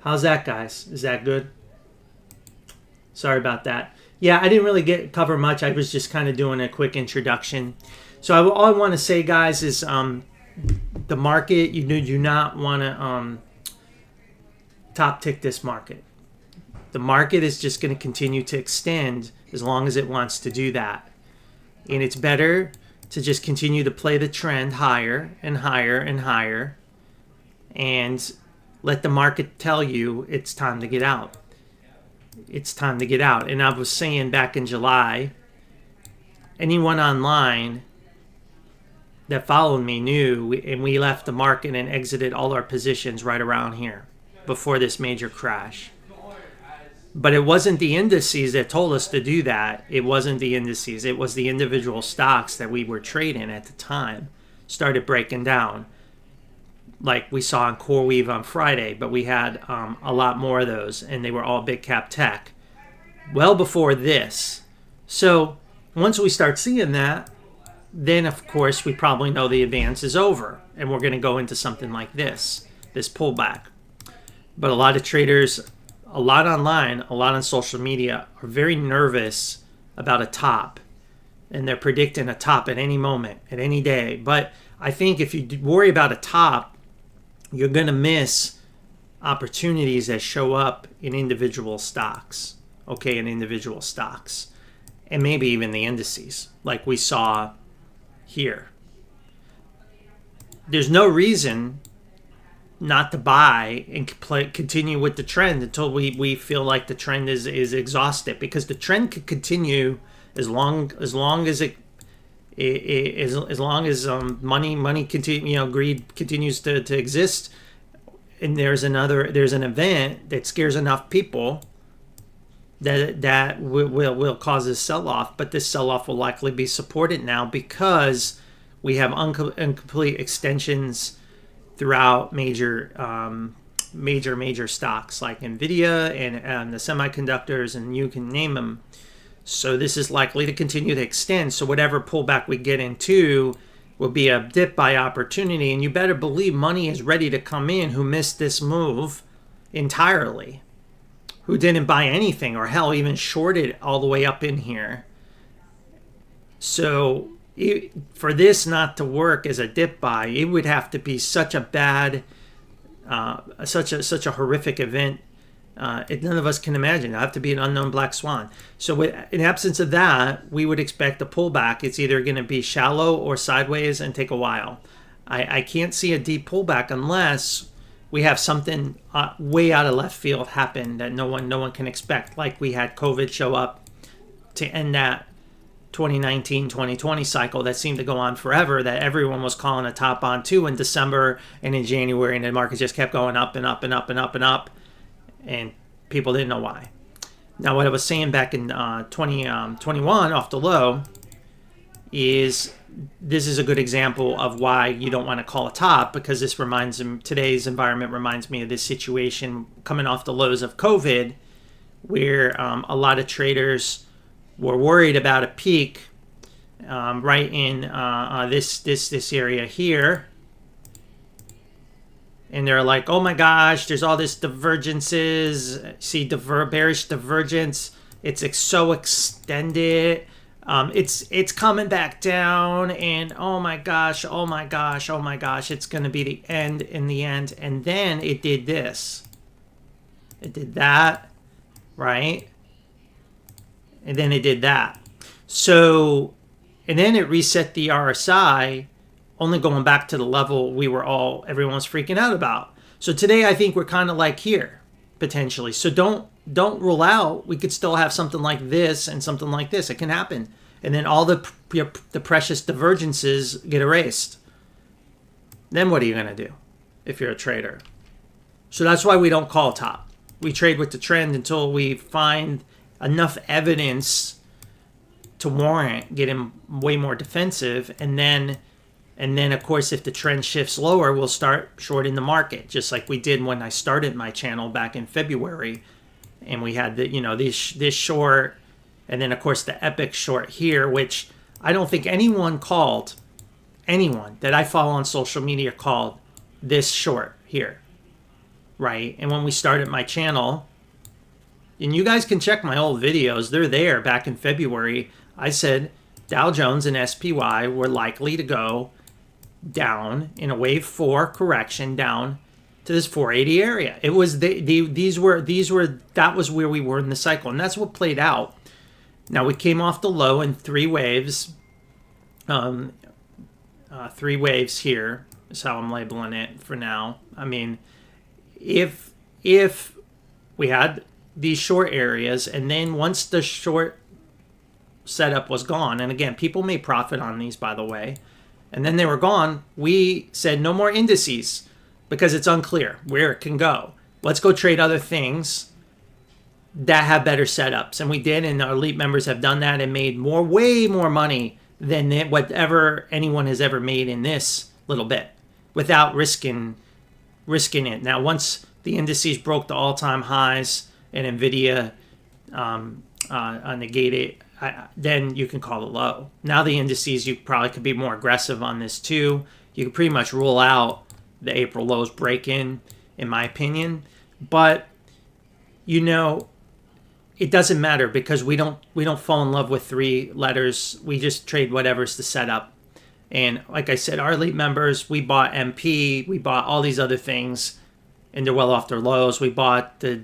How's that, guys? Is that good? Sorry about that. Yeah, I didn't really cover much. I was just kind of doing a quick introduction. So all I want to say, guys, is the market, you do not want to top tick this market. The market is just going to continue to extend as long as it wants to do that. And it's better to just continue to play the trend higher and higher and higher and let the market tell you it's time to get out. It's time to get out. And I was saying back in July, anyone online that followed me knew, and we left the market and exited all our positions right around here before this major crash. But it wasn't the indices that told us to do that. It wasn't the indices. It was the individual stocks that we were trading at the time started breaking down, like we saw in CoreWeave on Friday. But we had a lot more of those, and they were all big cap tech well before this. So once we start seeing that, then of course we probably know the advance is over, and we're going to go into something like this pullback. But a lot of traders, a lot online, a lot on social media, are very nervous about a top, and they're predicting a top at any moment, at any day. But I think if you worry about a top, you're going to miss opportunities that show up in individual stocks, in individual stocks, and maybe even the indices, like we saw here. There's no reason not to buy and continue with the trend until we feel like the trend is exhausted, because the trend could continue as long as money continue, greed continues to exist, and there's an event that scares enough people that will cause a sell-off. But this sell-off will likely be supported now because we have incomplete extensions throughout major stocks like Nvidia and the semiconductors, and you can name them. So this is likely to continue to extend. So whatever pullback we get into will be a dip by opportunity, and you better believe money is ready to come in who missed this move entirely, who didn't buy anything, or hell, even shorted all the way up in here. So for this not to work as a dip buy, it would have to be such a bad, such a horrific event. None of us can imagine. It'll have to be an unknown black swan. So in absence of that, we would expect a pullback. It's either going to be shallow or sideways and take a while. I can't see a deep pullback unless we have something way out of left field happen that no one can expect, like we had COVID show up to end that 2019-2020 cycle that seemed to go on forever, that everyone was calling a top on too in December and in January, and the market just kept going up and up and up and up and up, and people didn't know why. Now, what I was saying back in 2021 off the low is this is a good example of why you don't want to call a top, because this today's environment reminds me of this situation coming off the lows of COVID, where a lot of traders were worried about a peak right in this area here, and they're like, oh my gosh, there's all this divergences. See, bearish divergence. It's so extended. It's coming back down, and oh my gosh, it's going to be the end in the end. And then it did this. It did that, right? And then it did that. So, and then it reset the RSI, only going back to the level everyone was freaking out about. So today I think we're kind of like here, potentially. So don't rule out, we could still have something like this and something like this. It can happen. And then all the precious divergences get erased. Then what are you going to do if you're a trader? So that's why we don't call top. We trade with the trend until we find enough evidence to warrant getting way more defensive, and then of course if the trend shifts lower, we'll start shorting the market, just like we did when I started my channel back in February, and we had this short, and then of course the epic short here, which I don't think anyone that I follow on social media called this short here. right? And when we started my channel, and you guys can check my old videos, they're there back in February, I said Dow Jones and SPY were likely to go down in a wave 4 correction down to this 480 area. It was that was where we were in the cycle, and that's what played out. Now we came off the low in 3 waves. 3 waves here is how I'm labeling it for now. I mean, if we had these short areas, and then once the short setup was gone, and again, people made profit on these, by the way, and then they were gone, we said no more indices because it's unclear where it can go. Let's go trade other things that have better setups. And we did, and our elite members have done that and made way more money than whatever anyone has ever made in this little bit without risking it. Now, once the indices broke the all-time highs and NVIDIA negated, then you can call it low. Now the indices, you probably could be more aggressive on this too. You could pretty much rule out the April lows break in my opinion. But, you know, it doesn't matter because we don't fall in love with 3 letters. We just trade whatever's the setup. And like I said, our elite members, we bought MP, we bought all these other things, and they're well off their lows. We bought the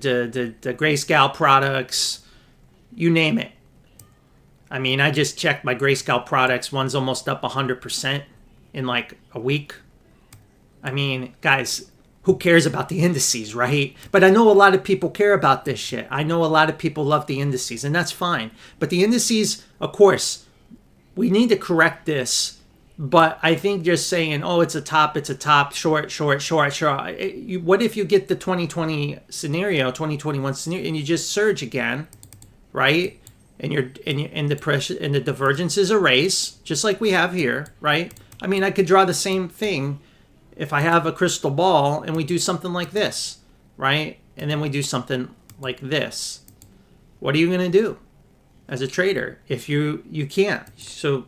Grayscale products, you name it. I mean, I just checked my Grayscale products. One's almost up 100% in like a week. I mean, guys, who cares about the indices, right? But I know a lot of people care about this shit. I know a lot of people love the indices, and that's fine. But the indices, of course, we need to correct this. But I think just saying, oh, it's a top, short. What if you get the 2021 scenario, and you just surge again, right? And the pressure and the divergence is a race, just like we have here, right? I mean, I could draw the same thing if I have a crystal ball and we do something like this, right? And then we do something like this. What are you going to do as a trader if you can't? So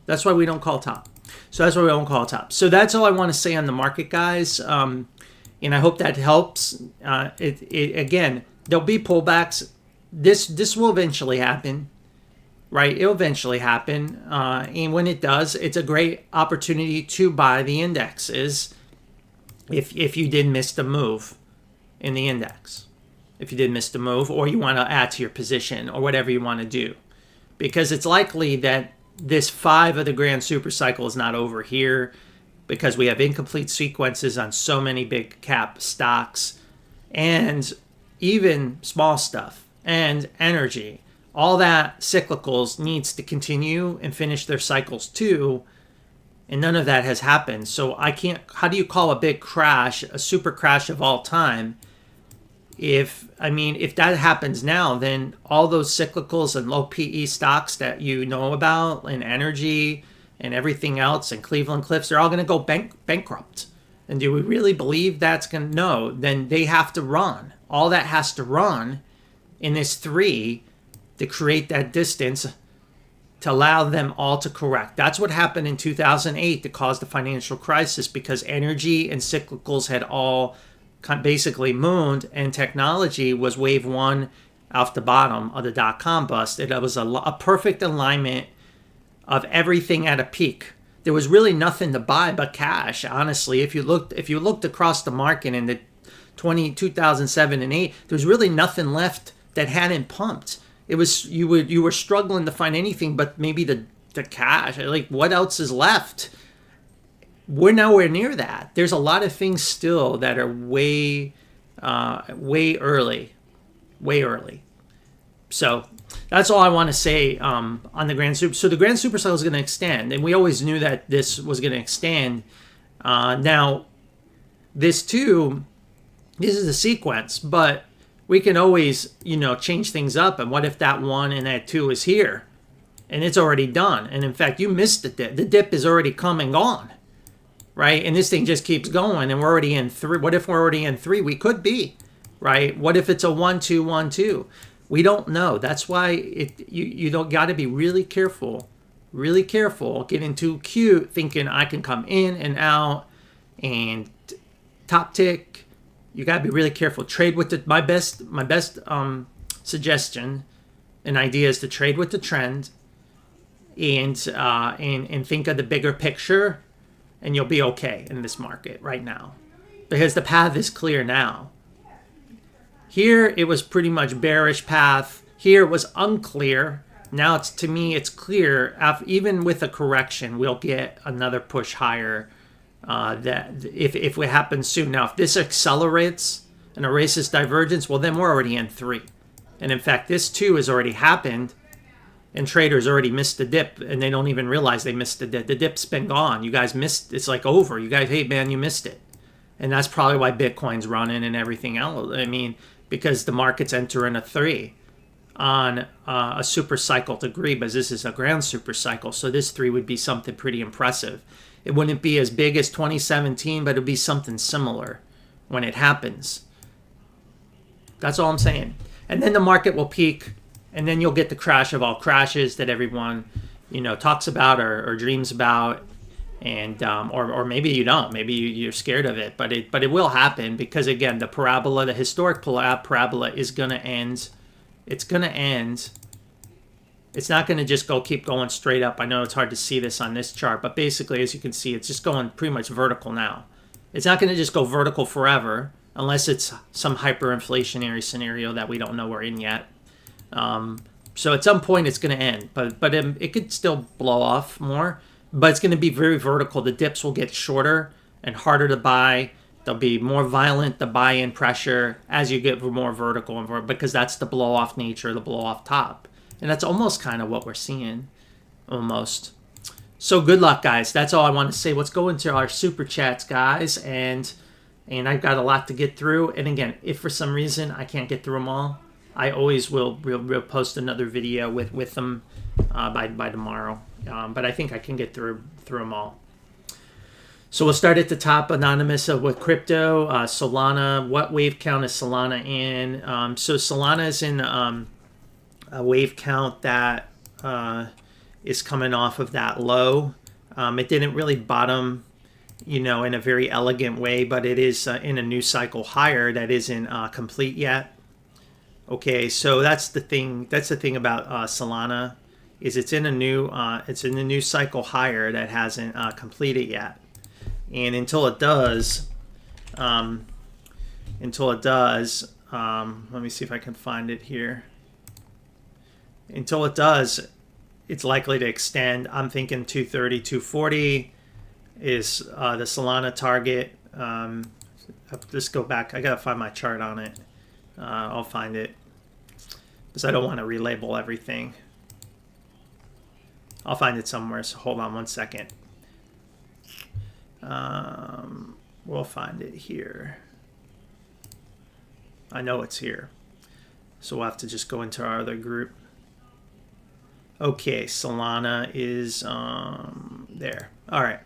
that's why we don't call top. So that's all I want to say on the market, guys. And I hope that helps. Again, there'll be pullbacks. This will eventually happen, right? It'll eventually happen. And when it does, it's a great opportunity to buy the indexes if you did miss the move in the index. If you did miss the move, or you want to add to your position, or whatever you want to do. Because it's likely that this 5 of the grand super cycle is not over here, because we have incomplete sequences on so many big cap stocks and even small stuff and energy. All that cyclicals needs to continue and finish their cycles too, and none of that has happened. So I can't, how do you call a big crash a super crash of all time? If that happens now, then all those cyclicals and low PE stocks that you know about, and energy and everything else, and Cleveland Cliffs, they're all going to go bankrupt. And do we really believe that's going to? No, then they have to run. All that has to run in this 3 to create that distance to allow them all to correct. That's what happened in 2008 to cause the financial crisis, because energy and cyclicals had all basically mooned, and technology was wave 1 off the bottom of the dot-com bust. It was a perfect alignment of everything at a peak. There was really nothing to buy but cash, honestly. If you looked across the market in the 2007 and 8, there was really nothing left that hadn't pumped. It was you were struggling to find anything but maybe the cash. Like, what else is left? We're nowhere near that. There's a lot of things still that are way early. So that's all I want to say on the Grand Super. So the Grand Super Cycle is going to extend, and we always knew that this was going to extend. Now, this is a sequence, but we can always, change things up. And what if that 1 and that 2 is here, and it's already done? And in fact, you missed the dip. The dip is already come and gone. Right? And this thing just keeps going, and we're already in 3. What if we're already in 3? We could be, right? What if it's a 1-2, 1-2? We don't know. That's why you don't got to be really careful, getting too cute, thinking I can come in and out and top tick You got to be really careful. Trade with the my best suggestion and idea is to trade with the trend and think of the bigger picture, and you'll be okay in this market right now because the path is clear now. Here it was pretty much bearish path. Here it was unclear. Now it's, to me, it's clear. Even with a correction, we'll get another push higher. That if it happens soon. Now, if this accelerates and erases divergence, well, then we're already in 3. And in fact, this too has already happened, and traders already missed the dip, and they don't even realize they missed the dip. The dip's been gone. You guys missed. It's like over. You guys, hey man, you missed it, and that's probably why Bitcoin's running and everything else. I mean, because the market's entering a 3 on a super cycle degree, but this is a grand super cycle, so this 3 would be something pretty impressive. It wouldn't be as big as 2017, but it would be something similar when it happens. That's all I'm saying. And then the market will peak, and then you'll get the crash of all crashes that everyone, talks about or dreams about, and or maybe you don't. Maybe you're scared of it, but it will happen because, again, the historic parabola is going to end. It's going to end. It's not going to just keep going straight up. I know it's hard to see this on this chart, but basically, as you can see, it's just going pretty much vertical now. It's not going to just go vertical forever unless it's some hyperinflationary scenario that we don't know we're in yet. So at some point, it's going to end, but it could still blow off more, but it's going to be very vertical. The dips will get shorter and harder to buy. There'll be more violent, the buy-in pressure as you get more vertical, because that's the blow-off nature, the blow-off top. And that's almost kind of what we're seeing, almost. So good luck, guys. That's all I want to say. Let's go into our super chats, guys. And I've got a lot to get through. And again, if for some reason I can't get through them all, I always will post another video with them by tomorrow. But I think I can get through them all. So we'll start at the top, anonymous, with crypto. Solana. What wave count is Solana in? So Solana is in a wave count that is coming off of that low. It didn't really bottom, in a very elegant way, but it is in a new cycle higher that isn't complete yet. Okay, so that's the thing. That's the thing about Solana, is it's in a new cycle higher that hasn't completed yet, and until it does, let me see if I can find it here. Until it does, it's likely to extend. I'm thinking 230, 240 is the Solana target. Let's go back. I got to find my chart on it. I'll find it because I don't want to relabel everything. I'll find it somewhere, so hold on one second. We'll find it here. I know it's here. So we'll have to just go into our other group. Okay, Solana is there. All right,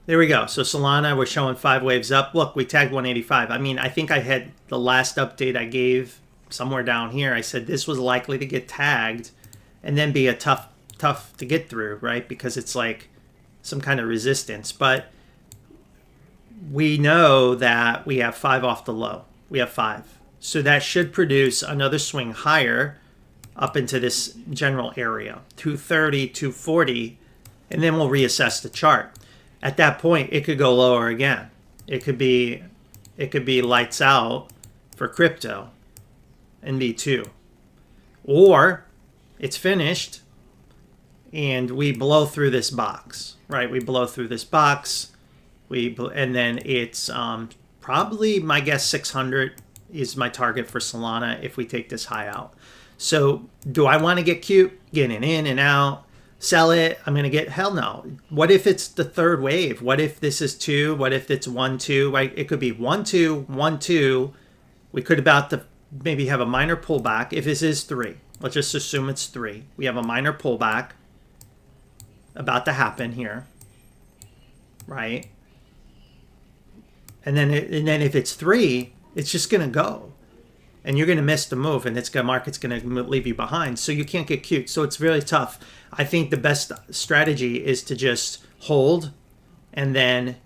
there we go. So Solana, we're showing 5 waves up. Look, we tagged 185. I mean, I think I had the last update I gave somewhere down here. I said this was likely to get tagged and then be a tough to get through, right? Because it's like some kind of resistance. But we know that we have 5 off the low. We have 5. So that should produce another swing higher up into this general area, 230, 240, and then we'll reassess the chart. At that point, it could go lower again. It could be lights out for crypto and B2. Or it's finished and we blow through this box, right? We blow through this box, and then it's probably, my guess, 600 is my target for Solana if we take this high out. So do I want to get cute, getting in and out, sell it? I'm going to get, hell no. What if it's the third wave? What if this is 2? What if it's 1, 2? Right? It could be 1, 2, 1, 2. We could maybe have a minor pullback. If this is 3, let's just assume it's 3. We have a minor pullback about to happen here, right? And then if it's 3, it's just going to go. And you're going to miss the move, and market's going to leave you behind. So you can't get cute. So it's really tough. I think the best strategy is to just hold and then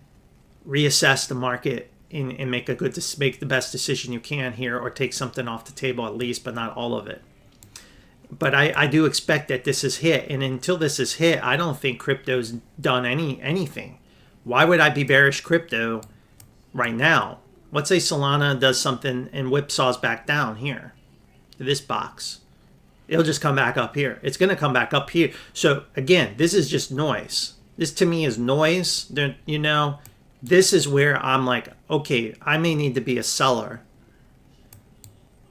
reassess the market and make make the best decision you can here, or take something off the table at least, but not all of it. But I do expect that this is hit, and until this is hit, I don't think crypto's done anything. Why would I be bearish crypto right now? Let's say Solana does something and whipsaws back down here to this box. It'll just come back up here. It's going to come back up here. So again, this is just noise. This to me is noise. You know, this is where I'm like, okay, I may need to be a seller.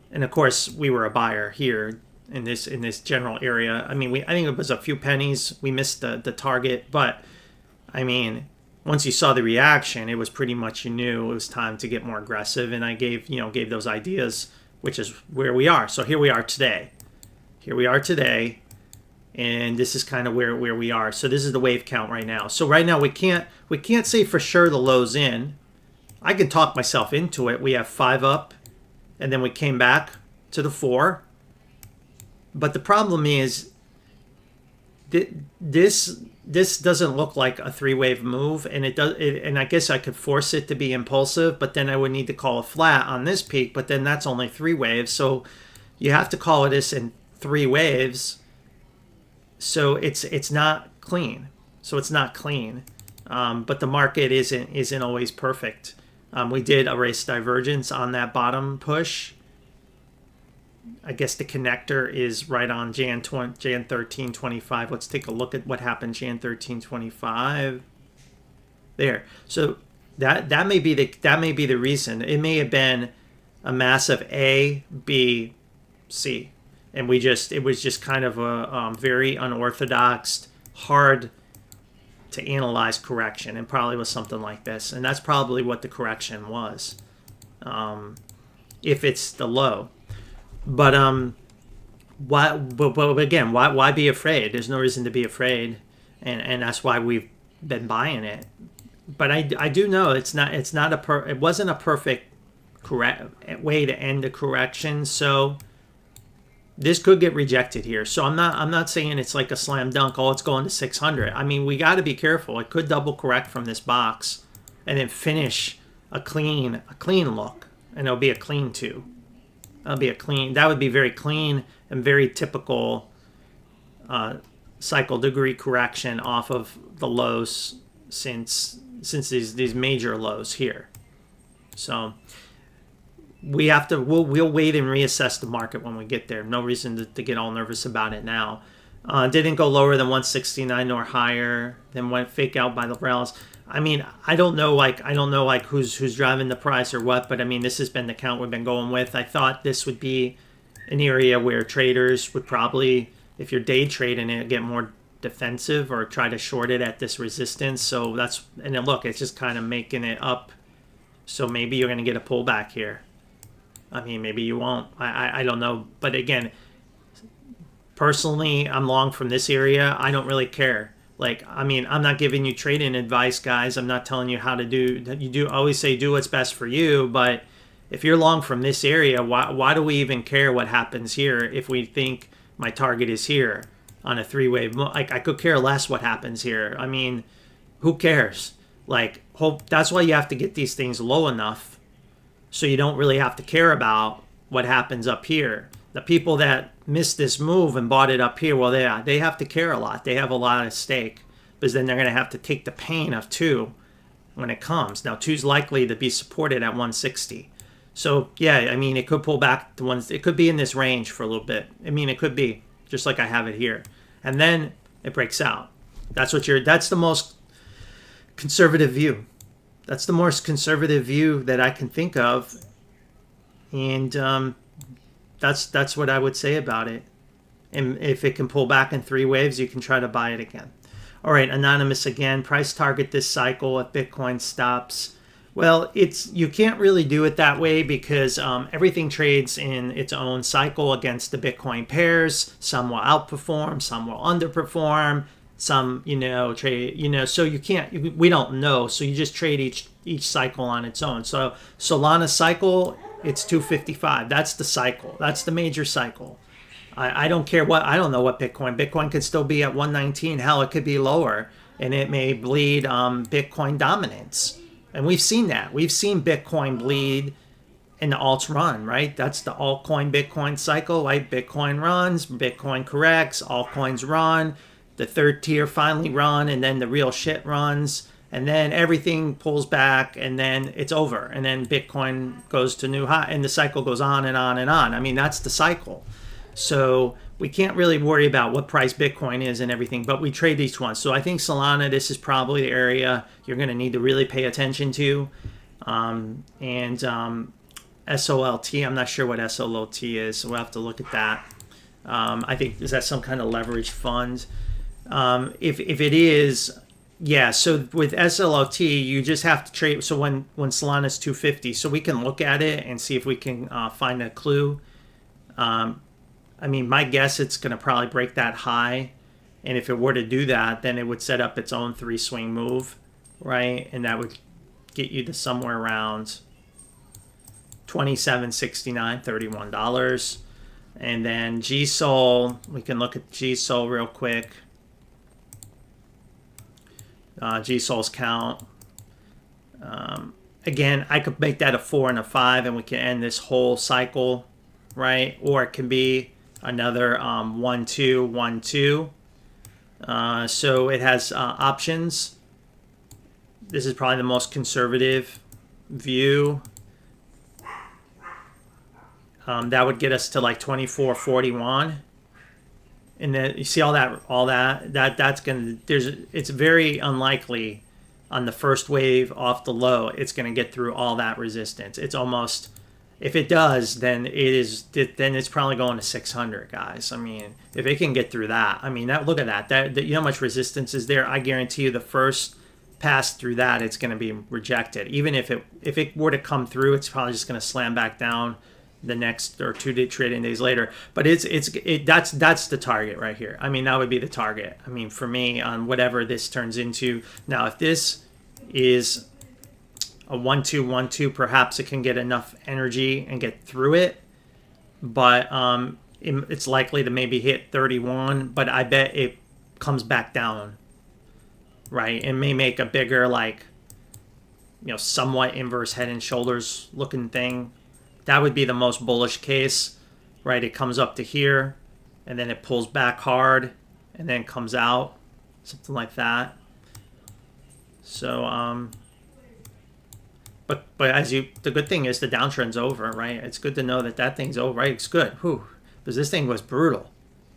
And of course, we were a buyer here in this general area. I mean, I think it was a few pennies. We missed the target, but I mean, once you saw the reaction, it was pretty much, you knew it was time to get more aggressive. And I gave those ideas, which is where we are. So here we are today. Here we are today, and this is kind of where we are. So this is the wave count right now. So right now we can't say for sure the low's in. I can talk myself into it. We have 5 up, and then we came back to the 4. But the problem is this doesn't look like a 3-wave move, and and I guess I could force it to be impulsive, but then I would need to call a flat on this peak, but then that's only 3 waves. So you have to call this in 3 waves. So it's not clean. But the market isn't always perfect. We did erase divergence on that bottom push. I guess the connector is right on Jan 13.25. Let's take a look at what happened Jan 13.25. There. So that may be the reason. It may have been a massive A, B, C, and it was just kind of a very unorthodox, hard to analyze correction, and probably was something like this. And that's probably what the correction was, if it's the low. But why be afraid? There's no reason to be afraid, and that's why we've been buying it. But I do know it wasn't a perfect correct way to end a correction. So this could get rejected here. So I'm not saying it's like a slam dunk. Oh, it's going to 600. I mean, we got to be careful. It could double correct from this box and then finish a clean look, and it'll be a clean 2. That would be very clean and very typical cycle degree correction off of the lows since these major lows here. So we'll wait and reassess the market when we get there. No reason to get all nervous about it now. Didn't go lower than 169 nor higher. Then went fake out by the rails. I mean, I don't know who's driving the price or what, but I mean, this has been the count we've been going with. I thought this would be an area where traders would probably, if you're day trading it, get more defensive or try to short it at this resistance. So and then look, it's just kind of making it up. So maybe you're going to get a pullback here. I mean, maybe you won't. I don't know. But again, personally, I'm long from this area. I don't really care. Like, I mean, I'm not giving you trading advice, guys. I'm not telling you how to do. I always say do what's best for you. But if you're long from this area, why do we even care what happens here if we think my target is here on a 3-wave? Like, I could care less what happens here. I mean, who cares? Like, that's why you have to get these things low enough so you don't really have to care about what happens up here. The people that missed this move and bought it up here, well, they have to care a lot. They have a lot at stake, because then they're going to have to take the pain of 2 when it comes. Now, 2's likely to be supported at 160. So, yeah, I mean, it could pull back to ones. It could be in this range for a little bit. I mean, it could be just like I have it here, and then it breaks out. That's the most conservative view. That's the most conservative view that I can think of, and that's what I would say about it. And if it can pull back in 3 waves, you can try to buy it again. All right, Anonymous again. Price target this cycle if Bitcoin stops. Well, you can't really do it that way, because everything trades in its own cycle against the Bitcoin pairs. Some will outperform, some will underperform, some trade. So you can't. We don't know. So you just trade each cycle on its own. So Solana cycle, it's 255. That's the cycle. That's the major cycle. I don't care I don't know what Bitcoin could still be at 119. Hell, it could be lower, and it may bleed Bitcoin dominance. And we've seen that. We've seen Bitcoin bleed and the alts run, right? That's the altcoin Bitcoin cycle, right? Bitcoin runs, Bitcoin corrects, altcoins run, the third tier finally run, and then the real shit runs, and then everything pulls back, and then it's over, and then Bitcoin goes to new high, and the cycle goes on and on and on. I mean, that's the cycle. So we can't really worry about what price Bitcoin is and everything, but we trade each one. So I think Solana, this is probably the area you're going to need to really pay attention to. SOLT, I'm not sure what SOLT is, so we'll have to look at that. I think, is that some kind of leverage fund? If it is, yeah, so with SLOT, you just have to trade. So when Solana's 250, so we can look at it and see if we can find a clue. I mean, my guess it's going to probably break that high. And if it were to do that, then it would set up its own 3-swing move, right? And that would get you to somewhere around $27.69, $31. And then GSOL, we can look at GSOL real quick. GSOL's count. Again, I could make that a 4 and a 5, and we can end this whole cycle, right? Or it can be another 1, 2, 1, 2. So it has options. This is probably the most conservative view. That would get us to like 24.41. And then you see that's gonna, it's very unlikely on the first wave off the low it's gonna get through all that resistance. It's almost, if it does, then it's probably going to 600, guys. I mean, if it can get through that, I mean, look at that. You know how much resistance is there? I guarantee you the first pass through that, it's going to be rejected. Even if it were to come through, it's probably just going to slam back down the next or 2 trading days later. But that's the target right here. I mean, that would be the target. I mean, for me, on whatever this turns into. Now, if this is a 1, 2, 1, 2, perhaps it can get enough energy and get through it. But it's likely to maybe hit 31. But I bet it comes back down, right? It may make a bigger, like, somewhat inverse head and shoulders looking thing. That would be the most bullish case, right? It comes up to here, and then it pulls back hard, and then comes out, something like that. So, but the good thing is the downtrend's over, right? It's good to know that thing's over, right? It's good, because this thing was brutal.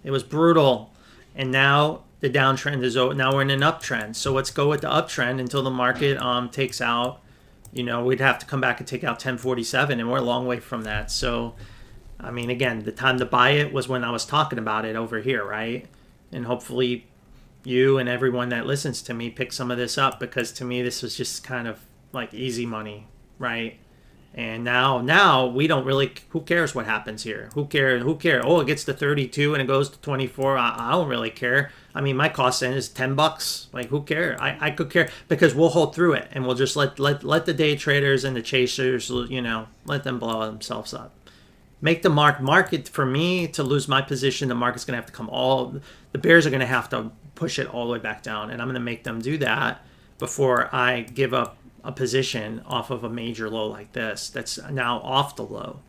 It was brutal, and now the downtrend is over. Now we're in an uptrend. So let's go with the uptrend until the market takes out. We'd have to come back and take out 1047, and we're a long way from that. So, I mean, again, the time to buy it was when I was talking about it over here, right? And hopefully you and everyone that listens to me pick some of this up, because to me this was just kind of like easy money, right? And now we don't really, who cares what happens here? Who cares? Oh, it gets to 32 and it goes to 24. I don't really care. I mean, my cost then is $10. Like, who cares? I could care, because we'll hold through it, and we'll just let the day traders and the chasers, let them blow themselves up. Make the market, for me to lose my position, the market's going to have to the bears are going to have to push it all the way back down, and I'm going to make them do that before I give up a position off of a major low like this that's now off the low.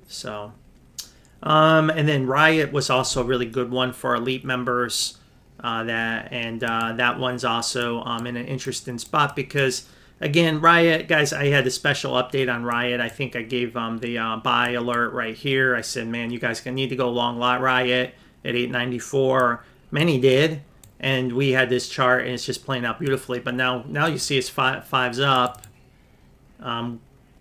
So, and then Riot was also a really good one for elite members. That one's also in an interesting spot, because again, Riot, guys, I had a special update on Riot. I think I gave the buy alert right here. I said, man, you guys need to go long lot Riot at 894. Many did. And we had this chart, and it's just playing out beautifully. But now you see it's fives up.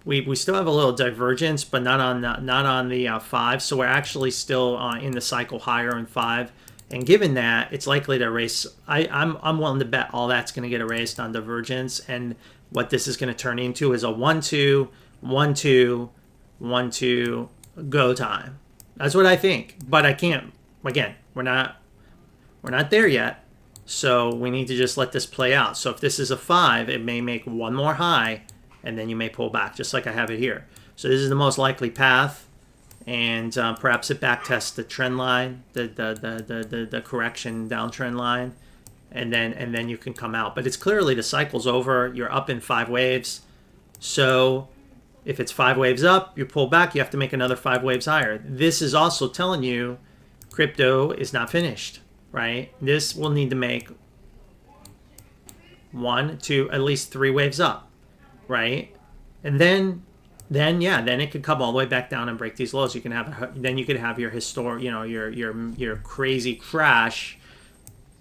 We still have a little divergence, but not on the 5. So we're actually still in the cycle higher in 5. And given that, it's likely to erase. I'm willing to bet all that's going to get erased on divergence. And what this is going to turn into is a 1, 2, 1, 2, 1, 2 go time. That's what I think. But I can't. Again, we're not there yet. So we need to just let this play out. So if this is a 5, it may make one more high, and then you may pull back, just like I have it here. So this is the most likely path, and perhaps it backtests the trend line, the correction downtrend line, and then you can come out. But it's clearly the cycle's over. You're up in 5 waves. So if it's 5 waves up, you pull back, you have to make another 5 waves higher. This is also telling you crypto is not finished, right? This will need to make 1, 2, at least 3 waves up, right? And then it could come all the way back down and break these lows. You can have then you could have your historic, your crazy crash.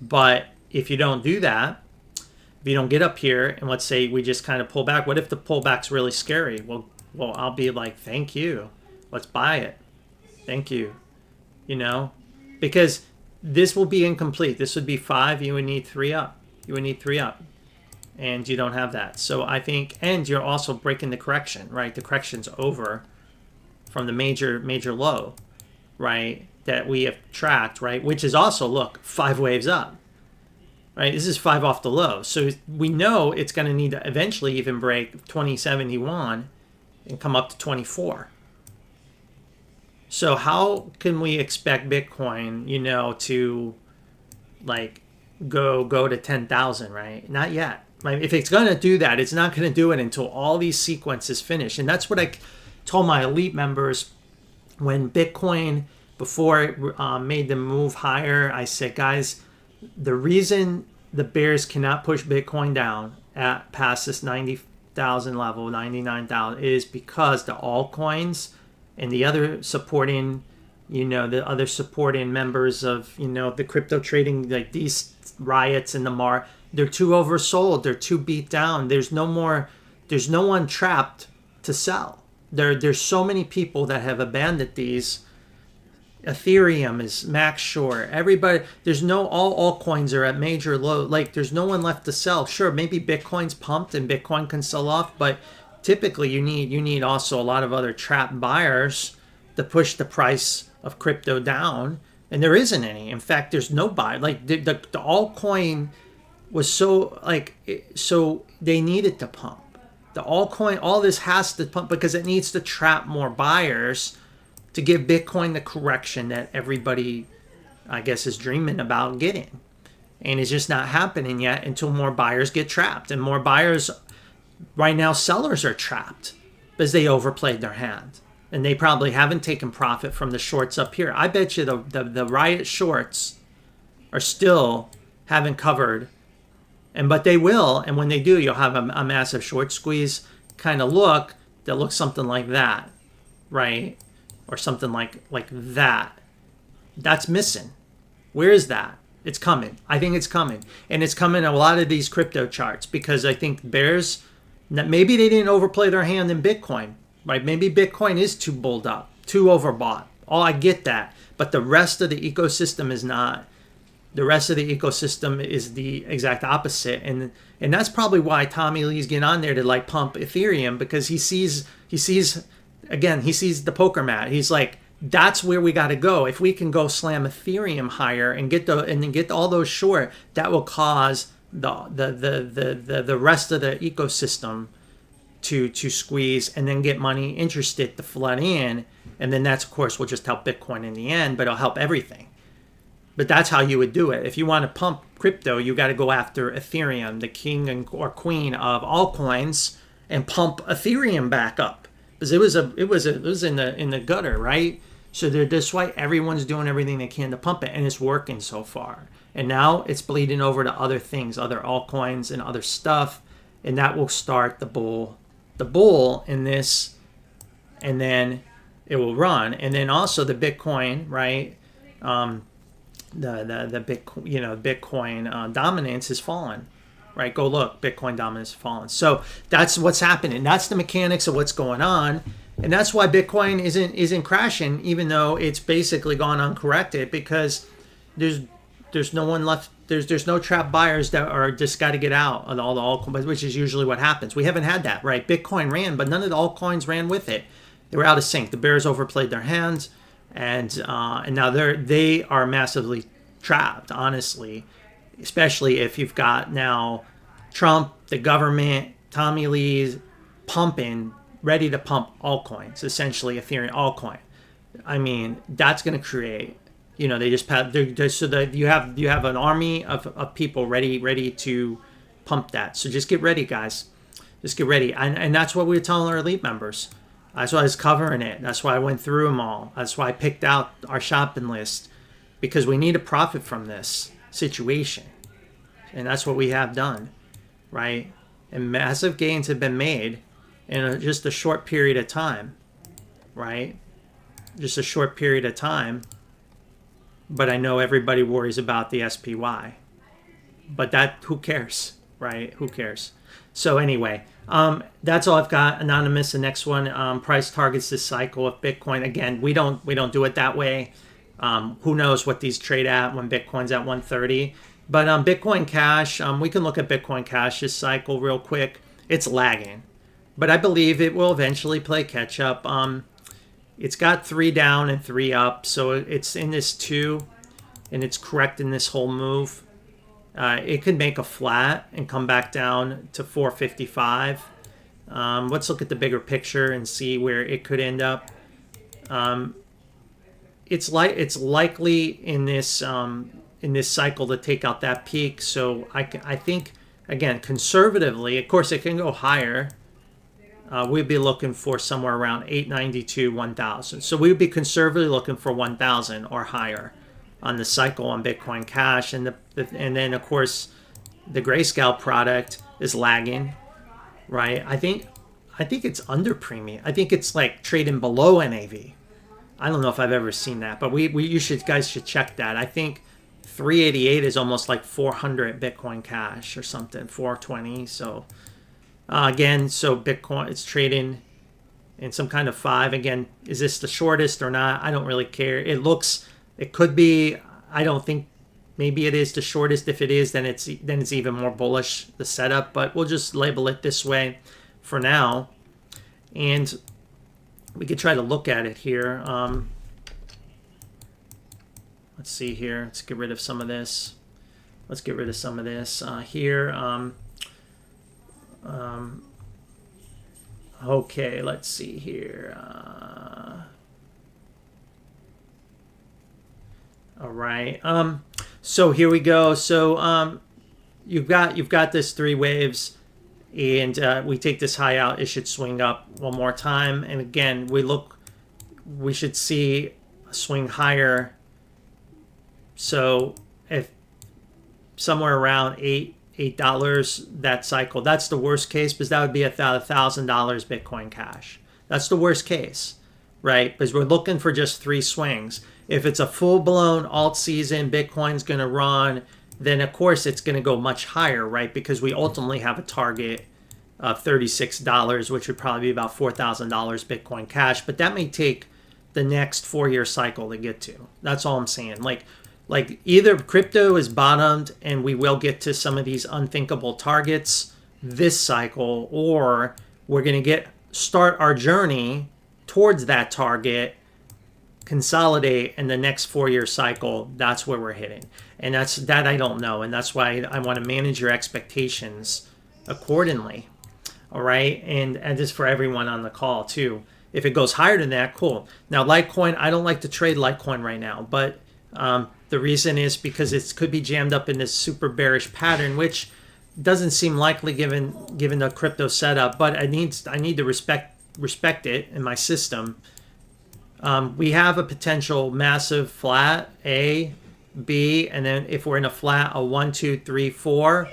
But if you don't do that, if you don't get up here and let's say we just kind of pull back, what if the pullback's really scary? Well, I'll be like, thank you, let's buy it, thank you, because this will be incomplete. This would be 5. You would need 3 up. And you don't have that. So I think, and you're also breaking the correction, right? The correction's over from the major low, right? That we have tracked, right? Which is also, look, 5 waves up, right? This is 5 off the low. So we know it's going to need to eventually even break 2071 and come up to 24. So how can we expect Bitcoin, to like go to 10,000, right? Not yet. If it's going to do that, it's not going to do it until all these sequences finish. And that's what I told my elite members when Bitcoin, before it made the move higher. I said, guys, the reason the bears cannot push Bitcoin down past this 90,000 level, 99,000, is because the altcoins and the other supporting, members of, the crypto trading, like these Riots in the they're too oversold. They're too beat down. There's no one trapped to sell. There's so many people that have abandoned these. Ethereum is max short. Everybody, all altcoins are at major low. Like there's no one left to sell. Sure, maybe Bitcoin's pumped and Bitcoin can sell off, but typically you need also a lot of other trapped buyers to push the price of crypto down. And there isn't any. In fact, there's no buy. Like the altcoin was so they needed to pump. The altcoin, all this has to pump because it needs to trap more buyers to give Bitcoin the correction that everybody, I guess, is dreaming about getting. And it's just not happening yet until more buyers get trapped. And more buyers, right now, sellers are trapped because they overplayed their hand. And they probably haven't taken profit from the shorts up here. I bet you the Riot shorts are still haven't covered. But they will. And when they do, you'll have a massive short squeeze kind of look that looks something like that, right? Or something like that. That's missing. Where is that? It's coming. I think it's coming. And it's coming in a lot of these crypto charts because I think bears, maybe they didn't overplay their hand in Bitcoin. Right? Maybe Bitcoin is too bulled up, too overbought. Oh, I get that. But the rest of the ecosystem is not. The rest of the ecosystem is the exact opposite. And that's probably why Tommy Lee's getting on there to like pump Ethereum because he sees the poker mat. He's like, that's where we got to go. If we can go slam Ethereum higher and get all those short, that will cause the rest of the ecosystem to squeeze and then get money interested to flood in. And then that's, of course, will just help Bitcoin in the end, but it'll help everything. But that's how you would do it. If you want to pump crypto, you got to go after Ethereum, the king or queen of altcoins, and pump Ethereum back up. Because it was in the gutter, right? So that's why everyone's doing everything they can to pump it, and it's working so far. And now it's bleeding over to other things, other altcoins and other stuff, and that will start the bull in this, and then it will run. And then also the Bitcoin, right? The Bitcoin dominance has fallen, right? Go look, Bitcoin dominance has fallen. So that's what's happening. That's the mechanics of what's going on, and that's why Bitcoin isn't crashing, even though it's basically gone uncorrected, because there's no one left. There's no trap buyers that are just got to get out of all the altcoins, which is usually what happens. We haven't had that, right? Bitcoin ran, but none of the altcoins ran with it. They were out of sync. The bears overplayed their hands, and now they are massively trapped, honestly, especially if you've got now Trump, the government, Tommy Lee's pumping, ready to pump altcoins, essentially Ethereum altcoin. I mean, that's going to create You know, they just so that you have an army of people ready to pump that. So just get ready, guys. Just get ready. And that's what we were telling our elite members. That's why I was covering it. That's why I went through them all. That's why I picked out our shopping list, because we need to profit from this situation. And that's what we have done, right? And massive gains have been made in just a short period of time, right? Just a short period of time. But I know everybody worries about the SPY. But that, who cares, right? Who cares? So anyway, that's all I've got. Anonymous, the next one, price targets this cycle of Bitcoin. Again, we don't do it that way. Who knows what these trade at when Bitcoin's at 130. But Bitcoin Cash, we can look at Bitcoin Cash this cycle real quick. It's lagging. But I believe it will eventually play catch up. It's got 3 down and 3 up. So it's in this 2. And it's correcting this whole move. It could make a flat and come back down to 455. Let's look at the bigger picture and see where it could end up. It's likely in this cycle to take out that peak. So I think, again, conservatively, of course it can go higher. We'd be looking for somewhere around 892, 1,000. So we would be conservatively looking for 1,000 or higher on the cycle on Bitcoin Cash, and then of course the Grayscale product is lagging, right? I think it's under premium. I think it's like trading below NAV. I don't know if I've ever seen that, but guys should check that. I think 388 is almost like 400 Bitcoin Cash or something, 420. So again, so Bitcoin, it's trading in some kind of 5. Again, is this the shortest or not? I don't really care. It could be. I don't think. Maybe it is the shortest. If it is, then it's even more bullish, the setup. But we'll just label it this way for now, and we could try to look at it here. Let's see here. Let's get rid of some of this. Here. Okay. Let's see here. All right. So here we go. So you've got this 3 waves, and we take this high out. It should swing up one more time, and again we should see a swing higher. So if somewhere around $8 that cycle, that's the worst case, because that would be $1,000 Bitcoin Cash. That's the worst case, right? Because we're looking for just 3 swings. If it's a full-blown alt season, Bitcoin's going to run, then of course it's going to go much higher, right? Because we ultimately have a target of $36, which would probably be about $4,000 Bitcoin Cash. But that may take the next 4-year cycle to get to. That's all I'm saying. Like either crypto is bottomed and we will get to some of these unthinkable targets this cycle, or we're going to start our journey towards that target, consolidate, in the next 4-year cycle. That's where we're hitting, and that I don't know, and that's why I want to manage your expectations accordingly. All right, and just for everyone on the call too, if it goes higher than that, cool. Now Litecoin, I don't like to trade Litecoin right now, but the reason is because it could be jammed up in this super bearish pattern, which doesn't seem likely given the crypto setup, but I need to respect it in my system. We have a potential massive flat, A, B, and then if we're in a flat, a 1, 2, 3, 4.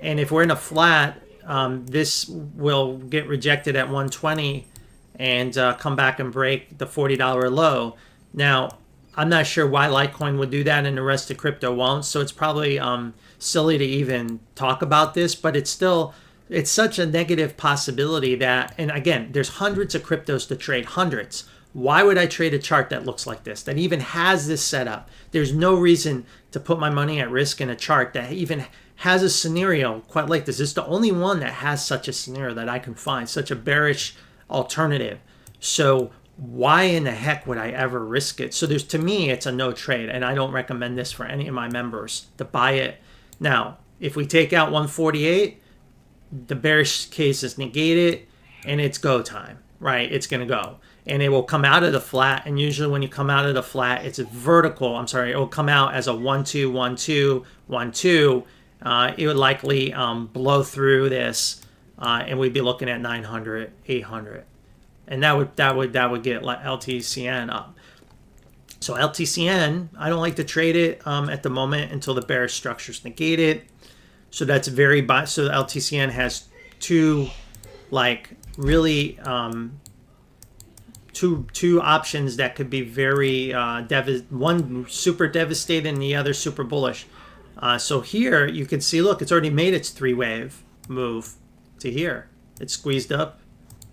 And if we're in a flat, this will get rejected at 120 and come back and break the $40 low. Now, I'm not sure why Litecoin would do that and the rest of crypto won't, so it's probably silly to even talk about this, but it's such a negative possibility that, and again, there's hundreds of cryptos to trade, hundreds. Why would I trade a chart that looks like this, that even has this setup? There's no reason to put my money at risk in a chart that even has a scenario quite like this. It's the only one that has such a scenario that I can find, such a bearish alternative. So why in the heck would I ever risk it? So to me, it's a no trade, and I don't recommend this for any of my members to buy it. Now, if we take out 148, the bearish case is negated, and it's go time, right? It's going to go. and it will come out of the flat. And usually when you come out of the flat, it's a vertical. I'm sorry, it will come out as a 1 2 1 2 1 2. It would likely blow through this, and we'd be looking at 900, 800, and that would get LTCN up. So LTCN, I don't like to trade it at the moment until the bearish structure's negated. So that's very so LTCN has two, like, really two options that could be very one super devastating and the other super bullish. So here you can see, look, it's already made its 3-wave move to here. It's squeezed up.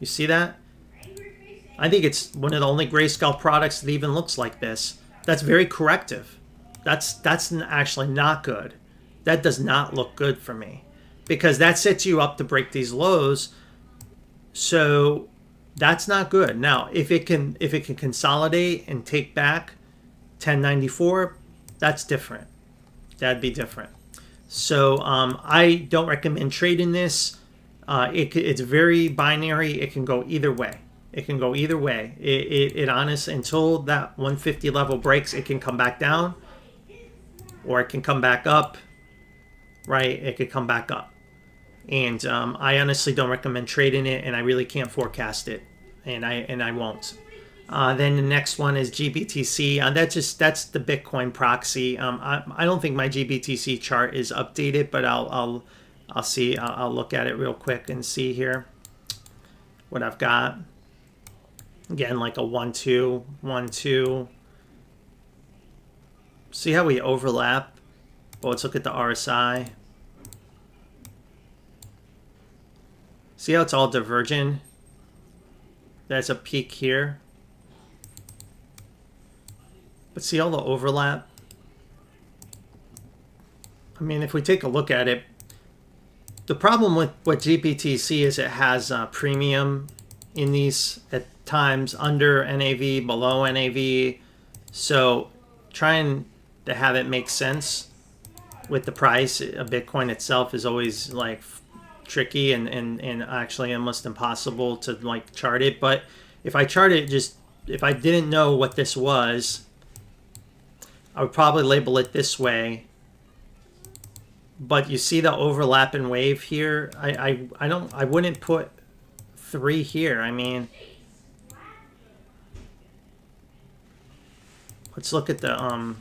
You see that? I think it's one of the only grayscale products that even looks like this. That's very corrective. That's actually not good. That does not look good for me, because that sets you up to break these lows. So that's not good. Now, if it can consolidate and take back 1094, that's different. That'd be different. So I don't recommend trading this. It's very binary. It can go either way. It can go either way. It honestly, until that 150 level breaks, it can come back down, or it can come back up. Right? It could come back up. And I honestly don't recommend trading it, and I really can't forecast it, and I won't. Then the next one is GBTC. That's the Bitcoin proxy. I don't think my GBTC chart is updated, but I'll see. I'll look at it real quick and see here what I've got. Again, like a 1 2 1 2. See how we overlap? Well, let's look at the RSI. See how it's all divergent? That's a peak here. But see all the overlap? I mean, if we take a look at it, the problem with what GBTC is it has premium in these at times under NAV, below NAV. So trying to have it make sense with the price of Bitcoin itself is always like tricky and actually almost impossible to like chart it. But if I chart it, just if I didn't know what this was, I would probably label it this way. But you see the overlap and wave here. I wouldn't put 3 here. I mean, let's look at the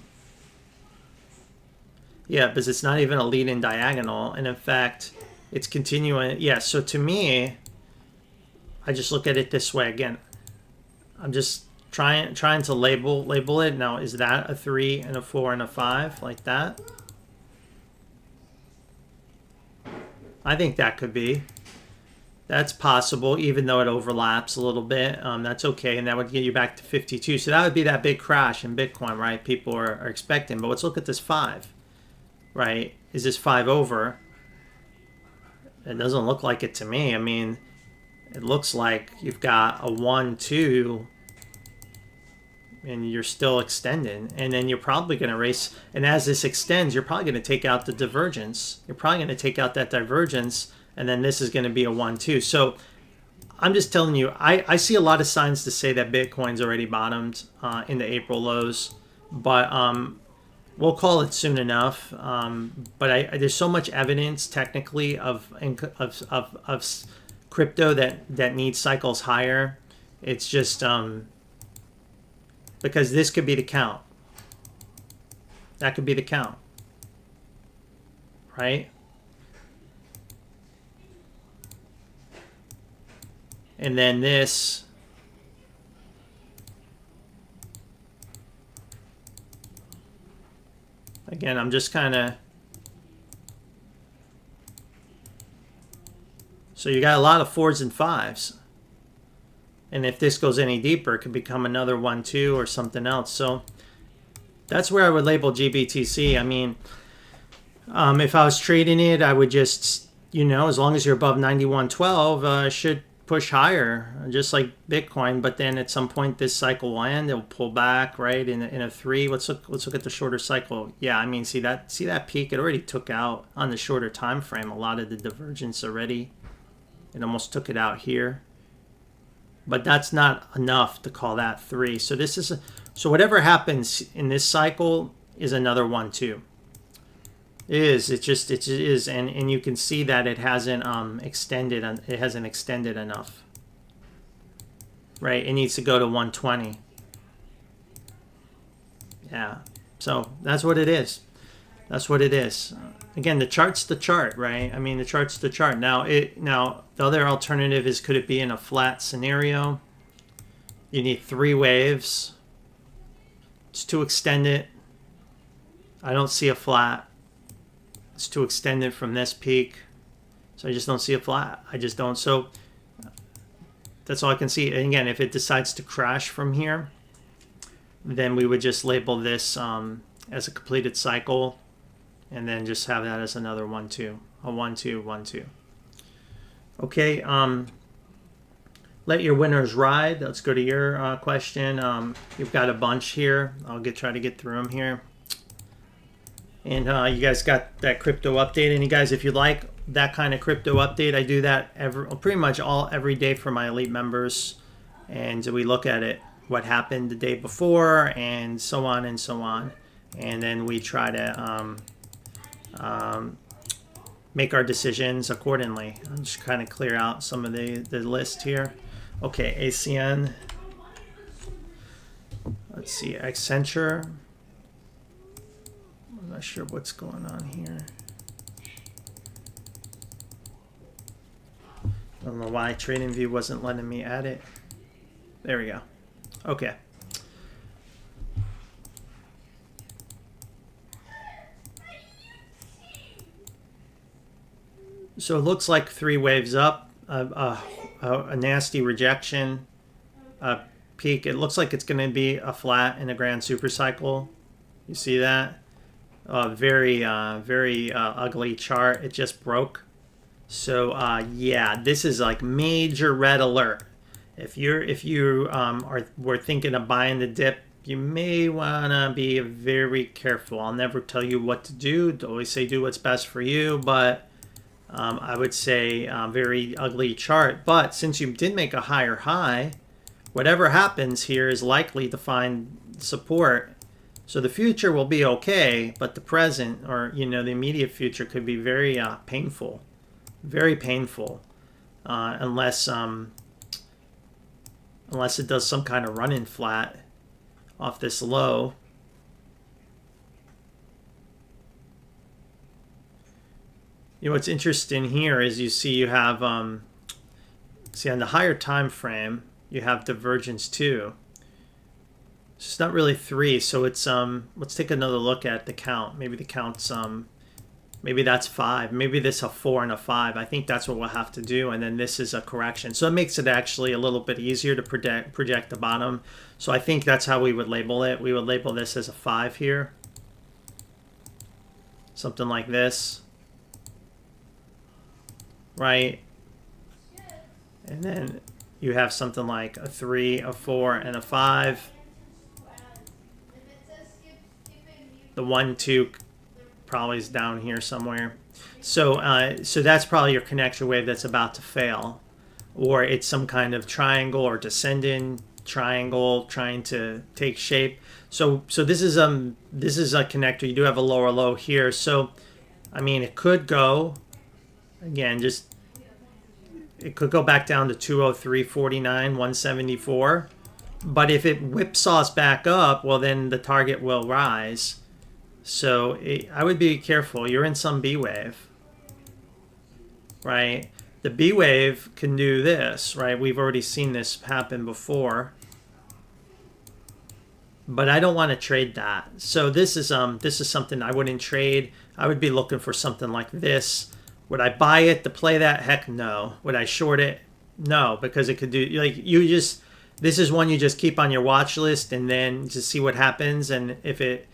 yeah, because it's not even a lead-in diagonal, and in fact, it's continuing. Yeah, so to me, I just look at it this way. Again, I'm just trying to label it. Now, is that a 3 and a 4 and a 5 like that? I think that could be. That's possible, even though it overlaps a little bit. That's okay, and that would get you back to 52. So that would be that big crash in Bitcoin, right? People are expecting. But let's look at this 5. Right? Is this 5 over? It doesn't look like it to me. I mean, it looks like you've got a 1 2 and you're still extending, and then you're probably going to race, and as this extends, you're probably going to take out the divergence. You're probably going to take out that divergence, and then this is going to be a 1 2. So I'm just telling you, I see a lot of signs to say that Bitcoin's already bottomed in the April lows, but we'll call it soon enough. But there's so much evidence technically of crypto that needs cycles higher. It's just because this could be the count. That could be the count, right? And then this. Again, I'm just kind of. So you got a lot of 4s and 5s. And if this goes any deeper, it could become another 1 2 or something else. So that's where I would label GBTC. I mean, if I was trading it, I would just, as long as you're above 91.12, should push higher, just like Bitcoin. But then at some point, this cycle will end. It'll pull back, right, in a 3. Let's look at the shorter cycle. Yeah, I mean, see that peak? It already took out on the shorter time frame a lot of the divergence already. It almost took it out here. but that's not enough to call that 3. So this is so whatever happens in this cycle is another 1 too. It is, and you can see that it hasn't extended. It hasn't extended enough. Right, it needs to go to 120. Yeah, so that's what it is. That's what it is. Again, the chart's the chart, right? I mean, the chart's the chart. Now, the other alternative is, could it be in a flat scenario? You need 3 waves. It's too extended. I don't see a flat. It's too extended from this peak. So I just don't see a flat. I just don't. So that's all I can see. And again, if it decides to crash from here, then we would just label this as a completed cycle, and then just have that as another 1 2, a 1 2 1 2. Okay, let your winners ride. Let's go to your question. You've got a bunch here. I'll try to get through them here. And you guys got that crypto update. And you guys, if you like that kind of crypto update, I do that pretty much every day for my elite members, and we look at it, what happened the day before, and so on and so on, and then we try to make our decisions accordingly. I'll just kind of clear out some of the list here. Okay, ACN. Let's see, Accenture. I'm not sure what's going on here. I don't know why TradingView wasn't letting me add it. There we go. Okay. So it looks like 3 waves up, a nasty rejection, a peak. It looks like it's going to be a flat in a grand super cycle. You see that? Very ugly chart. It just broke. So yeah, this is like major red alert. If you were thinking of buying the dip, you may wanna be very careful. I'll never tell you what to do. Always say do what's best for you, but I would say very ugly chart. But since you did make a higher high, whatever happens here is likely to find support. So the future will be okay, but the present, or the immediate future, could be very painful, very painful, unless it does some kind of run-in flat off this low. What's interesting here is you see you have see on the higher time frame you have divergence too. It's not really 3, so it's let's take another look at the count. Maybe the count's maybe that's 5. Maybe this is a 4 and a 5. I think that's what we'll have to do, and then this is a correction. So it makes it actually a little bit easier to project the bottom. So I think that's how we would label it. We would label this as a 5 here. Something like this. Right? And then you have something like a 3, a 4, and a 5. The 1 2 probably is down here somewhere. So so that's probably your connection wave that's about to fail, or it's some kind of triangle or descending triangle trying to take shape. So this is a connector. You do have a lower low here. So I mean, it could go again, it could go back down to 203.49, 174. But if it whipsaws back up, well, then the target will rise. So I would be careful. You're in some B wave, right? The B wave can do this, right? We've already seen this happen before. But I don't want to trade that. So this is something I wouldn't trade. I would be looking for something like this. Would I buy it to play that? Heck no. Would I short it? No, because it could do this is one you just keep on your watch list and then just see what happens. And if it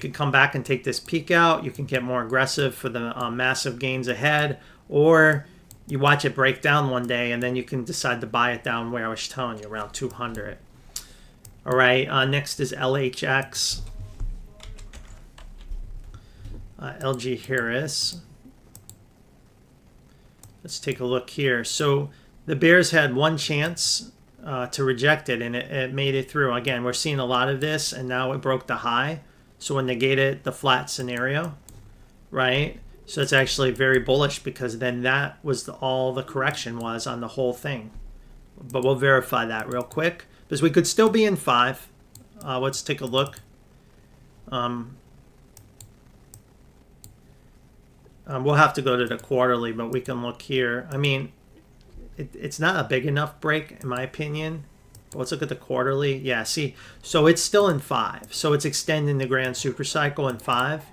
could come back and take this peak out, you can get more aggressive for the massive gains ahead, or you watch it break down one day and then you can decide to buy it down where I was telling you, around 200. All right, next is LHX, LG Harris. Let's take a look here. So the bears had one chance to reject it, and it made it through. Again, we're seeing a lot of this, and now it broke the high, so it negated the flat scenario, right? So it's actually very bullish, because then that was all the correction was on the whole thing. But we'll verify that real quick, because we could still be in 5. Let's take a look. We'll have to go to the quarterly, but we can look here. I mean, it's not a big enough break, in my opinion. But let's look at the quarterly. Yeah, see, so it's still in 5. So it's extending the grand super cycle in 5.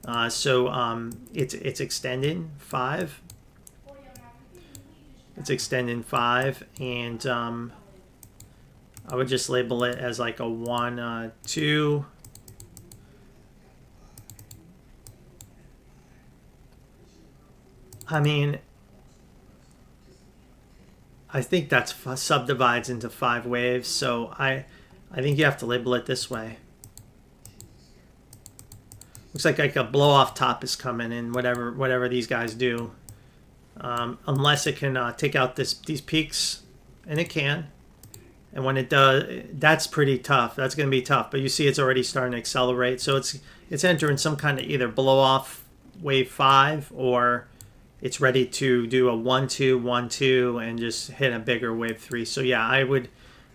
It's extending 5. It's extending 5, and I would just label it as like a 1, 2. I mean, I think that's subdivides into 5 waves, so I think you have to label it this way. Looks like a blow off top is coming in, whatever these guys do, unless it can take out these peaks, and it can. And when it does, that's pretty tough. That's going to be tough. But you see, it's already starting to accelerate, so it's entering some kind of either blow off wave 5, or it's ready to do a 1, 2, 1, 2, and just hit a bigger wave 3. So yeah, I would.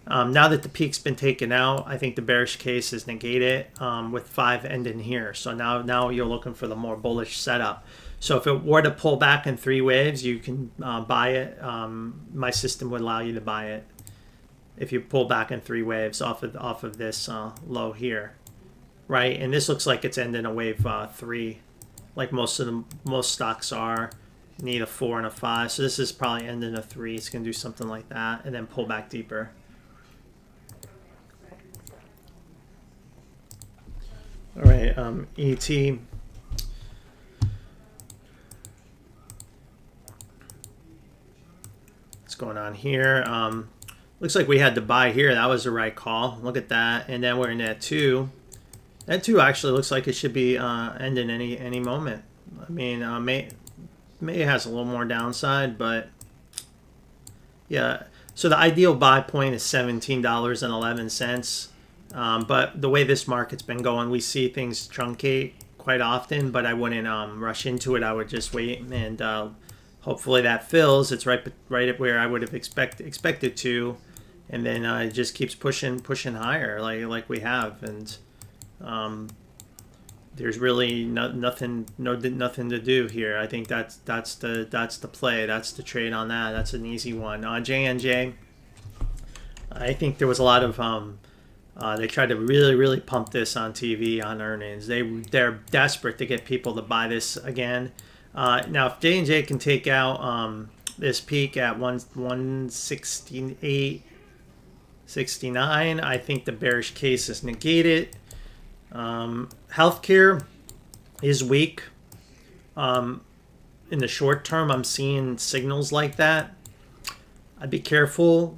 Now that the peak's been taken out, I think the bearish case is negated with 5 ending here. So now you're looking for the more bullish setup. So if it were to pull back in 3 waves, you can buy it. My system would allow you to buy it if you pull back in 3 waves off of this low here, right? And this looks like it's ending a wave 3, like most stocks are. Need a 4 and a 5. So this is probably ending a 3. It's going to do something like that, and then pull back deeper. All right, ET. What's going on here? Looks like we had to buy here. That was the right call. Look at that. And then we're in that 2. That 2 actually looks like it should be ending any moment. I mean, May has a little more downside, but yeah. So the ideal buy point is $17.11. But the way this market's been going, we see things truncate quite often, but I wouldn't rush into it. I would just wait, and hopefully that fills. It's right at where I would have expected to, and then it just keeps pushing higher like we have, and there's really nothing to do here. I think that's the play. That's the trade on that. That's an easy one. J&J, I think there was a lot of they tried to really pump this on TV on earnings. They're desperate to get people to buy this again. Now, if J&J can take out this peak at 168.69, I think the bearish case is negated. Healthcare is weak. In the short term, I'm seeing signals like that. I'd be careful.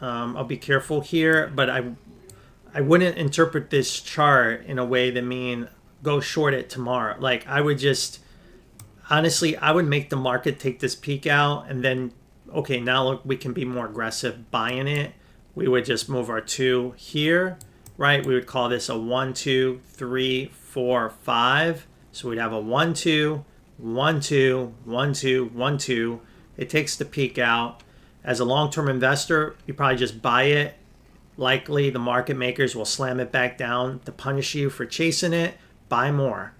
I'll be careful here, but I wouldn't interpret this chart in a way that mean go short it tomorrow. Like, I would just, honestly, I would make the market take this peak out, and then, okay, now look, we can be more aggressive buying it. We would just move our 2 here, right? We would call this a 1, 2, 3, 4, 5. So we'd have a 1, 2, 1, 2, 1, 2, 1, 2. It takes the peak out. As a long-term investor, you probably just buy it. Likely the market makers will slam it back down to punish you for chasing it. Buy more.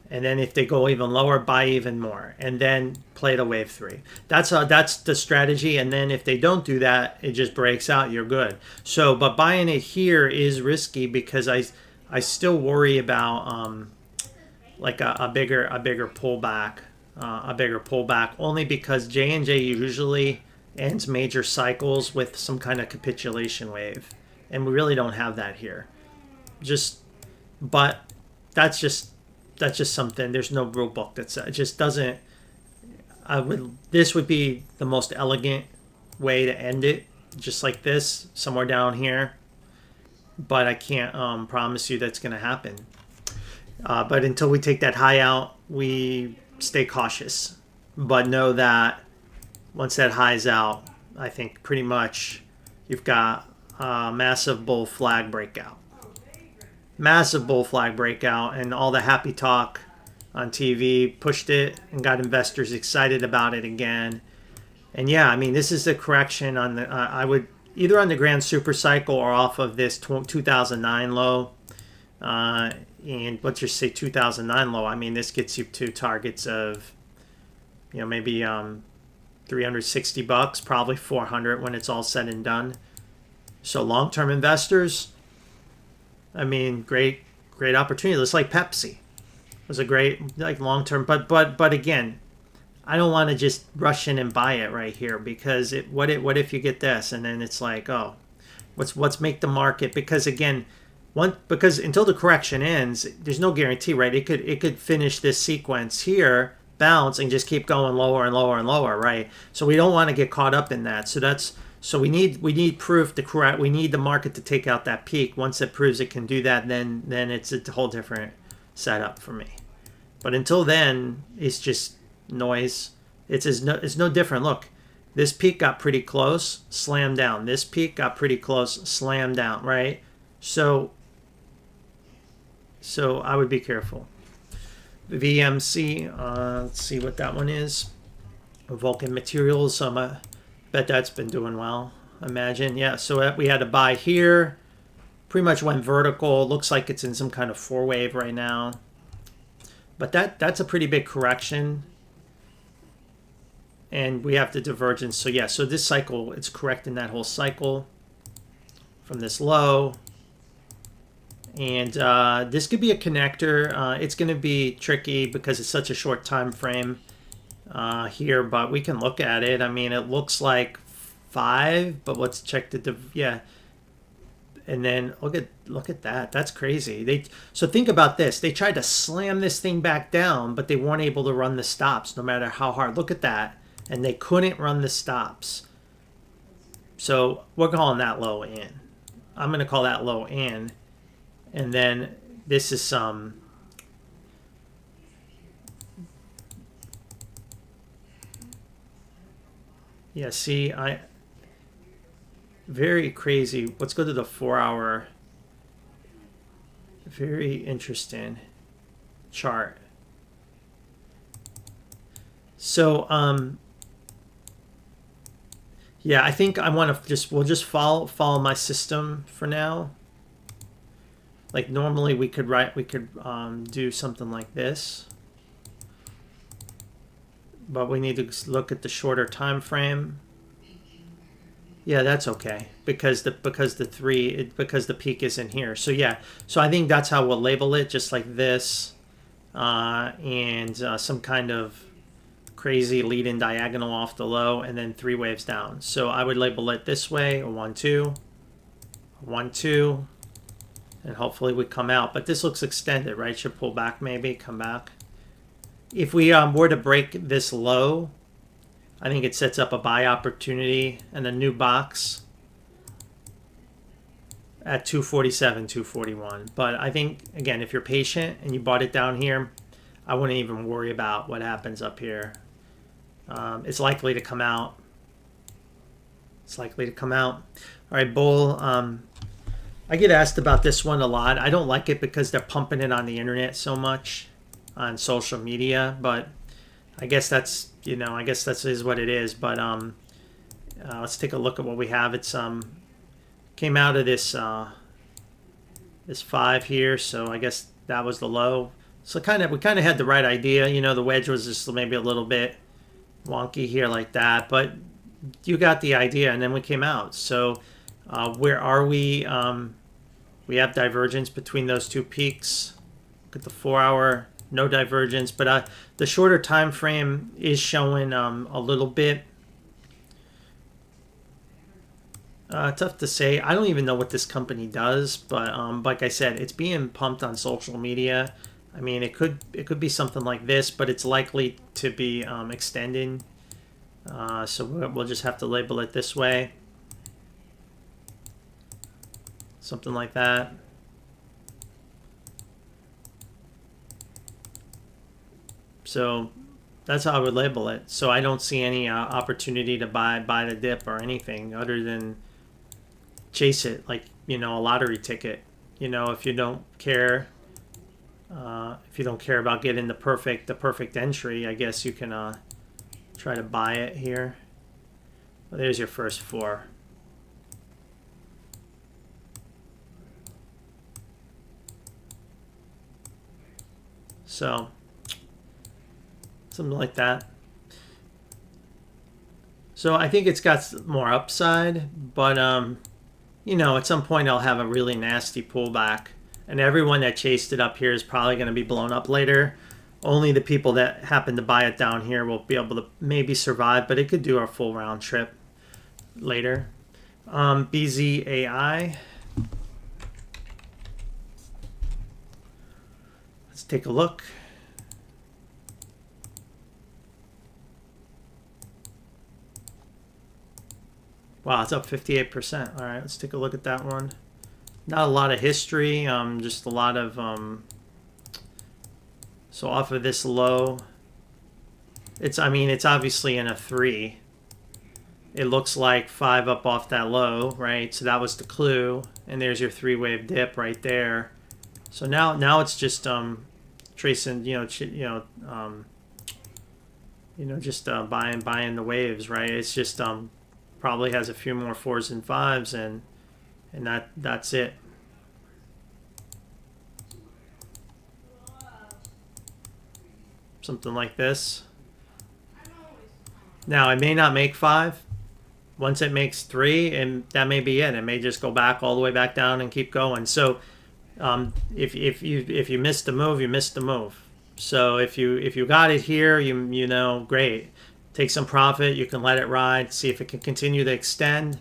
And then if they go even lower, buy even more. And then play the wave 3. That's the strategy. And then if they don't do that, it just breaks out. You're good. So, but buying it here is risky, because I still worry about like a bigger pullback. Only because J&J usually ends major cycles with some kind of capitulation wave, and we really don't have that here. But that's just something. There's no rule book that says, it just doesn't. This would be the most elegant way to end it, just like this, somewhere down here. But I can't promise you that's going to happen. But until we take that high out, we stay cautious. But know that once that high's out, I think pretty much you've got massive bull flag breakout. Massive bull flag breakout, and all the happy talk on TV pushed it and got investors excited about it again. And yeah, I mean, this is the correction on the, I would either on the grand super cycle or off of this 2009 low. And let's just say 2009 low. I mean, this gets you to targets of, you know, maybe $360, probably 400 when it's all said and done. So long-term investors, I mean, great opportunity. It's like Pepsi. It was a great like long-term, but again, I don't want to just rush in and buy it right here because what if you get this and then it's like, oh, what's make the market, because again, because until the correction ends, there's no guarantee, right? It could finish this sequence here, bounce, and just keep going lower and lower and lower, right? So we don't want to get caught up in that. So we need proof to correct. We need the market to take out that peak. Once it proves it can do that, then it's a whole different setup for me. But until then, it's just noise. It's no different. Look, this peak got pretty close, slammed down. This peak got pretty close, slammed down, right? So I would be careful. VMC, let's see what that one is. Vulcan Materials, bet that's been doing well, imagine. Yeah, so we had a buy here. Pretty much went vertical. Looks like it's in some kind of 4-wave right now. But that's a pretty big correction. And we have the divergence. So yeah, so this cycle, it's correcting that whole cycle from this low. And this could be a connector. It's going to be tricky because it's such a short time frame here, but we can look at it. I mean, it looks like 5, but let's check yeah. And then look at that. That's crazy. So think about this. They tried to slam this thing back down, but they weren't able to run the stops no matter how hard. Look at that. And they couldn't run the stops. So we're calling that low in. I'm going to call that low in. And then this is some yeah, see, very crazy. Let's go to the 4-hour. Very interesting chart. So yeah, I think I want to we'll just follow my system for now. Like normally we could do something like this, but we need to look at the shorter time frame. Yeah, that's okay because the peak is in here. So yeah, so I think that's how we'll label it, just like this, and some kind of crazy lead-in diagonal off the low, and then 3 waves down. So I would label it this way: a 1-2, a 1-2. And hopefully we come out. But this looks extended, right? Should pull back maybe, come back. If we were to break this low, I think it sets up a buy opportunity and a new box at 247, 241. But I think, again, if you're patient and you bought it down here, I wouldn't even worry about what happens up here. It's likely to come out. It's likely to come out. All right, bull. I get asked about this one a lot. I don't like it because they're pumping it on the internet so much on social media, but I guess that's, you know, I guess that is what it is. But let's take a look at what we have. It's came out of this this 5 here, so I guess that was the low. So we kind of had the right idea. You know, the wedge was just maybe a little bit wonky here like that, but you got the idea. And then we came out. So where are we? We have divergence between those two peaks. Look at the 4-hour, no divergence, but the shorter time frame is showing a little bit. Tough to say. I don't even know what this company does, but like I said, it's being pumped on social media. I mean, it could be something like this, but it's likely to be extending. So we'll just have to label it this way. Something like that. So that's how I would label it. So I don't see any opportunity to buy the dip or anything other than chase it like, you know, a lottery ticket. You know, if you don't care, about getting the perfect entry, I guess you can try to buy it here. Well, there's your first 4. So something like that. So I think it's got more upside, but you know, at some point I'll have a really nasty pullback, and everyone that chased it up here is probably going to be blown up later. Only the people that happen to buy it down here will be able to maybe survive, but it could do a full round trip later. BZAI. Let's take a look. Wow, it's up 58%. All right, let's take a look at that one. Not a lot of history, just a lot of... so off of this low, I mean, it's obviously in a 3. It looks like 5 up off that low, right? So that was the clue, and there's your 3-wave dip right there. So now it's just tracing, just buying the waves, right? It's just probably has a few more 4s and 5s, and that's it. Something like this. Now it may not make 5. Once it makes 3, and that may be it. It may just go back all the way back down and keep going. So if you missed the move, you missed the move. So if you got it here, you know, great. Take some profit. You can let it ride. See if it can continue to extend.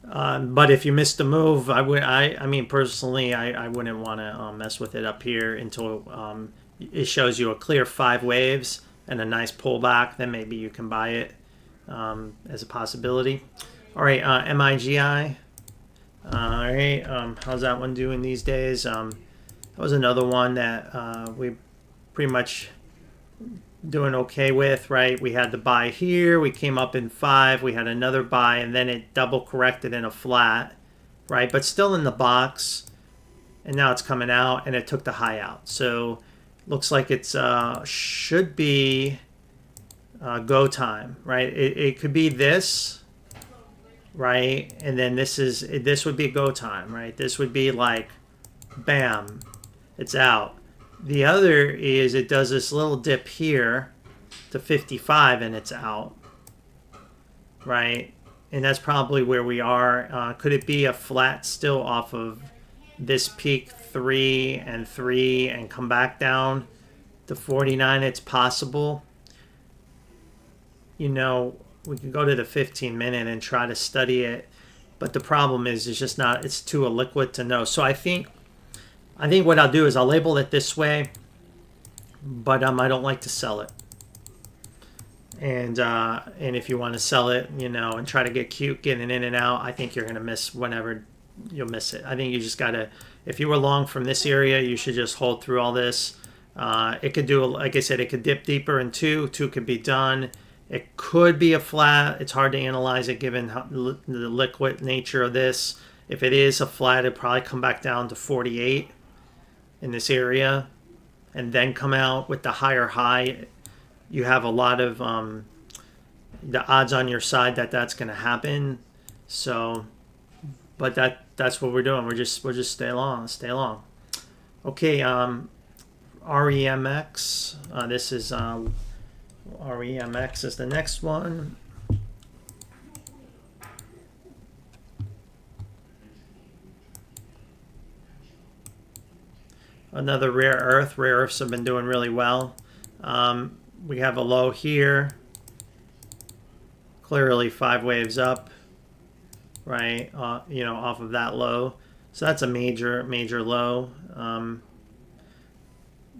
But if you missed the move, I mean personally, I wouldn't want to mess with it up here until it shows you a clear 5 waves and a nice pullback. Then maybe you can buy it as a possibility. All right, MIGI. All right, how's that one doing these days? That was another one that we pretty much doing okay with, right? We had the buy here, we came up in 5, we had another buy, and then it double corrected in a flat, right? But still in the box, and now it's coming out, and it took the high out. So looks like it's should be go time, right? It could be this, right? And then this would be go time, right? This would be like, bam, it's out. The other is it does this little dip here to 55 and it's out, right? And that's probably where we are. Could it be a flat still off of this peak 3 and 3 and come back down to 49? It's possible. You know, we can go to the 15-minute and try to study it, but the problem is it's just not, it's too illiquid to know. So I think what I'll do is I'll label it this way, but I don't like to sell it. And if you want to sell it, you know, and try to get cute getting in and out, I think you're going to miss whenever you'll miss it. I think you just got to, if you were long from this area, you should just hold through all this. It could do, like I said, it could dip deeper in 2. 2 could be done. It could be a flat. It's hard to analyze it given the liquid nature of this. If it is a flat, it'd probably come back down to 48 in this area and then come out with the higher high. You have a lot of the odds on your side that that's going to happen. So, but that's what we're doing. We're just stay long. Okay, REMX. This is REMX is the next one. Another rare earth. Rare earths have been doing really well. We have a low here. Clearly 5 waves up, right? You know, off of that low. So that's a major low.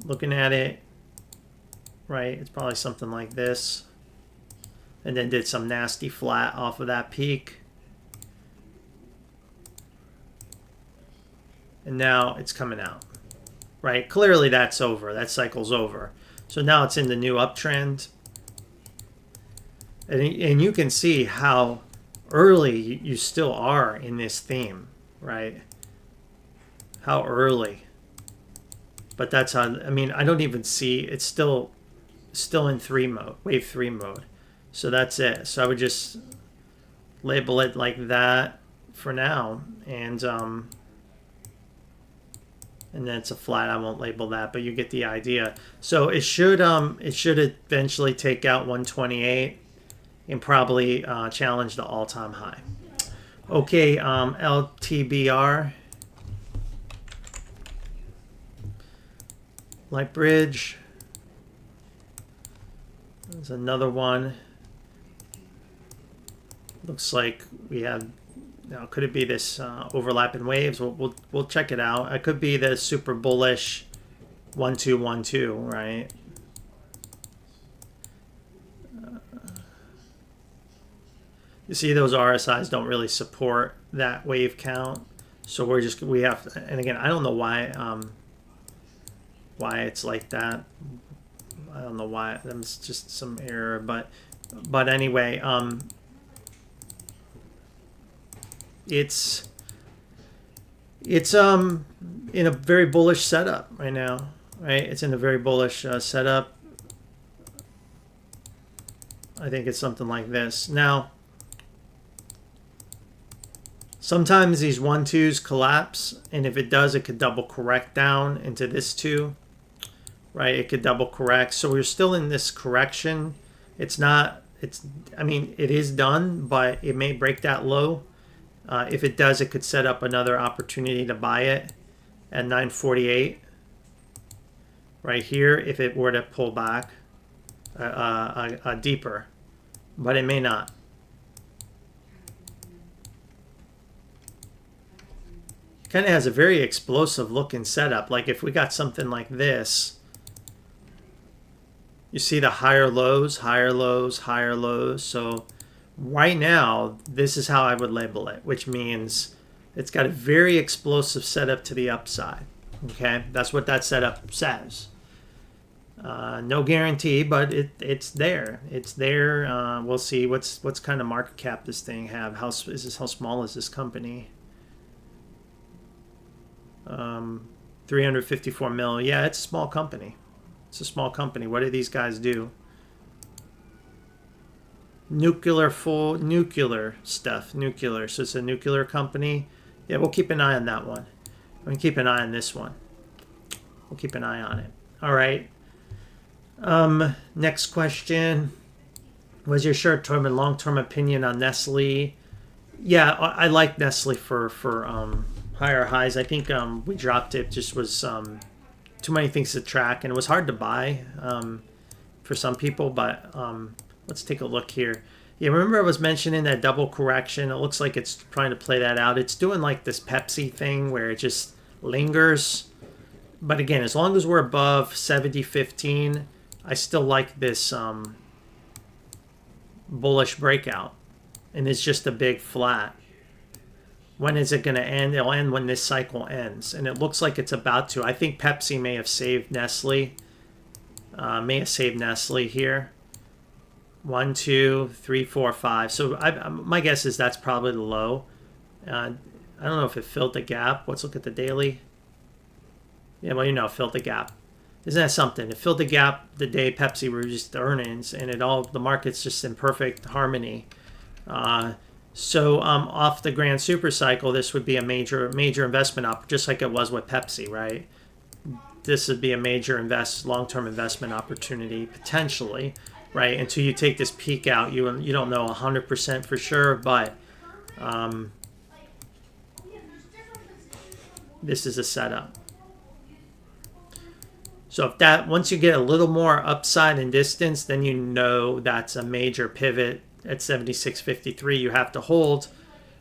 Looking at it, right? It's probably something like this. And then did some nasty flat off of that peak. And now it's coming out. Right, clearly that's over. That cycle's over. So now it's in the new uptrend. And you can see how early you still are in this theme, right? How early. But that's how, I mean, I don't even see, it's still in 3 mode, wave 3 mode. So that's it. So I would just label it like that for now. And then it's a flat. I won't label that, but you get the idea. So it should eventually take out 128 and probably challenge the all-time high. Okay, LTBR. Light Bridge. There's another one. Looks like we have, now could it be this overlapping waves? We'll check it out. It could be the super bullish 1-2-1-2, right? You see those RSIs don't really support that wave count. So we have to, and again, I don't know why it's like that. I don't know why. That's just some error, but anyway, it's in a very bullish setup right now, right? It's in a very bullish setup. I think it's something like this. Now, sometimes these 1-2s collapse, and if it does, it could double correct down into this 2, right? It could double correct. So we're still in this correction. I mean, it is done, but it may break that low. If it does, it could set up another opportunity to buy it at 948 right here if it were to pull back deeper, but it may not. Kind of has a very explosive looking setup. Like if we got something like this, you see the higher lows, higher lows, higher lows. So right now, this is how I would label it, which means it's got a very explosive setup to the upside. Okay, that's what that setup says. No guarantee, but it's there. It's there. We'll see what's kind of market cap this thing have. How small is this company? 354 mil. Yeah, it's a small company. It's a small company. What do these guys do? Nuclear stuff. Nuclear. So it's a nuclear company. Yeah, we'll keep an eye on that one. We'll keep an eye on this one. We'll keep an eye on it. All right. Next question. What's your short-term and long-term opinion on Nestle? Yeah, I like Nestle for higher highs. I think we dropped it. Just was too many things to track, and it was hard to buy for some people. But let's take a look here. Yeah, remember I was mentioning that double correction. It looks like it's trying to play that out. It's doing like this Pepsi thing where it just lingers. But again, as long as we're above 70.15, I still like this bullish breakout. And it's just a big flat. When is it going to end? It'll end when this cycle ends. And it looks like it's about to. I think Pepsi may have saved Nestle. Here. 1, 2, 3, 4, 5. So my guess is that's probably the low. I don't know if it filled the gap. Let's look at the daily. Yeah, well, it filled the gap. Isn't that something? It filled the gap the day Pepsi released earnings, and the market's just in perfect harmony. So off the grand super cycle, this would be a major investment just like it was with Pepsi, right? This would be a major long-term investment opportunity potentially, right? Until you take this peak out, you don't know 100% for sure, but this is a setup. So once you get a little more upside in distance, then that's a major pivot at 76.53 you have to hold,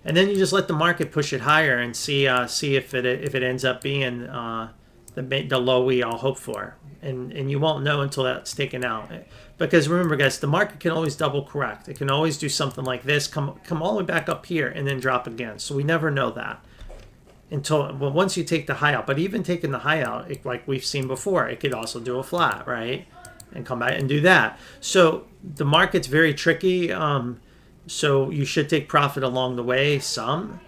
and then you just let the market push it higher and see if it ends up being the low we all hope for, and you won't know until that's taken out. Because remember, guys, the market can always double correct. It can always do something like this, come all the way back up here, and then drop again. So we never know that once you take the high out. But even taking the high out, like we've seen before, it could also do a flat, right? And come back and do that. So the market's very tricky. So you should take profit along the way, some,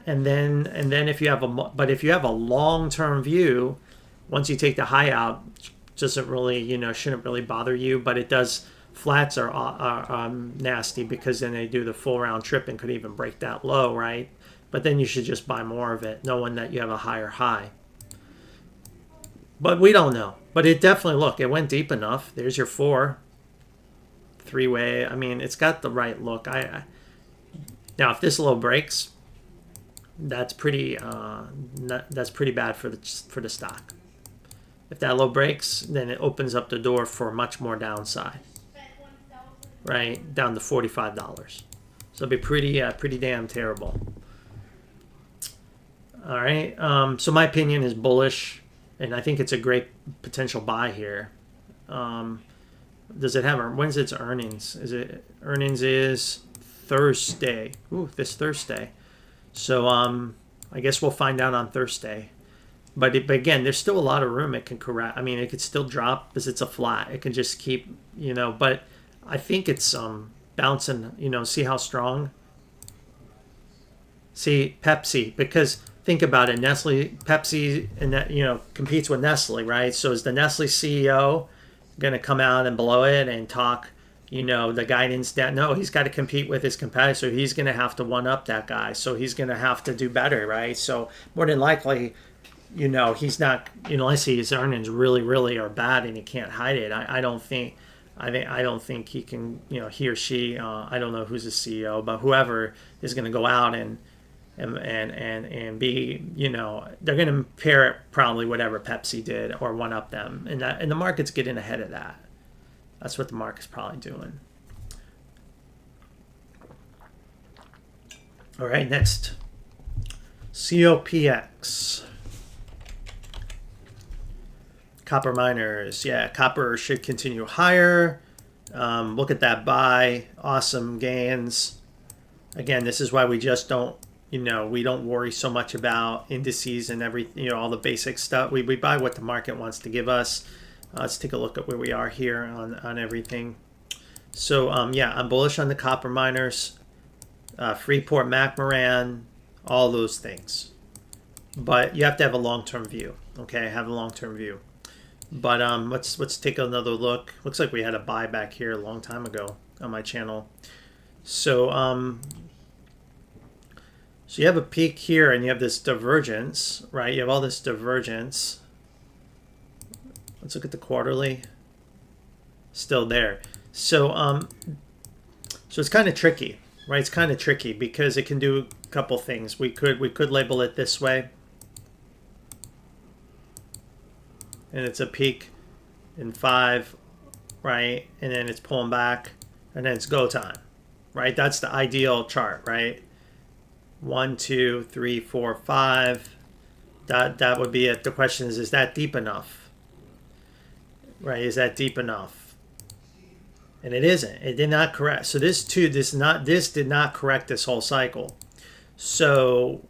and then if you have a long-term view, once you take the high out, doesn't really, shouldn't really bother you, but it does. Flats are nasty because then they do the full round trip and could even break that low, right? But then you should just buy more of it, knowing that you have a higher high. But we don't know. But it definitely, look, it went deep enough. There's your 4. 3-way. I mean, it's got the right look. Now, if this low breaks, that's pretty bad for the stock. If that low breaks, then it opens up the door for much more downside. Right, down to $45. So it'll be pretty damn terrible. All right. So my opinion is bullish, and I think it's a great potential buy here. Does it have, when's its earnings? Earnings is Thursday. Ooh, this Thursday. So I guess we'll find out on Thursday. But again, there's still a lot of room. It can correct. I mean, it could still drop because it's a flat. It can just keep, but I think it's bouncing, see how strong? See, Pepsi, because think about it, Pepsi, and that, competes with Nestle, right? So is the Nestle CEO going to come out and blow it and talk, the guidance that, no, he's got to compete with his competitor. So he's going to have to one up that guy. So he's going to have to do better, right? So more than likely, he's not, unless his earnings really, really are bad and he can't hide it. I don't think he can, he or she, I don't know who's the CEO, but whoever is going to go out and be, they're going to parrot probably whatever Pepsi did or one up them, and the market's getting ahead of that. That's what the market's probably doing. All right, next, COPX. Copper miners, yeah, copper should continue higher. Look at that buy, awesome gains. Again, this is why we just don't, we don't worry so much about indices and all the basic stuff. We buy what the market wants to give us. Let's take a look at where we are here on everything. So yeah, I'm bullish on the copper miners, Freeport, McMoran, all those things. But you have to have a long-term view. Okay, have a long-term view. But let's take another look. Looks like we had a buyback here a long time ago on my channel. So so you have a peak here and you have this divergence, right? You have all this divergence. Let's look at the quarterly. Still there. So so it's kind of tricky, right? It's kind of tricky because it can do a couple things. We could label it this way. And it's a peak in 5, right? And then it's pulling back, and then it's go time, right? That's the ideal chart, right? 1, 2, 3, 4, 5. That would be it. The question is that deep enough? Right? Is that deep enough? And it isn't. It did not correct. So this did not correct this whole cycle. So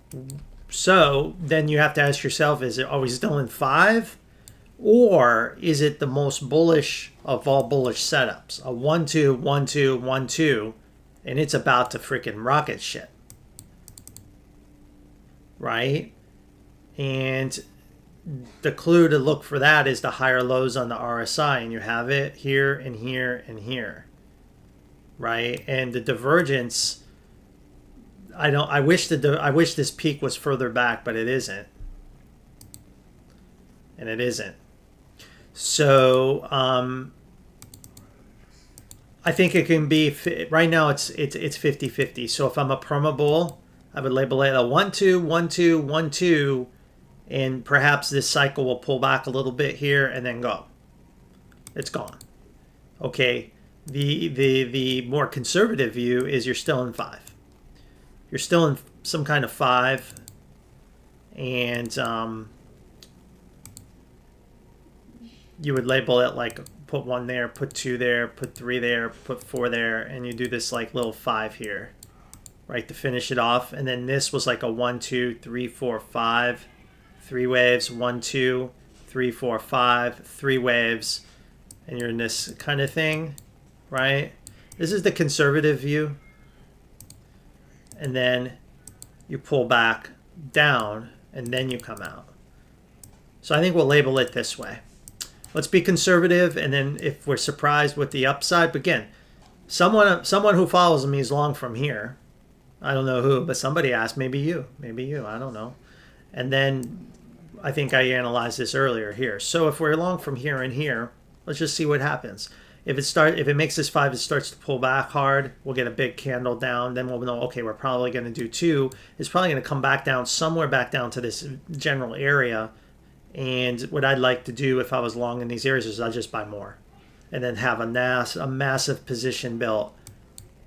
then you have to ask yourself: are we still in 5? Or is it the most bullish of all bullish setups? A 1, 2, 1, 2, 1, 2, and it's about to freaking rocket ship. Right? And the clue to look for that is the higher lows on the RSI, and you have it here and here and here. Right? And the divergence, I wish this peak was further back, but it isn't. And it isn't. So I think it can be, right now it's 50-50. So if I'm a perma bull, I would label it a 1, 2, 1, 2, 1, 2, and perhaps this cycle will pull back a little bit here and then go. It's gone. Okay. The more conservative view is you're still in 5. You're still in some kind of 5, and you would label it like put 1 there, put 2 there, put 3 there, put 4 there, and you do this like little 5 here, right, to finish it off. And then this was like a 1, 2, 3, 4, 5, 3 waves, 1, 2, 3, 4, 5, 3 waves, and you're in this kind of thing, right? This is the conservative view. and then you pull back down, and then you come out. So I think we'll label it this way. Let's be conservative, and then if we're surprised with the upside, but again, someone who follows me is long from here. I don't know who, but somebody asked, maybe you, I don't know. And then I think I analyzed this earlier here. So if we're long from here and here, let's just see what happens. If it makes this 5, it starts to pull back hard, we'll get a big candle down. Then we'll know, okay, we're probably going to do 2. It's probably going to come back down somewhere back down to this general area. And what I'd like to do if I was long in these areas is I'd just buy more, and then have a massive position built.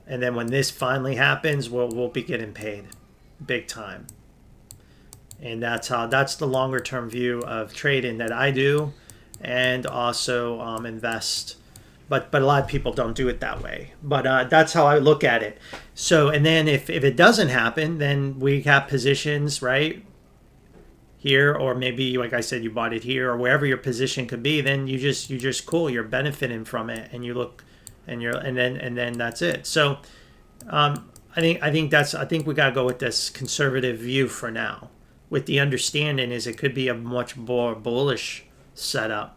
And then when this finally happens, we'll be getting paid big time. And that's the longer term view of trading that I do, and also invest. But a lot of people don't do it that way. But that's how I look at it. So, and then if it doesn't happen, then we have positions, right, here, or maybe, like I said, you bought it here, or wherever your position could be. Then you're just cool. You're benefiting from it, and you look, and then that's it. So, I think we gotta go with this conservative view for now, with the understanding is it could be a much more bullish setup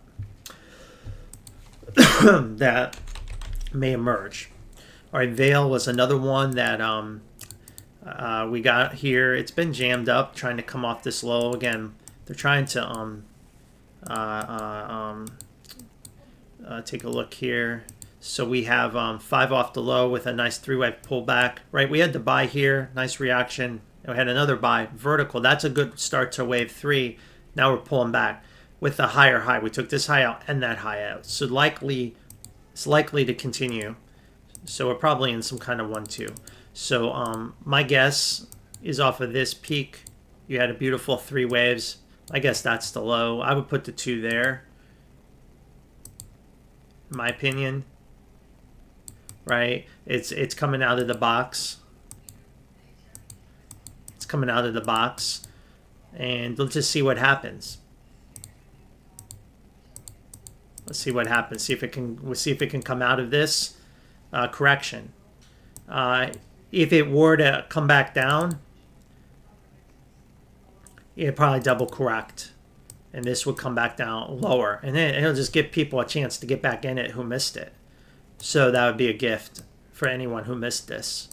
that may emerge. All right, Vail was another one that we got here. It's been jammed up, trying to come off this low again. They're trying to take a look here. So we have 5 off the low with a nice 3-wave pullback. Right, we had the buy here, nice reaction. And we had another buy vertical. That's a good start to wave 3. Now we're pulling back with a higher high. We took this high out and that high out. So it's likely to continue. So we're probably in some kind of 1-2. So my guess is off of this peak, you had a beautiful 3 waves. I guess that's the low. I would put the 2 there, in my opinion. Right? It's coming out of the box. It's coming out of the box. And let's just see what happens. Let's see what happens. We'll see if it can come out of this correction. If it were to come back down, it'd probably double correct, and this would come back down lower, and then it'll just give people a chance to get back in it who missed it. So that would be a gift for anyone who missed this.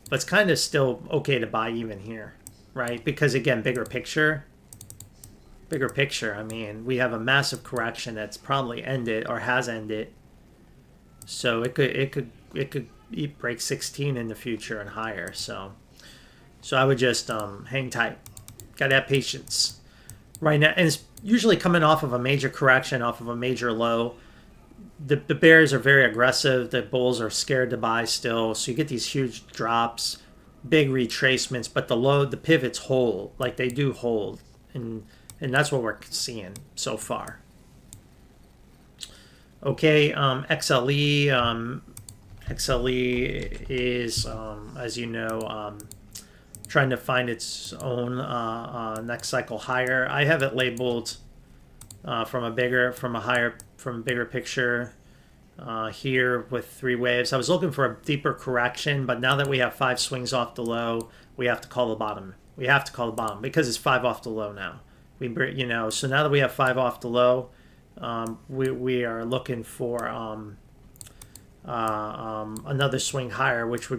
But it's kind of still okay to buy even here, right? Because again, bigger picture. I mean, we have a massive correction that's probably ended or has ended. So it could break 16 in the future and higher. So I would just hang tight. Gotta have patience right now. And it's usually coming off of a major correction, off of a major low. The bears are very aggressive. The bulls are scared to buy still. So you get these huge drops, big retracements, but the pivots hold, like they do hold, and that's what we're seeing so far. Okay, XLE. XLE is, as you know, trying to find its own next cycle higher. I have it labeled from a bigger picture here with 3 waves. I was looking for a deeper correction, but now that we have 5 swings off the low, we have to call the bottom. We have to call the bottom because it's 5 off the low now. So now that we have 5 off the low, we are looking for another swing higher, which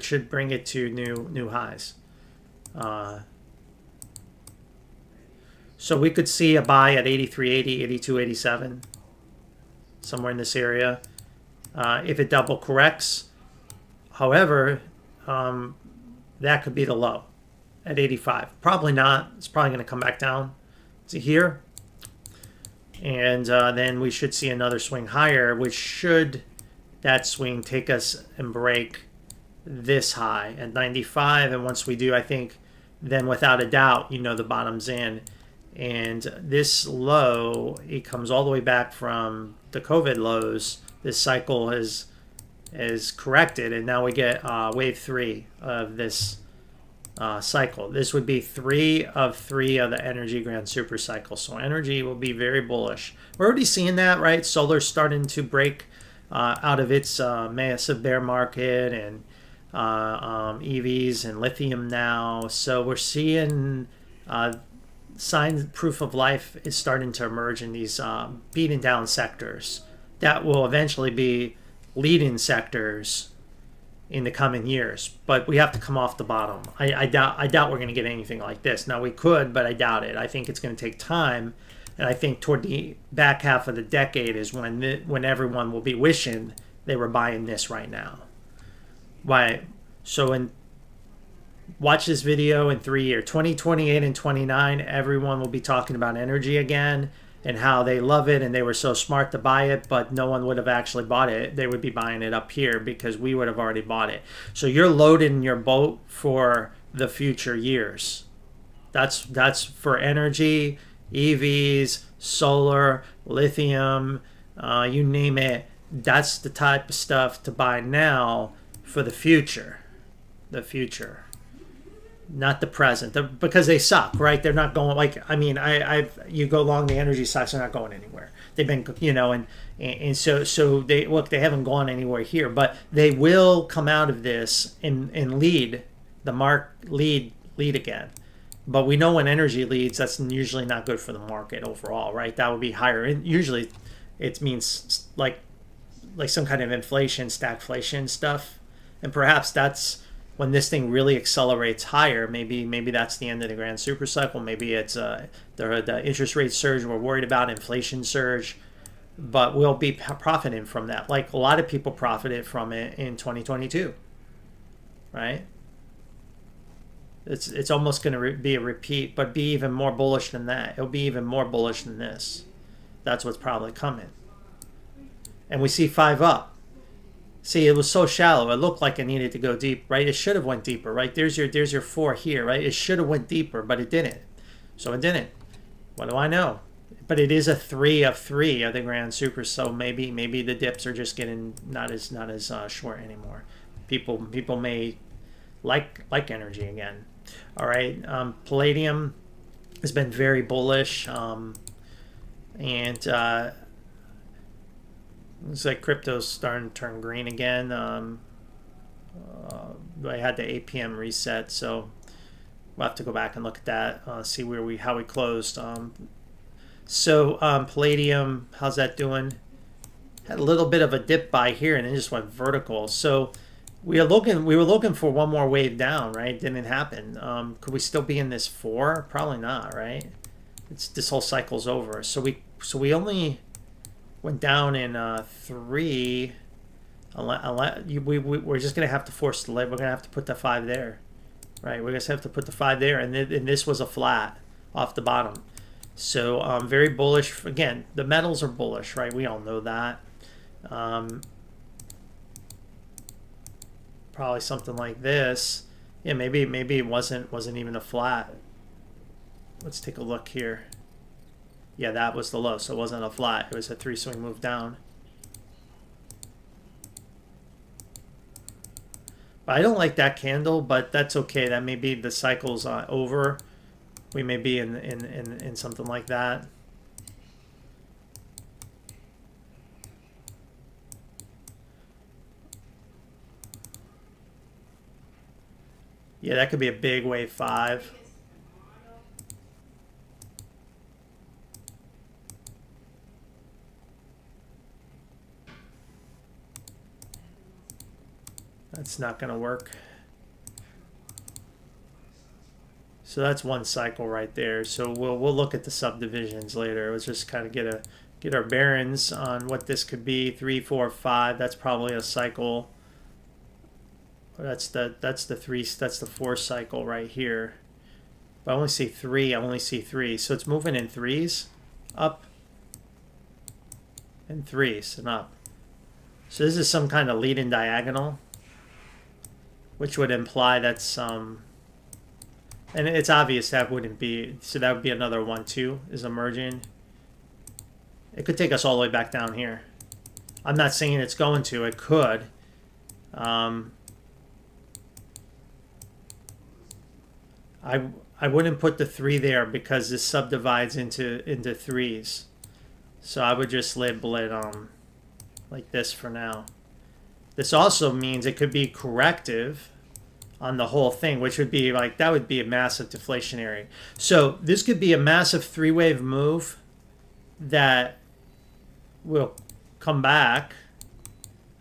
should bring it to new highs. So we could see a buy at 83.80, 82.87, somewhere in this area, if it double corrects. However, that could be the low at 85. Probably not. It's probably going to come back down to here. And then we should see another swing higher, which should that swing take us and break this high at 95. And once we do, I think then without a doubt, the bottom's in. And this low, it comes all the way back from the COVID lows. This cycle is corrected, and now we get wave 3 of this cycle. This would be 3 of the energy grand super cycle. So energy will be very bullish. We're already seeing that, right? Solar's starting to break out of its massive bear market, and EVs and lithium now. So we're seeing signs, proof of life is starting to emerge in these beaten down sectors that will eventually be leading sectors in the coming years. But we have to come off the bottom. I doubt we're going to get anything like this. Now we could, but I doubt it. I think it's going to take time, and I think toward the back half of the decade is when everyone will be wishing they were buying this right now. Why? So watch this video in 3 years, 2028 and 29, everyone will be talking about energy again and how they love it and they were so smart to buy it, but no one would have actually bought it. They would be buying it up here because we would have already bought it. So you're loading your boat for the future years. That's for energy, EVs, solar, lithium, you name it. That's the type of stuff to buy now for the future. The future. Not the present, because they suck, right? They're not going, like, I mean, you go along the energy stocks, they're not going anywhere. They've been, and so they look, they haven't gone anywhere here, but they will come out of this and lead again. But we know when energy leads, that's usually not good for the market overall, right? That would be higher. And usually it means like some kind of inflation, stagflation stuff, and perhaps that's when this thing really accelerates higher. Maybe that's the end of the grand super cycle. Maybe it's the interest rate surge we're worried about, inflation surge, but we'll be profiting from that. Like a lot of people profited from it in 2022, right? It's almost going to be a repeat, but be even more bullish than that. It'll be even more bullish than this. That's what's probably coming. And we see 5 up. See, it was so shallow. It looked like it needed to go deep, right? It should have went deeper, right? There's your 4 here, right? It should have went deeper, but it didn't. So it didn't. What do I know? But it is a 3 of 3 of the grand super. So maybe the dips are just getting not as short anymore. People may like energy again. All right. Palladium has been very bullish, and looks like crypto's starting to turn green again. I had the 8 p.m. reset, so we'll have to go back and look at that, see how we closed. Palladium, how's that doing? Had a little bit of a dip by here, and it just went vertical. So we were looking for one more wave down, right? Didn't happen. Could we still be in this 4? Probably not, right? This whole cycle's over. So we only went down in 3. We're just gonna have to force the lid. We're gonna have to put the 5 there, right? We're just have to put the 5 there, and this was a flat off the bottom. So very bullish. Again, the metals are bullish, right? We all know that. Probably something like this. Yeah, maybe it wasn't even a flat. Let's take a look here. Yeah, that was the low, so it wasn't a flat. It was a 3 swing move down. But I don't like that candle, but that's okay. That may be the cycle's over. We may be in something like that. Yeah, that could be a big wave 5. That's not going to work. So that's one cycle right there. So we'll look at the subdivisions later. Let's just kind of get our bearings on what this could be. 3, 4, 5. That's probably a cycle. That's the 3. That's the 4 cycle right here. But I only see 3. I only see 3. So it's moving in 3s, up, and 3s and up. So this is some kind of leading diagonal, which would imply that's some, and it's obvious that wouldn't be, so that would be another 1, 2 is emerging. It could take us all the way back down here. I'm not saying it's going to, it could. I wouldn't put the 3 there because this subdivides into 3s. So I would just label it like this for now. This also means it could be corrective on the whole thing, which would be like, that would be a massive deflationary. So this could be a massive three-wave move that will come back,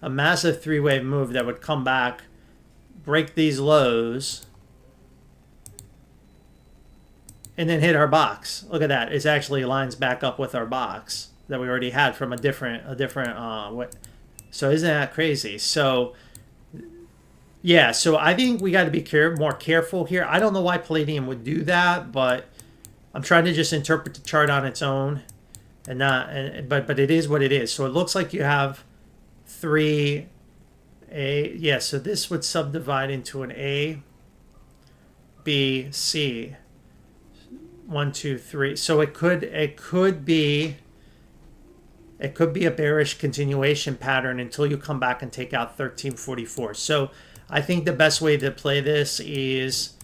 a massive three-wave move that would come back, break these lows, and then hit our box. Look at that. It actually lines back up with our box that we already had from a different what. So isn't that crazy? So yeah, so I think we got to be more careful here. I don't know why Palladium would do that, but I'm trying to just interpret the chart on its own, and not. But it is what it is. So it looks like you have three A. Yeah, so this would subdivide into an A, B, C. 1, 2, 3. So it could be a bearish continuation pattern until you come back and take out 1344. So I think the best way to play this is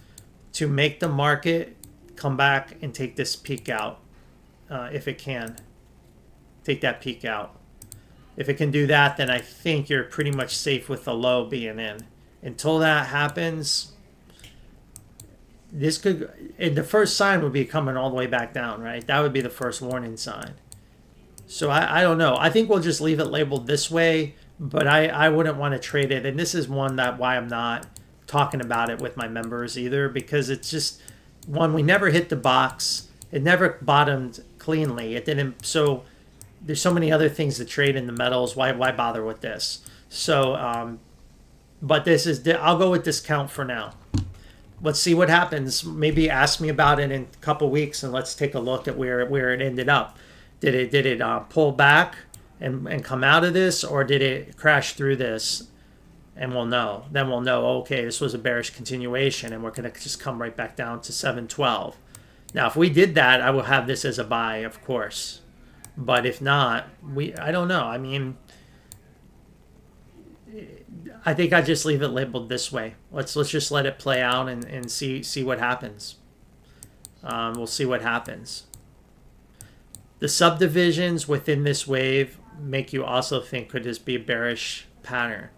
to make the market come back and take this peak out, if it can. Take that peak out. If it can do that, then I think you're pretty much safe with the low being in. Until that happens, this could, and the first sign would be coming all the way back down, right? That would be the first warning sign. So I don't know. I think we'll just leave it labeled this way, but I wouldn't want to trade it. And this is one that why I'm not talking about it with my members either, because it's just one, we never hit the box. It never bottomed cleanly. It didn't. So there's so many other things to trade in the metals. Why bother with this? So, but this is, I'll go with discount for now. Let's see what happens. Maybe ask me about it in a couple weeks, and let's take a look at where it ended up. Did it pull back and come out of this, or did it crash through this? And we'll know. Then we'll know, okay, this was a bearish continuation, and we're going to just come right back down to 712. Now, if we did that, I will have this as a buy, of course. But if not, I don't know. I mean, I think I just leave it labeled this way. Let's just let it play out and see what happens. We'll see what happens. The subdivisions within this wave make you also think, could this be a bearish pattern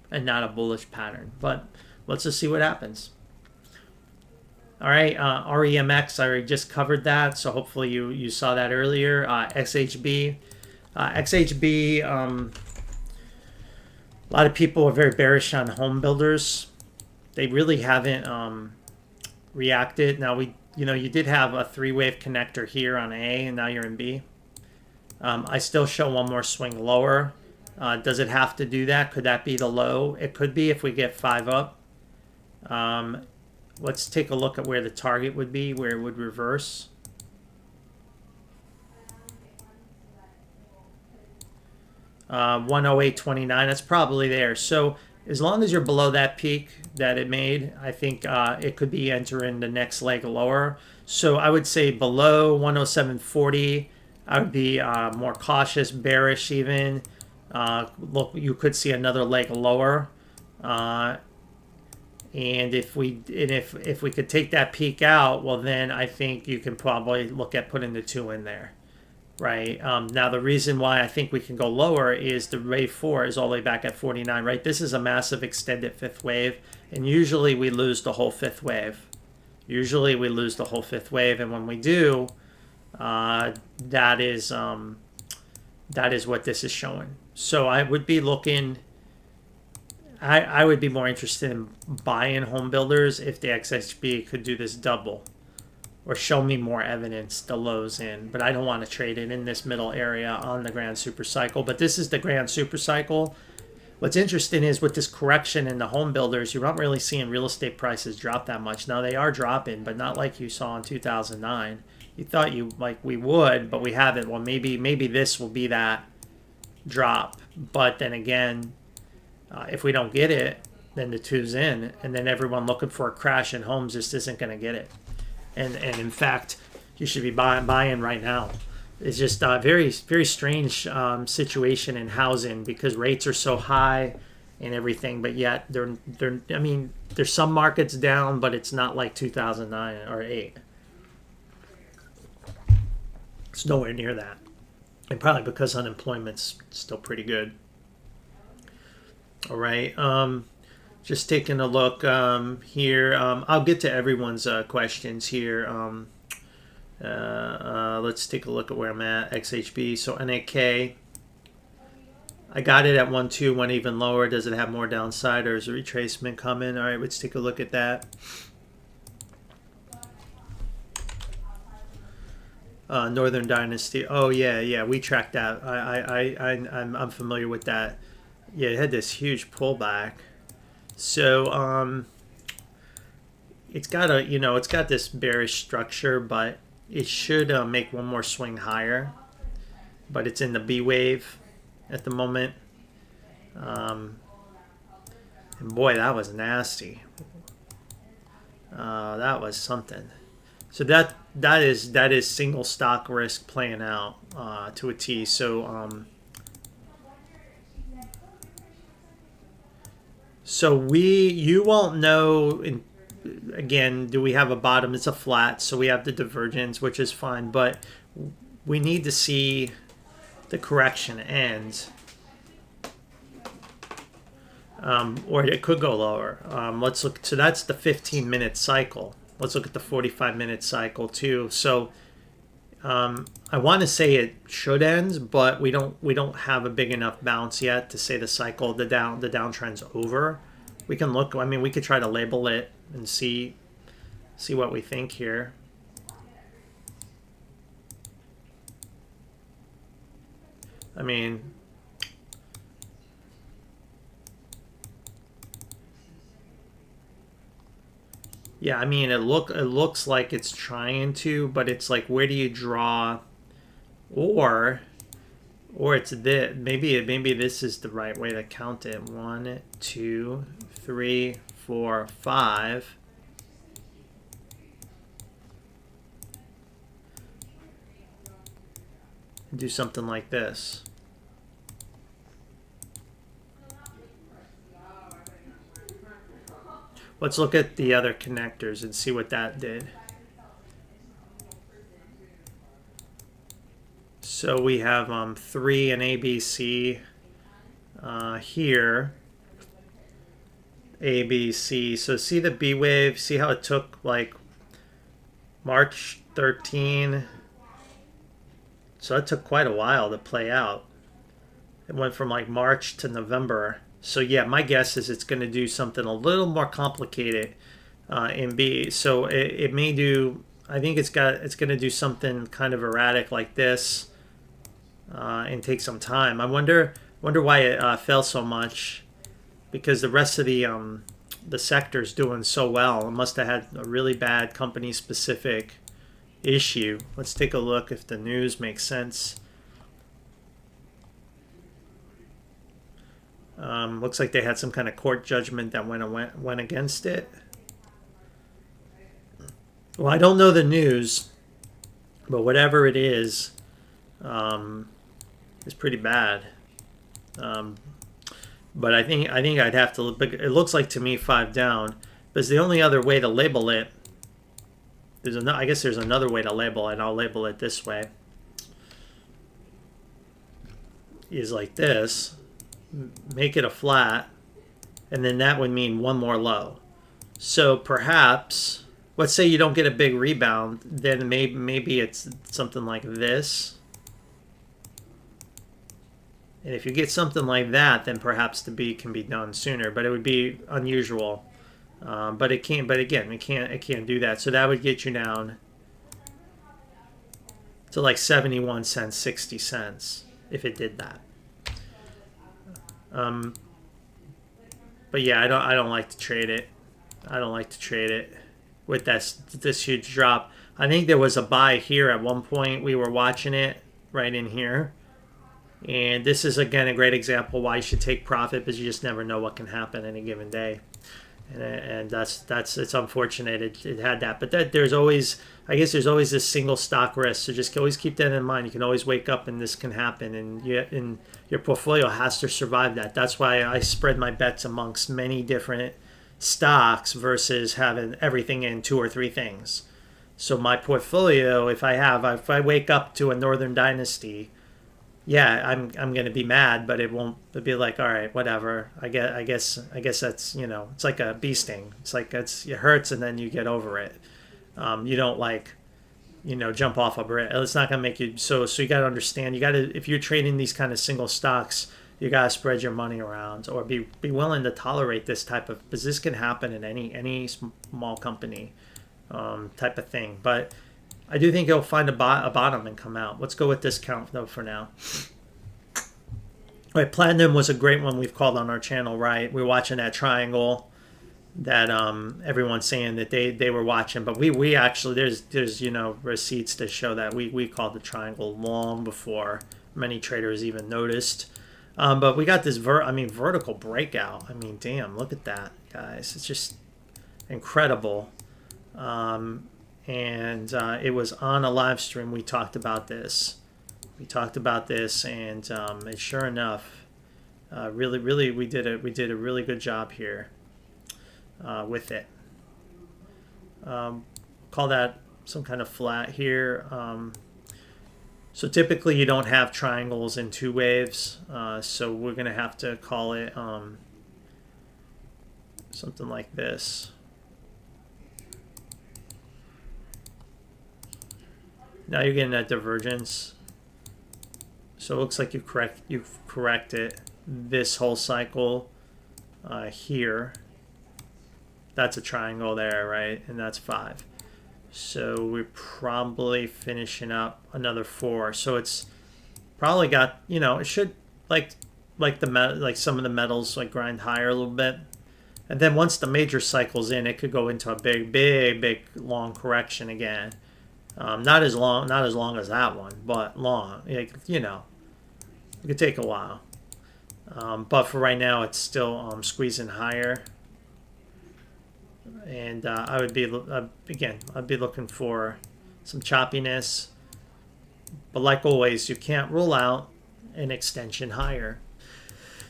and not a bullish pattern? But let's just see what happens. All right, REMX, I already just covered that, so hopefully you saw that earlier. XHB. XHB, a lot of people are very bearish on home builders. They really haven't reacted. Now, you did have a three-wave connector here on A, and now you're in B. I still show one more swing lower. Does it have to do that? Could that be the low? It could be if we get 5 up. Let's take a look at where the target would be, where it would reverse. $108.29, that's probably there. So as long as you're below that peak that it made, I think it could be entering the next leg lower. So I would say below 107.40, I would be more cautious, bearish even. Look, you could see another leg lower. And if we could take that peak out, well, then I think you can probably look at putting the 2 in there, right? Now, the reason why I think we can go lower is the wave 4 is all the way back at 49, right? This is a massive extended 5th wave, and usually we lose the whole 5th wave. Usually we lose the whole 5th wave, and when we do, that is what this is showing. So I would be looking. I would be more interested in buying home builders if the XHB could do this double or show me more evidence the lows in. But I don't want to trade it in this middle area on the grand super cycle. But this is the grand super cycle. What's interesting is with this correction in the home builders, you're not really seeing real estate prices drop that much. Now they are dropping, but not like you saw in 2009. You thought we would, but we haven't. Well, maybe this will be that drop. But then again, if we don't get it, then the 2's in, and then everyone looking for a crash in homes just isn't going to get it. And in fact, you should be buying right now. It's just a very, very strange situation in housing because rates are so high and everything, but yet I mean, there's some markets down, but it's not like 2009 or 8. It's nowhere near that, and probably because unemployment's still pretty good. All right. Just taking a look here. I'll get to everyone's questions here. Let's take a look at where I'm at. XHB. So NAK. I got it at 1.2, went even lower. Does it have more downside, or is a retracement coming? All right, let's take a look at that. Northern Dynasty. Oh yeah, we tracked that. I'm familiar with that. Yeah, it had this huge pullback. So it's got it's got this bearish structure, but it should make one more swing higher. But it's in the B wave at the moment. And boy, that was nasty. That was something. So that is single stock risk playing out to a T. So you won't know. Again, do we have a bottom? It's a flat, so we have the divergence, which is fine. But we need to see the correction ends, or it could go lower. Let's look. So that's the 15-minute cycle. Let's look at the 45-minute cycle too. So I want to say it should end, but we don't have a big enough bounce yet to say the cycle, the downtrend's over. We can look. I mean, we could try to label it and see what we think here. I mean, yeah, I mean, it looks like it's trying to, but it's like, where do you draw? Or it's this. Maybe this is the right way to count it. 1, 2, 3, 4, 5. Do something like this. Let's look at the other connectors and see what that did. So we have 3 and ABC here. ABC. So see the B wave. See how it took like March 13. So that took quite a while to play out. It went from like March to November. So yeah, my guess is it's going to do something a little more complicated in B. So it may do. I think it's going to do something kind of erratic like this and take some time. I wonder why it fell so much, because the rest of the sector's doing so well. It must have had a really bad company specific issue. Let's take a look if the news makes sense. Looks like they had some kind of court judgment that went against it. Well, I don't know the news, but whatever it is, it's pretty bad. But I think I'd have to look. It looks like to me 5 down. But it's the only other way to label it. I guess there's another way to label it. I'll label it this way. Is like this. Make it a flat, and then that would mean one more low. So perhaps, let's say you don't get a big rebound, then maybe it's something like this. And if you get something like that, then perhaps the B can be done sooner, but it would be unusual. But it can't. But again, it can't do that. So that would get you down to like 71 cents, 60 cents if it did that. But yeah, I don't like to trade it. I don't like to trade it with this huge drop. I think there was a buy here at one point. We were watching it right in here. And this is, again, a great example why you should take profit, because you just never know what can happen any given day. And it's unfortunate it had that. But there's always this single stock risk. So just always keep that in mind. You can always wake up and this can happen. And your portfolio has to survive that. That's why I spread my bets amongst many different stocks versus having everything in 2 or 3 things. So my portfolio, if I wake up to a Northern Dynasty, yeah, I'm gonna be mad, but it won't. It'll be like, all right, whatever. I guess that's, it's like a bee sting. It's like it hurts and then you get over it. You don't like, jump off a bridge. It's not gonna make you so you got to understand. You got to, if you're trading these kind of single stocks, you got to spread your money around, or be willing to tolerate this type of, because this can happen in any small company type of thing. But I do think it'll find a bottom and come out. Let's go with discount though for now. All right, Platinum was a great one we've called on our channel, right? We're watching that triangle that everyone's saying that they were watching, but we actually, there's receipts to show that we called the triangle long before many traders even noticed. But we got this vertical breakout. I mean, damn, look at that, guys. It's just incredible. And it was on a live stream. We talked about this. And sure enough, really, we did a really good job here with it. Call that some kind of flat here. So typically you don't have triangles in two waves, so we're going to have to call it something like this. Now you're getting that divergence. So it looks like you've corrected this whole cycle here. That's a triangle there, right? And that's 5. So we're probably finishing up another 4. So it's probably got, it should like some of the metals like grind higher a little bit. And then once the major cycle's in, it could go into a big long correction again. Not as long as that one, but long. It could take a while. But for right now, it's still squeezing higher. And I would be, again, I'd be looking for some choppiness. But like always, you can't rule out an extension higher.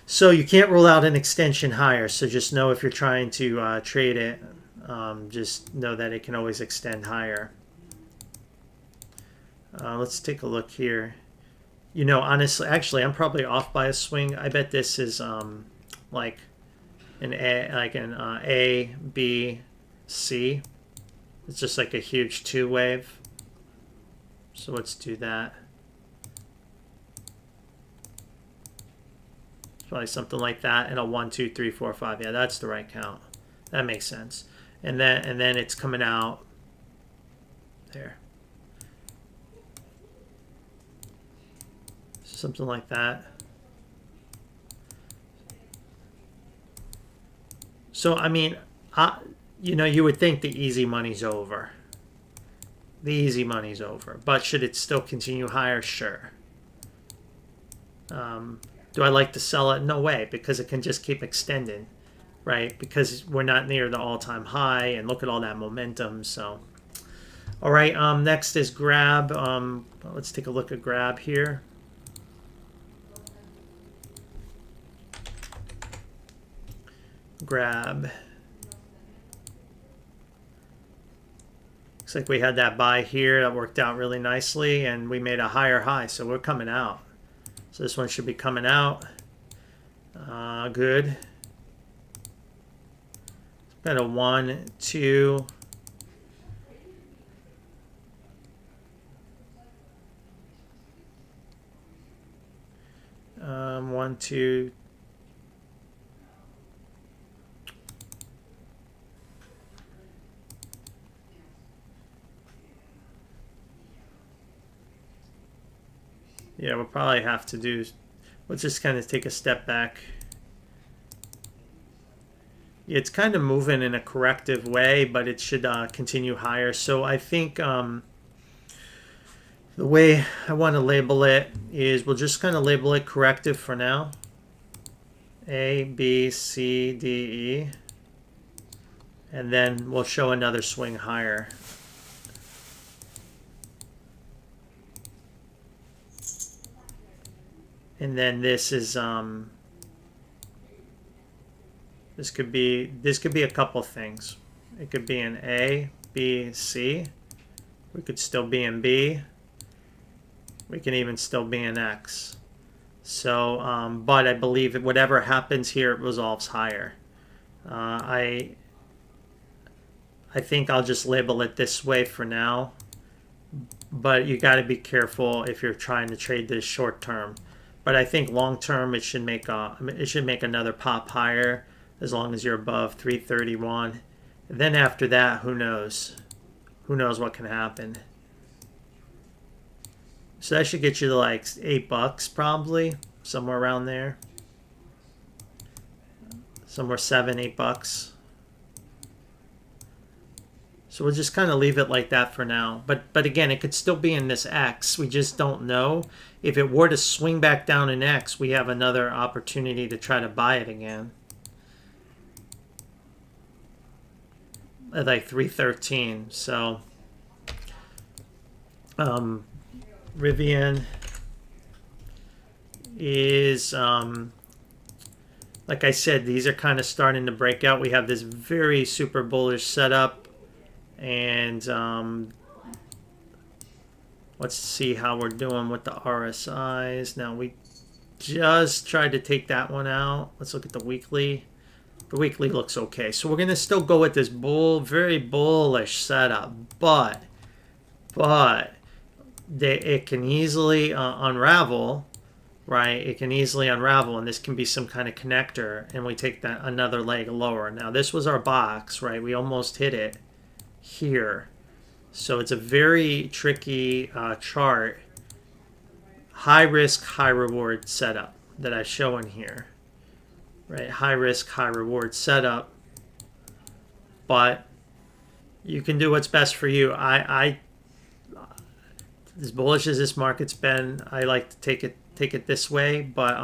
So you can't rule out an extension higher. So just know if you're trying to trade it, just know that it can always extend higher. Let's take a look here. Honestly, actually, I'm probably off by a swing. I bet this is like an A, B, C. It's just like a huge 2 wave. So let's do that. It's probably something like that, and a 1, 2, 3, 4, 5. Yeah, that's the right count. That makes sense. And then it's coming out there. Something like that. So, I mean, you would think the easy money's over. The easy money's over. But should it still continue higher? Sure. Do I like to sell it? No way, because it can just keep extending, right? Because we're not near the all-time high, and look at all that momentum. So, all right, next is Grab. Let's take a look at Grab here. Grab. Looks like we had that buy here that worked out really nicely, and we made a higher high, so we're coming out. So this one should be coming out. Good. It's got a 1, 2. 1, 2. Yeah, we'll probably have to do, let's just kind of take a step back. Yeah, it's kind of moving in a corrective way, but it should continue higher. So I think the way I want to label it is we'll just kind of label it corrective for now. A, B, C, D, E. And then we'll show another swing higher. And then this is this could be a couple things. It could be an A, B, C. We could still be in B. We can even still be in X. So, but I believe that whatever happens here, it resolves higher. I think I'll just label it this way for now. But you got to be careful if you're trying to trade this short term. But I think long term it should make another pop higher as long as you're above 331. And then after that, who knows? Who knows what can happen? So that should get you to like $8 probably, somewhere around there. Somewhere $7-8. So we'll just kind of leave it like that for now. But again, it could still be in this X. We just don't know. If it were to swing back down in X, we have another opportunity to try to buy it again. At like 313. So Rivian is like I said, these are kind of starting to break out. We have this very super bullish setup, and let's see how we're doing with the RSIs. Now we just tried to take that one out. Let's look at the weekly. The weekly looks okay. So we're going to still go with this very bullish setup, but it can easily unravel, right? It can easily unravel, and this can be some kind of connector, and we take that another leg lower. Now this was our box, right? We almost hit it here. So it's a very tricky chart. High risk, high reward setup that I show in here. Right, high risk, high reward setup, but you can do what's best for you. I as bullish as this market's been, I like to take it this way, but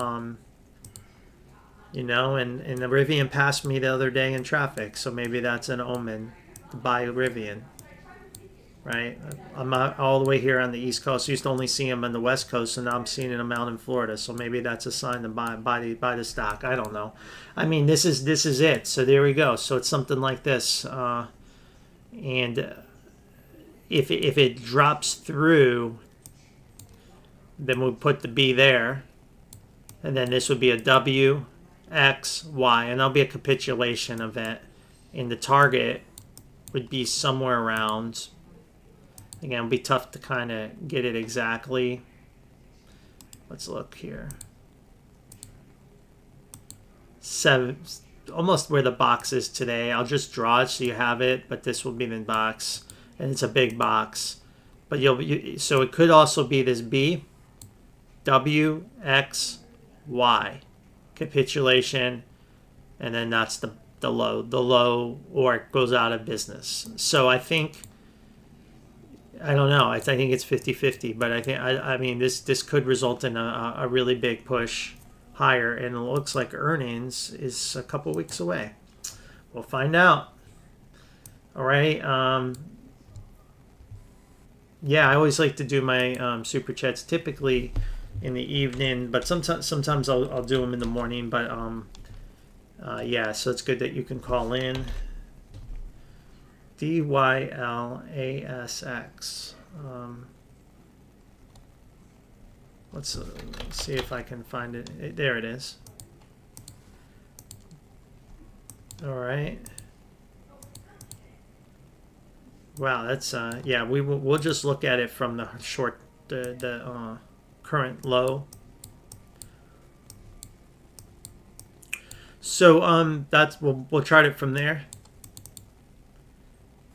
you know, and the Rivian passed me the other day in traffic, so maybe that's an omen to buy Rivian. Right, I'm not all the way here on the East Coast. I used to only see them on the West Coast, and now I'm seeing them out in Florida. So maybe that's a sign to buy the stock. I don't know. I mean, this is it. So there we go. So it's something like this, and if it drops through, then we'll put the B there, and then this would be a W, X, Y, and there'll be a capitulation event, and the target would be somewhere around. Again, it'll be tough to kind of get it exactly. Let's look here. 7, almost where the box is today. I'll just draw it so you have it, but this will be the box, and it's a big box. But so it could also be this B, W, X, Y, capitulation, and then that's the low, or it goes out of business. So I think. I don't know. I think it's 50-50, but I mean this could result in a really big push higher, and it looks like earnings is a couple weeks away. We'll find out. All right. Yeah, I always like to do my super chats typically in the evening, but sometimes I'll do them in the morning. But yeah, so it's good that you can call in. DYLASX. Let's see if I can find it. There it is. All right. Wow, that's yeah. We'll just look at it from the short, the current low. So that's we'll chart it from there.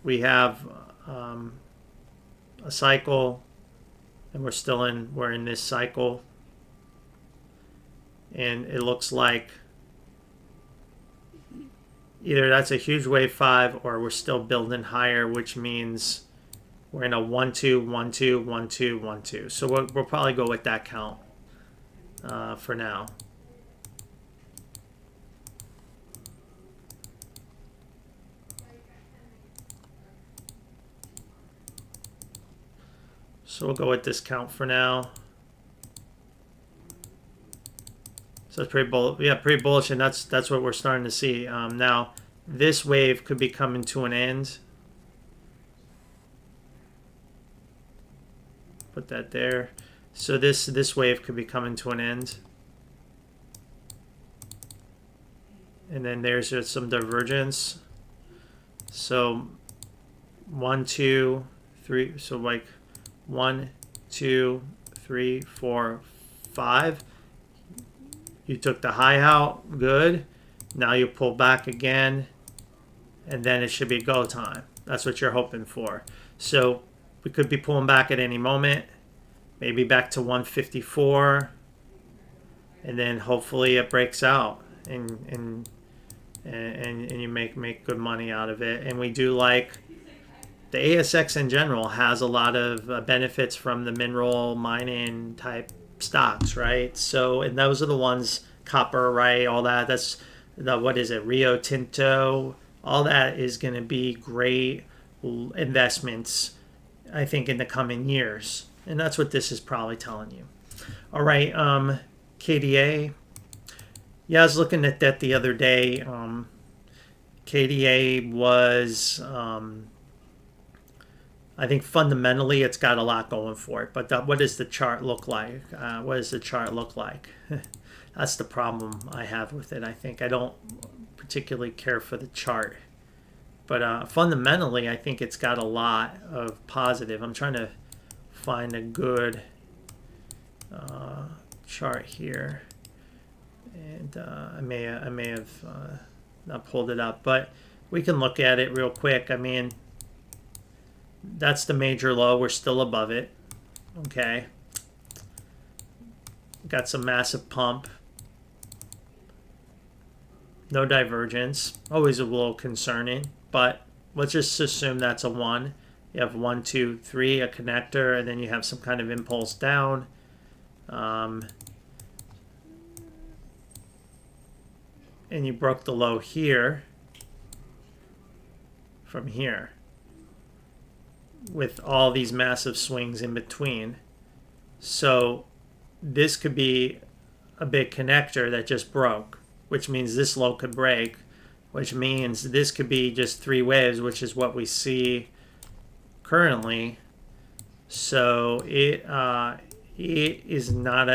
We have a cycle, and we're in this cycle, and it looks like either that's a huge wave 5 or we're still building higher, which means we're in a 1-2, 1-2, 1-2, 1-2. So we'll probably go with that count for now. So we'll go with this count for now. So it's pretty bullish. Yeah, pretty bullish, and that's what we're starting to see. Now, this wave could be coming to an end. Put that there. So this wave could be coming to an end. and then there's just some divergence. So 1, 2, 3. So like 1, 2, 3, 4, 5. You took the high out, good. Now you pull back again, and then it should be go time. That's what you're hoping for. So we could be pulling back at any moment, maybe back to 154, and then hopefully it breaks out, and you make good money out of it. And we do like the ASX in general has a lot of benefits from the mineral mining type stocks, right? So, and those are the ones, copper, right? All that. That's the, what is it? Rio Tinto. All that is going to be great investments, I think, in the coming years. And that's what this is probably telling you. All right, KDA. Yeah, I was looking at that the other day. KDA was, I think fundamentally it's got a lot going for it. But what does the chart look like? What does the chart look like? That's the problem I have with it, I think. I don't particularly care for the chart. But fundamentally, I think it's got a lot of positive. I'm trying to find a good chart here. And I may have not pulled it up. But we can look at it real quick. I mean, that's the major low. We're still above it. Okay. Got some massive pump. No divergence. Always a little concerning, but let's just assume that's a 1. You have 1, 2, 3, a connector, and then you have some kind of impulse down. And you broke the low here from here with all these massive swings in between. So this could be a big connector that just broke, which means this low could break, which means this could be just 3 waves, which is what we see currently. So it is not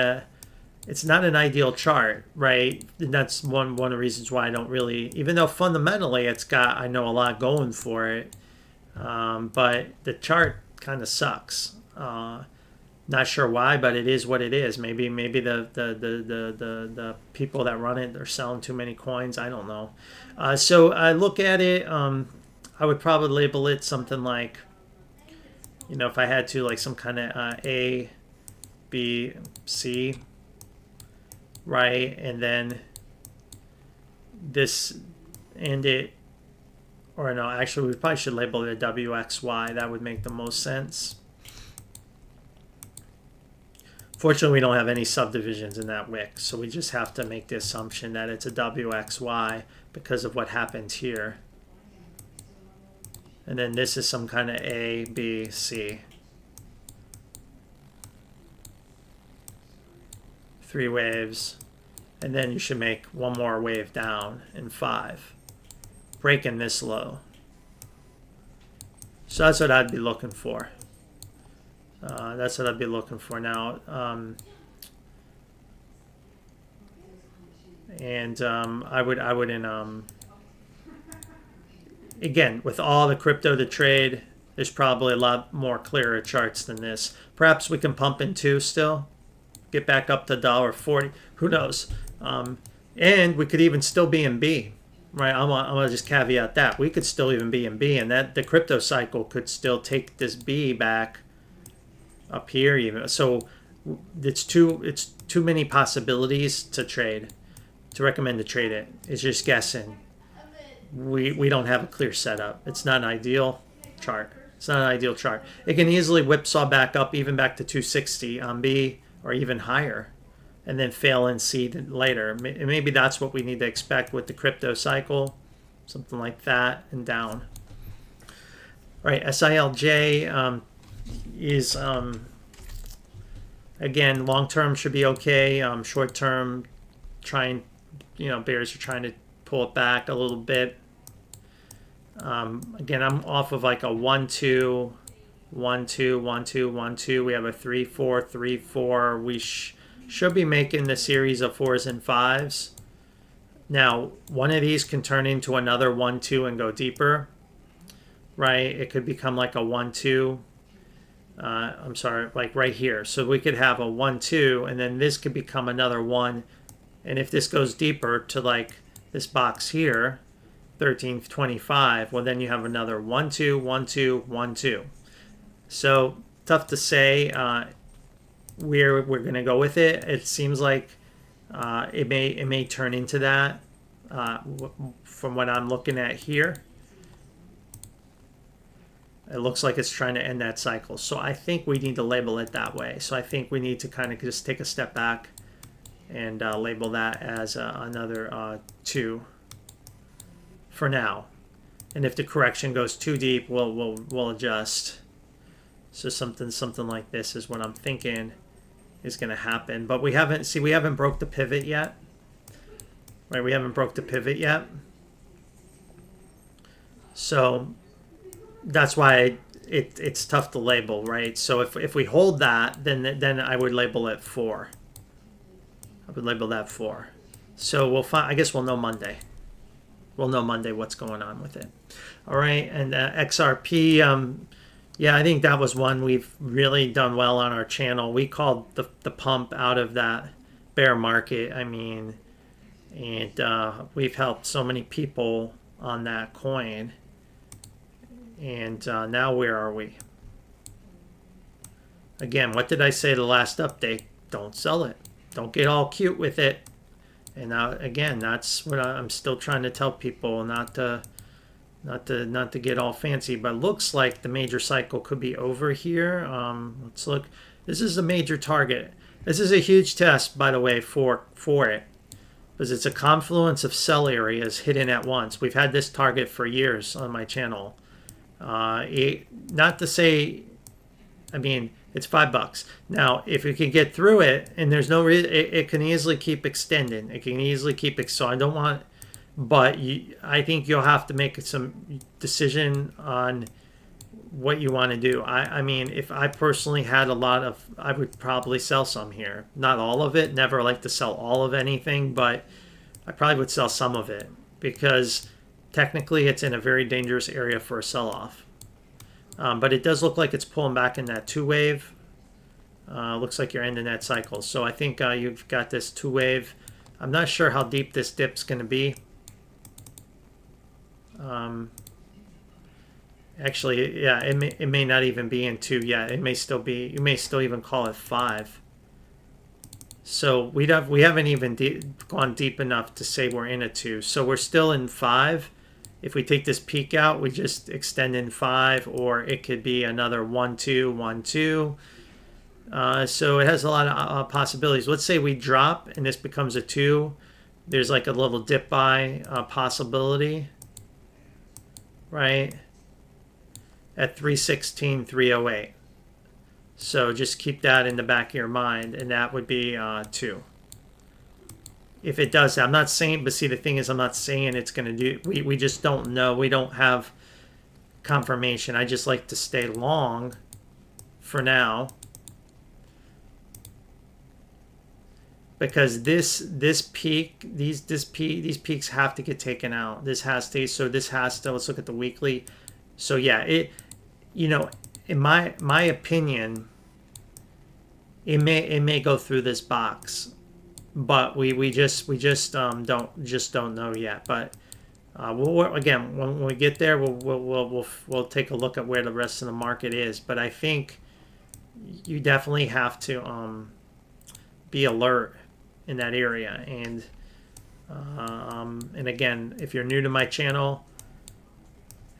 it's not an ideal chart, right? And that's one of the reasons why I don't really, even though fundamentally it's got, I know, a lot going for it, but the chart kind of sucks. Not sure why, but it is what it is. Maybe the people that run it are selling too many coins. I don't know. So I look at it. I would probably label it something like, you know, if I had to, like some kind of A, B, C, right, and then this and it, or no, actually we probably should label it a WXY. That would make the most sense. Fortunately, we don't have any subdivisions in that wick, so we just have to make the assumption that it's a WXY because of what happened here. And then this is some kind of A, B, C. 3 waves. And then you should make one more wave down in 5. Breaking this low. So that's what I'd be looking for. That's what I'd be looking for now. I wouldn't. Again, with all the crypto to trade, there's probably a lot more clearer charts than this. Perhaps we can pump in 2 still, get back up to $1.40. Who knows? And we could even still be in B. Right, I'm gonna just caveat that we could still even be in B, and that the crypto cycle could still take this B back up here even. So it's too many possibilities to trade, to recommend to trade it. It's just guessing. We don't have a clear setup. It's not an ideal chart. It's not an ideal chart. It can easily whipsaw back up, even back to 260 on B or even higher, and then fail in C later. Maybe that's what we need to expect with the crypto cycle, something like that, and down. All right, SILJ is, again, long-term should be okay. Short-term, bears are trying to pull it back a little bit. Again, I'm off of like a 1, 2, 1, 2, 1, 2, 1, 2. We have a 3, 4, 3, 4. We should be making the series of 4s and 5s. Now, one of these can turn into another 1-2 and go deeper, right? It could become like a 1-2. I'm sorry, like right here. So we could have a 1-2, and then this could become another 1. And if this goes deeper to like this box here, 1325, well, then you have another 1-2, 1-2, 1-2. So tough to say where we're going to go with it. It seems like it may turn into that from what I'm looking at here. It looks like it's trying to end that cycle. So I think we need to label it that way. So I think we need to kind of just take a step back and label that as another 2 for now. And if the correction goes too deep, we'll adjust. So something like this is what I'm thinking is going to happen. But we haven't broke the pivot yet. Right, we haven't broke the pivot yet. So that's why it's tough to label, right? So if we hold that, then I would label it 4. I would label that 4. So we'll find. I guess we'll know Monday. We'll know Monday what's going on with it. All right, and XRP. Yeah, I think that was one we've really done well on our channel. We called the pump out of that bear market. I mean, and we've helped so many people on that coin. And now where are we? Again, what did I say the last update? Don't sell it. Don't get all cute with it. And now again, that's what I'm still trying to tell people, not to get all fancy. But it looks like the major cycle could be over here. Let's look. This is a major target. This is a huge test, by the way, for it, because it's a confluence of sell areas hidden at once. We've had this target for years on my channel. Not to say, I mean, it's $5. Now, if you can get through it, and there's no reason, it can easily keep extending. It can easily keep, so I don't want, but I think you'll have to make some decision on what you want to do. I mean, if I personally had a lot of, I would probably sell some here. Not all of it. Never like to sell all of anything, but I probably would sell some of it because technically it's in a very dangerous area for a sell-off. But it does look like it's pulling back in that 2 wave. Looks like you're ending that cycle. So I think you've got this 2 wave. I'm not sure how deep this dip's going to be. Actually, yeah, it may not even be in 2 yet. It may still be. You may still even call it 5. So we haven't even gone deep enough to say we're in a 2. So we're still in 5. If we take this peak out, we just extend in 5, or it could be another 1-2, 1-2. So it has a lot of possibilities. Let's say we drop and this becomes a 2. There's like a little dip buy possibility, right? At 316, 308. So just keep that in the back of your mind, and that would be 2. If it does, I'm not saying, but see, the thing is, I'm not saying it's going to do, we just don't know. We don't have confirmation. I just like to stay long for now, because this peak, these peaks have to get taken out. This has to, so this has to, let's look at the weekly. So yeah, in my opinion, it may go through this box. But we just don't know yet. But again, when we get there, we'll take a look at where the rest of the market is. But I think you definitely have to be alert in that area. And again, if you're new to my channel,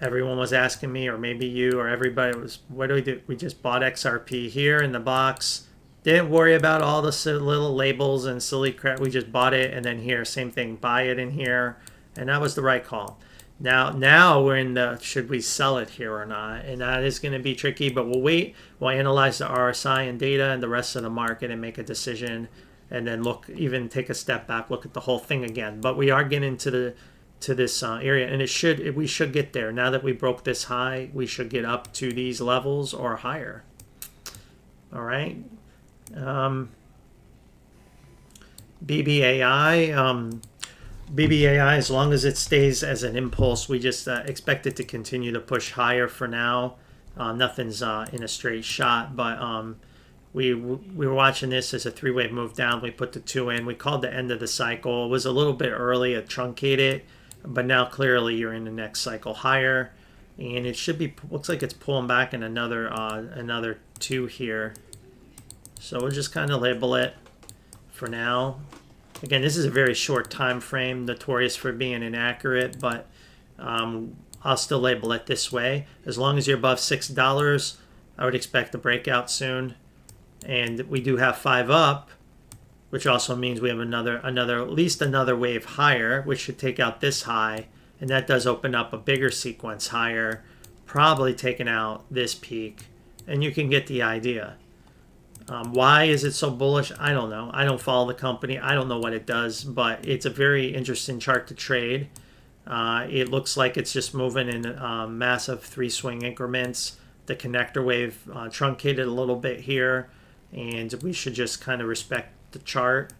everyone was asking me, or maybe you or everybody was, what do we do? We just bought XRP here in the box. Didn't worry about all the little labels and silly crap. We just bought it, and then here, same thing, buy it in here, and that was the right call. Now we're in the, should we sell it here or not? And that is going to be tricky, but we'll wait. We'll analyze the RSI and data and the rest of the market and make a decision, and then look, even take a step back, look at the whole thing again. But we are getting to this area, and we should get there. Now that we broke this high, we should get up to these levels or higher. All right. BBAI, BBAI, as long as it stays as an impulse, we just expect it to continue to push higher for now. Nothing's in a straight shot, but we were watching this as a three-wave move down. We put the 2 in. We called the end of the cycle. It was a little bit early, it truncated, but now clearly you're in the next cycle higher, and it should be, looks like it's pulling back in another 2 here. So we'll just kind of label it for now. Again, this is a very short time frame, notorious for being inaccurate, but I'll still label it this way. As long as you're above $6, I would expect a breakout soon. And we do have 5 up, which also means we have at least another wave higher, which should take out this high. And that does open up a bigger sequence higher, probably taking out this peak. And you can get the idea. Why is it so bullish? I don't know. I don't follow the company. I don't know what it does, but it's a very interesting chart to trade. It looks like it's just moving in massive 3 swing increments. The connector wave truncated a little bit here, and we should just kind of respect the chart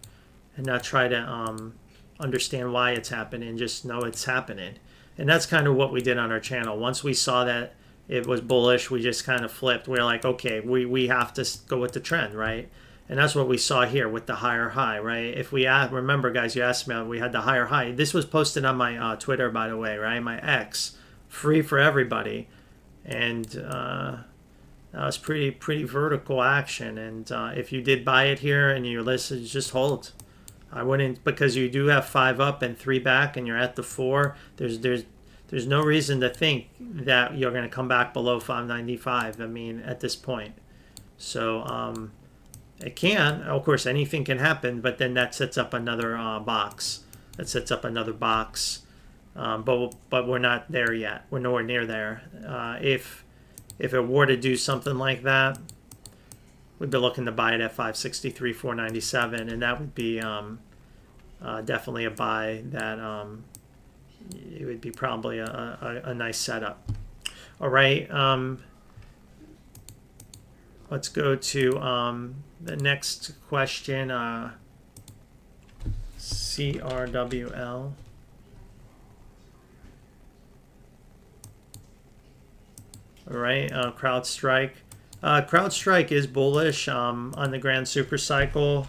and not try to understand why it's happening. Just know it's happening. And that's kind of what we did on our channel. Once we saw that it was bullish, we just kind of flipped. We're like, okay, we have to go with the trend, right? And that's what we saw here with the higher high, right? If we remember, guys, you asked me, we had the higher high. This was posted on my Twitter, by the way, right? My X, free for everybody. And that was pretty vertical action. And if you did buy it here and you listed, just hold. I wouldn't, because you do have 5 up and 3 back, and you're at the 4. There's no reason to think that you're going to come back below 595. I mean, at this point. So it can, of course, anything can happen, but then that sets up another box. That sets up another box. But we're not there yet. We're nowhere near there. If it were to do something like that, we'd be looking to buy it at 563, 497, and that would be definitely a buy. That it would be probably a nice setup. All right. Let's go to the next question. CRWL. All right, CrowdStrike. CrowdStrike is bullish on the Grand Super Cycle.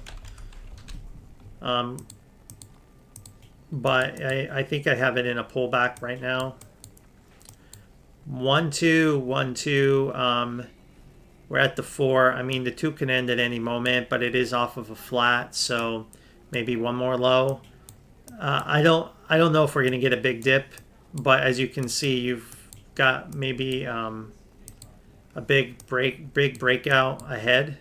But I think I have it in a pullback right now. 1 2 1 2. We're at the 4. I mean, the 2 can end at any moment, but it is off of a flat, so maybe one more low. I don't know if we're going to get a big dip, but as you can see, you've got maybe a big breakout ahead.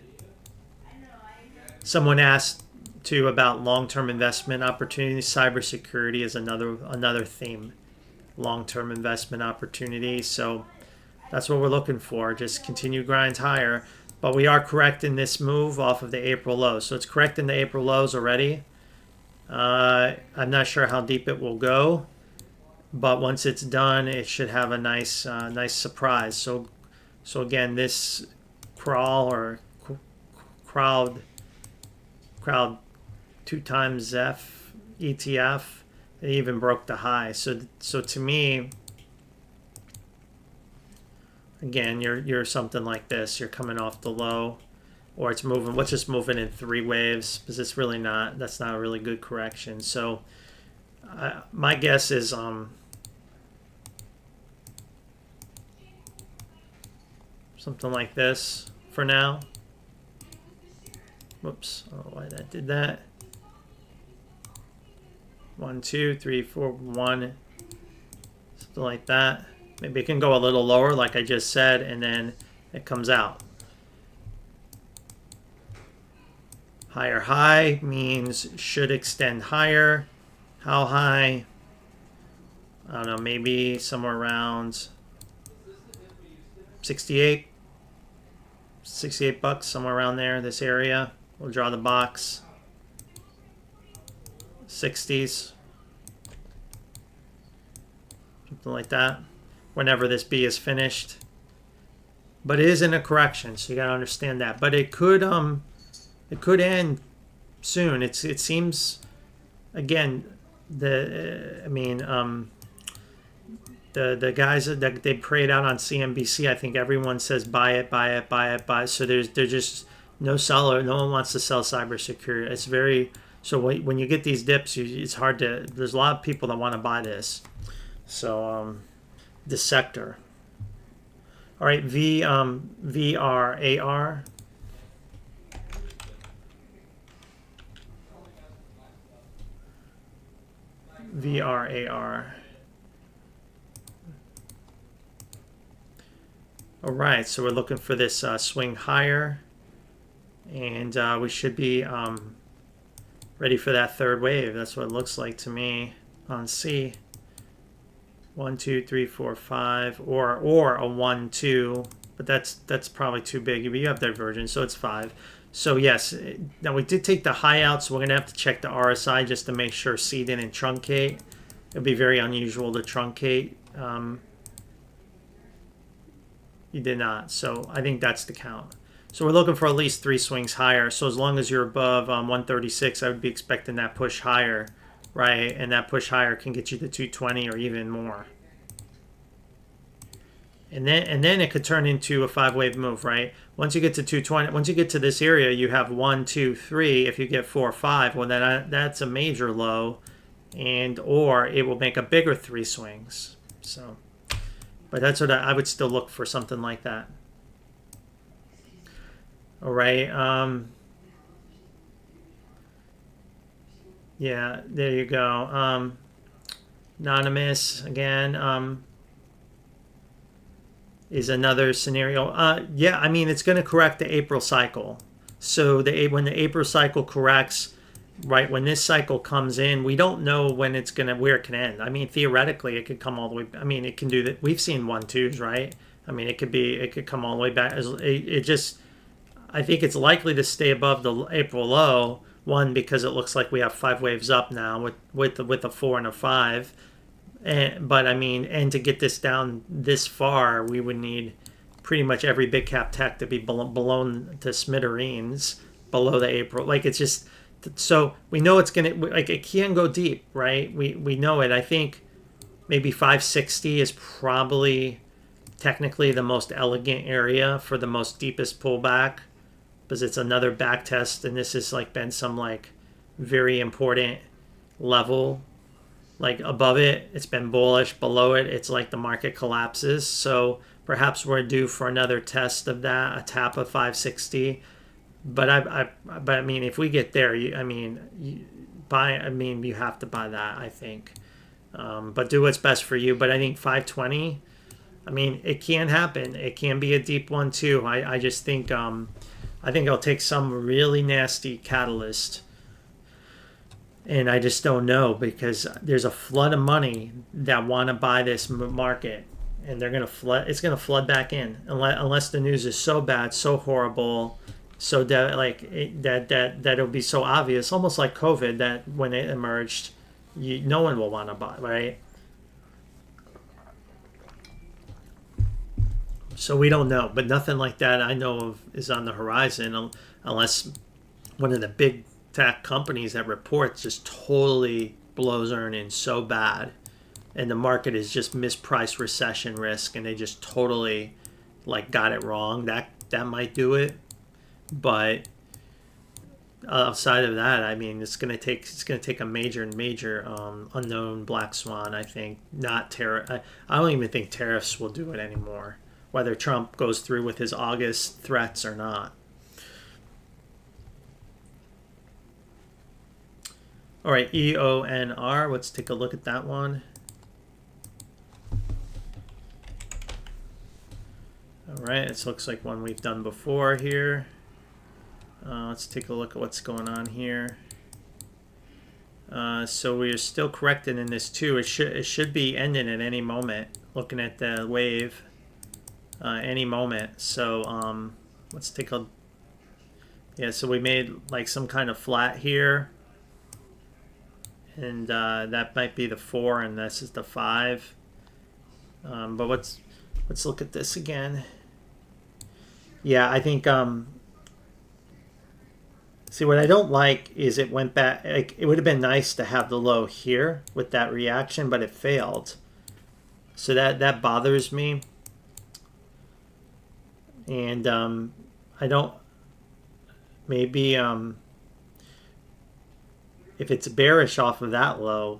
Someone asked too about long-term investment opportunities. Cybersecurity is another theme. Long-term investment opportunity. So that's what we're looking for. Just continue grind higher. But we are correcting this move off of the April lows. So it's correcting the April lows already. I'm not sure how deep it will go, but once it's done, it should have a nice surprise. So again, this crowd 2 times F ETF, it even broke the high. So to me, again, you're something like this. You're coming off the low, or it's moving. What's just moving in 3 waves? Because it's really not. That's not a really good correction. So my guess is something like this for now. Whoops! I don't know why that did that. 1 2 3 4 1, something like that. Maybe it can go a little lower, like I just said, and then it comes out. Higher high means should extend higher. How high? I don't know, maybe somewhere around 68 bucks, somewhere around there, this area. We'll draw the box. 60s. Something like that. Whenever this B is finished. But it is in a correction, so you gotta understand that. But it could end soon. It seems, again, the guys that they prayed out on CNBC, I think everyone says buy it, buy it, buy it, buy it. So there's just no seller. No one wants to sell cybersecurity. It's very so when you get these dips, it's hard to. There's a lot of people that want to buy this. So this sector. All right, VRAR. VRAR. All right, so we're looking for this swing higher, and we should be ready for that third wave. That's what it looks like to me on C. 1, 2, 3, 4, 5, or a 1, 2, but that's probably too big. But you have divergence, so it's 5. So yes, now we did take the high out, so we're gonna have to check the RSI just to make sure C didn't truncate. It'd be very unusual to truncate. You did not, so I think that's the count. So we're looking for at least 3 swings higher. So as long as you're above 136, I would be expecting that push higher, right? And that push higher can get you to 220 or even more. And then it could turn into a 5-wave move, right? Once you get to 220, once you get to this area, you have 1, 2, 3. If you get 4, 5, well then that's a major low, and or it will make a bigger 3 swings. So, but that's what I would still look for, something like that. All right. Yeah, there you go. Anonymous again. Is another scenario. Yeah, I mean, it's going to correct the April cycle. So when the April cycle corrects, right, when this cycle comes in, we don't know when it's going to, where it can end. I mean, theoretically, it could come all the way. I mean, it can do that. We've seen 1-2s, right? I mean, it could come all the way back. I think it's likely to stay above the April low. One, because it looks like we have 5 waves up now with a 4 and a 5. But I mean, and to get this down this far, we would need pretty much every big cap tech to be blown to smithereens below the April. Like, it's just, so we know it's gonna, like, it can go deep, right? We know it. I think maybe 560 is probably technically the most elegant area for the most deepest pullback, because it's another back test, and this has like been some like very important level. Like above it, it's been bullish. Below it, it's like the market collapses. So perhaps we're due for another test of that, a tap of 560. But I mean, if we get there, you have to buy that, I think. But do what's best for you. But I think 520. I mean, it can happen. It can be a deep one too. I just think I think it'll take some really nasty catalyst. And I just don't know, because there's a flood of money that want to buy this market, and they're gonna flood. It's gonna flood back in unless the news is so bad, so horrible, so that it'll be so obvious, almost like COVID, that when it emerged, no one will want to buy, right? So we don't know, but nothing like that I know of is on the horizon, unless one of the big tech companies that reports just totally blows earnings so bad, and the market is just mispriced recession risk, and they just totally like got it wrong. That might do it, but outside of that, I mean, it's gonna take a major unknown black swan. I think not tariff. I don't even think tariffs will do it anymore, whether Trump goes through with his August threats or not. All right, EONR, let's take a look at that one. All right, this looks like one we've done before here. Let's take a look at what's going on here. So we're still correcting in this too. It should be ending at any moment, looking at the wave, any moment. So let's take a, yeah, so we made like some kind of flat here. And that might be the 4, and this is the 5. But let's look at this again. Yeah, I think See, what I don't like is it went back. Like, it would have been nice to have the low here with that reaction, but it failed. So that bothers me. And I don't, maybe if it's bearish off of that low,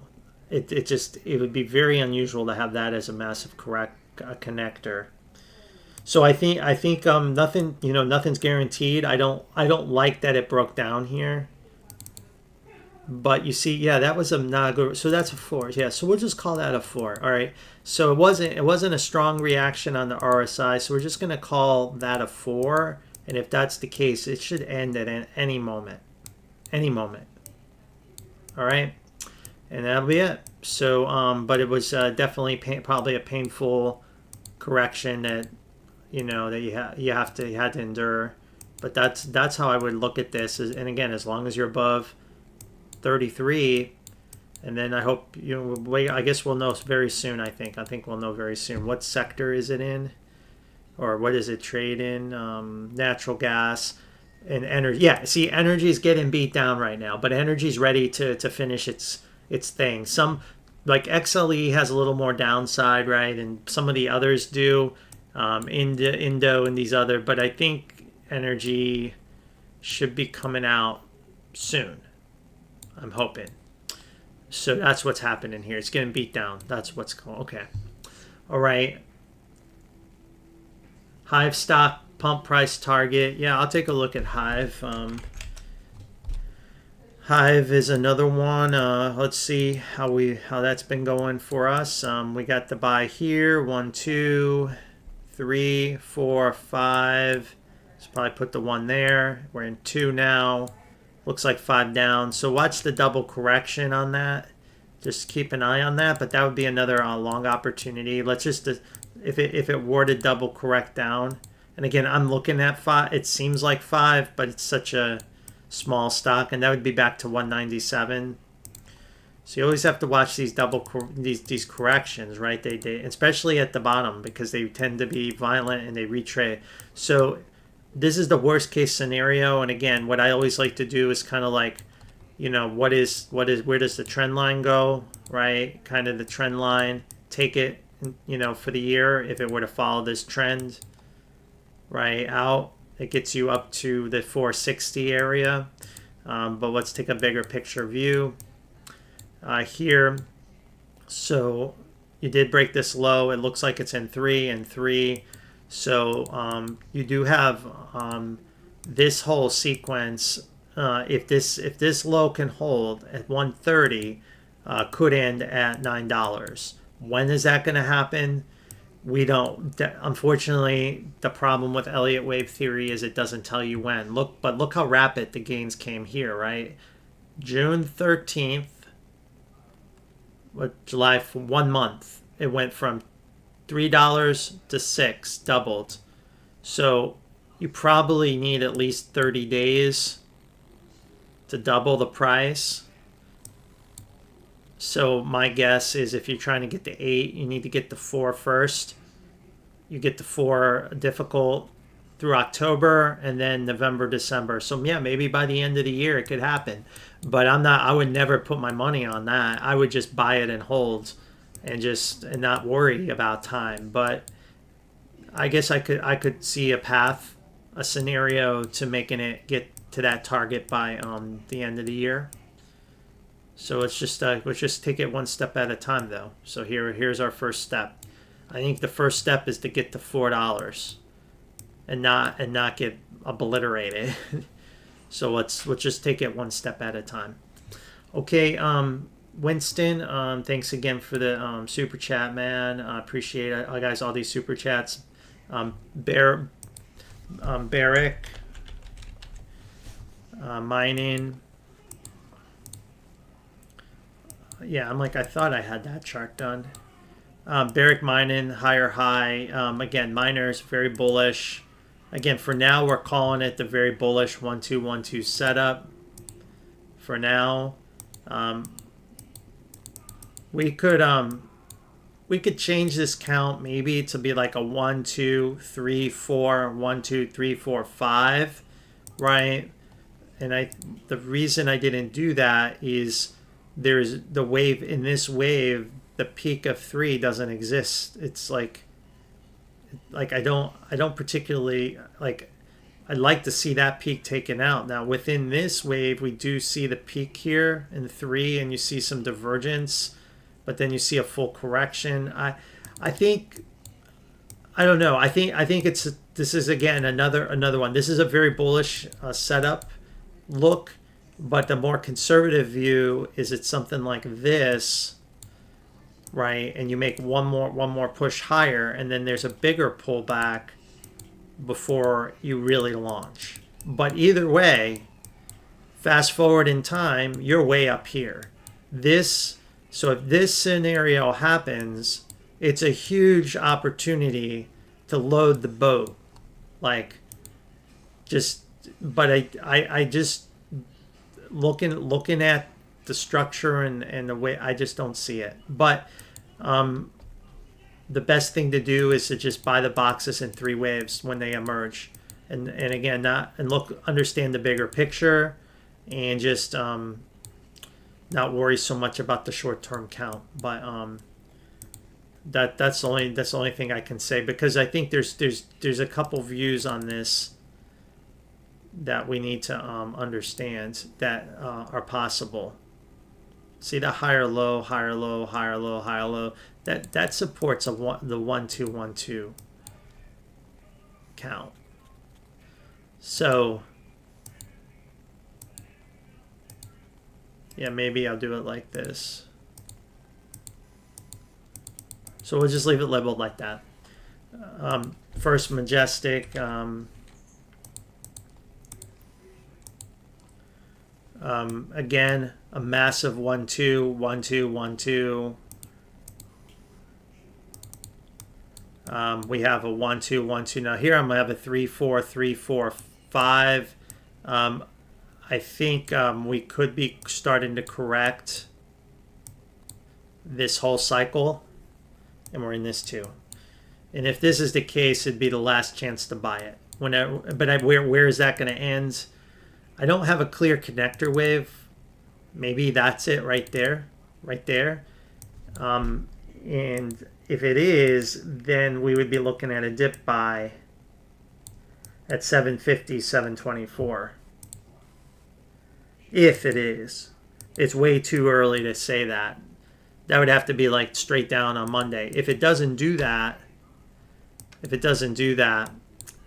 it would be very unusual to have that as a massive connector. So I think nothing, nothing's guaranteed. I don't like that it broke down here. But you see, yeah, that was not a good. So that's a 4. Yeah, so we'll just call that a 4. All right. So it wasn't a strong reaction on the RSI. So we're just gonna call that a 4. And if that's the case, it should end at any moment. Any moment. All right. And that'll be it. So, but it was definitely probably a painful correction that that you had to endure. But that's how I would look at this. And again, as long as you're above 33, and then I hope I guess we'll know very soon. I think we'll know very soon. What sector is it in, or what does it trade in? Natural gas and energy. Yeah, see, energy is getting beat down right now, but energy is ready to finish its thing. Some, like XLE, has a little more downside, right, and some of the others do. Indo and these other, but I think energy should be coming out soon. I'm hoping. So that's what's happening here. It's getting beat down. That's what's going. Okay. All right. Hive stock pump price target. Yeah, I'll take a look at Hive. Hive is another one. Let's see how that's been going for us. We got the buy here. 1, 2, 3, 4, 5. Let's probably put the 1 there. We're in 2 now. Looks like 5 down. So watch the double correction on that. Just keep an eye on that. But that would be another long opportunity. Let's just, if it were to double correct down. And again, I'm looking at 5. It seems like 5, but it's such a small stock. And that would be back to 197. So you always have to watch these these corrections, right? They especially at the bottom, because they tend to be violent and they retrade. So this is the worst case scenario. And again, what I always like to do is kind of like, where does the trend line go, right? Kind of the trend line, take it, for the year, if it were to follow this trend, right, out, it gets you up to the 460 area. But let's take a bigger picture view here. So you did break this low. It looks like it's in 3 and 3. So you do have this whole sequence. If this low can hold at 130, could end at $9. When is that going to happen? We don't. Unfortunately, the problem with Elliott wave theory is it doesn't tell you when. Look how rapid the gains came here, right? June 13th, July, for 1 month, it went from $3 to $6, doubled. So you probably need at least 30 days to double the price. So my guess is if you're trying to get to 8, you need to get to 4 first. You get to 4 difficult through October, and then November, December. So yeah, maybe by the end of the year it could happen. But I would never put my money on that. I would just buy it and hold and not worry about time. But I guess I could see a path, a scenario to making it get to that target by the end of the year. So let's just take it one step at a time, though. So here's our first step. I think the first step is to get to $4 and not get obliterated. So let's just take it one step at a time. Okay, Winston, thanks again for the super chat, man. I appreciate it, guys. All these super chats. Barrick, mining. Yeah, I thought I had that chart done. Barrick mining, higher high. Again, miners, very bullish. Again, for now, we're calling it the very bullish 1-2-1-2 setup. For now, we could change this count maybe to be like a 1, 2, 3, 4, 1, 2, 3, 4, 5, right? the reason I didn't do that is there's the wave in this wave, the peak of 3 doesn't exist. It's like I don't particularly like. I'd like to see that peak taken out. Now within this wave, we do see the peak here in 3, and you see some divergence, but then you see a full correction. I think, I don't know. I think this is again another one. This is a very bullish setup look, but the more conservative view is it's something like this, right? And you make one more push higher, and then there's a bigger pullback before you really launch. But either way, fast forward in time, you're way up here. So if this scenario happens, it's a huge opportunity to load the boat. Like, but I just looking at the structure and the way, I just don't see it. But the best thing to do is to just buy the boxes in 3 waves when they emerge, and again, understand the bigger picture, and just not worry so much about the short-term count. But that's the only thing I can say, because I think there's a couple views on this that we need to understand that are possible. See the higher low, higher low, higher low, higher low. That supports the 1-2-1-2 count. So yeah, maybe I'll do it like this. So we'll just leave it labeled like that. First Majestic. Again, a massive 1-2, 1-2, 1-2. We have a 1-2, 1-2. Now here I'm gonna have a 3-4, 3-4, 5. I think we could be starting to correct this whole cycle, and we're in this too. And if this is the case, it'd be the last chance to buy it. Where is that going to end? I don't have a clear connector wave. Maybe that's it right there, right there. And if it is, then we would be looking at a dip buy at 750, 724. If it is. It's way too early to say that. That would have to be like straight down on Monday. If it doesn't do that,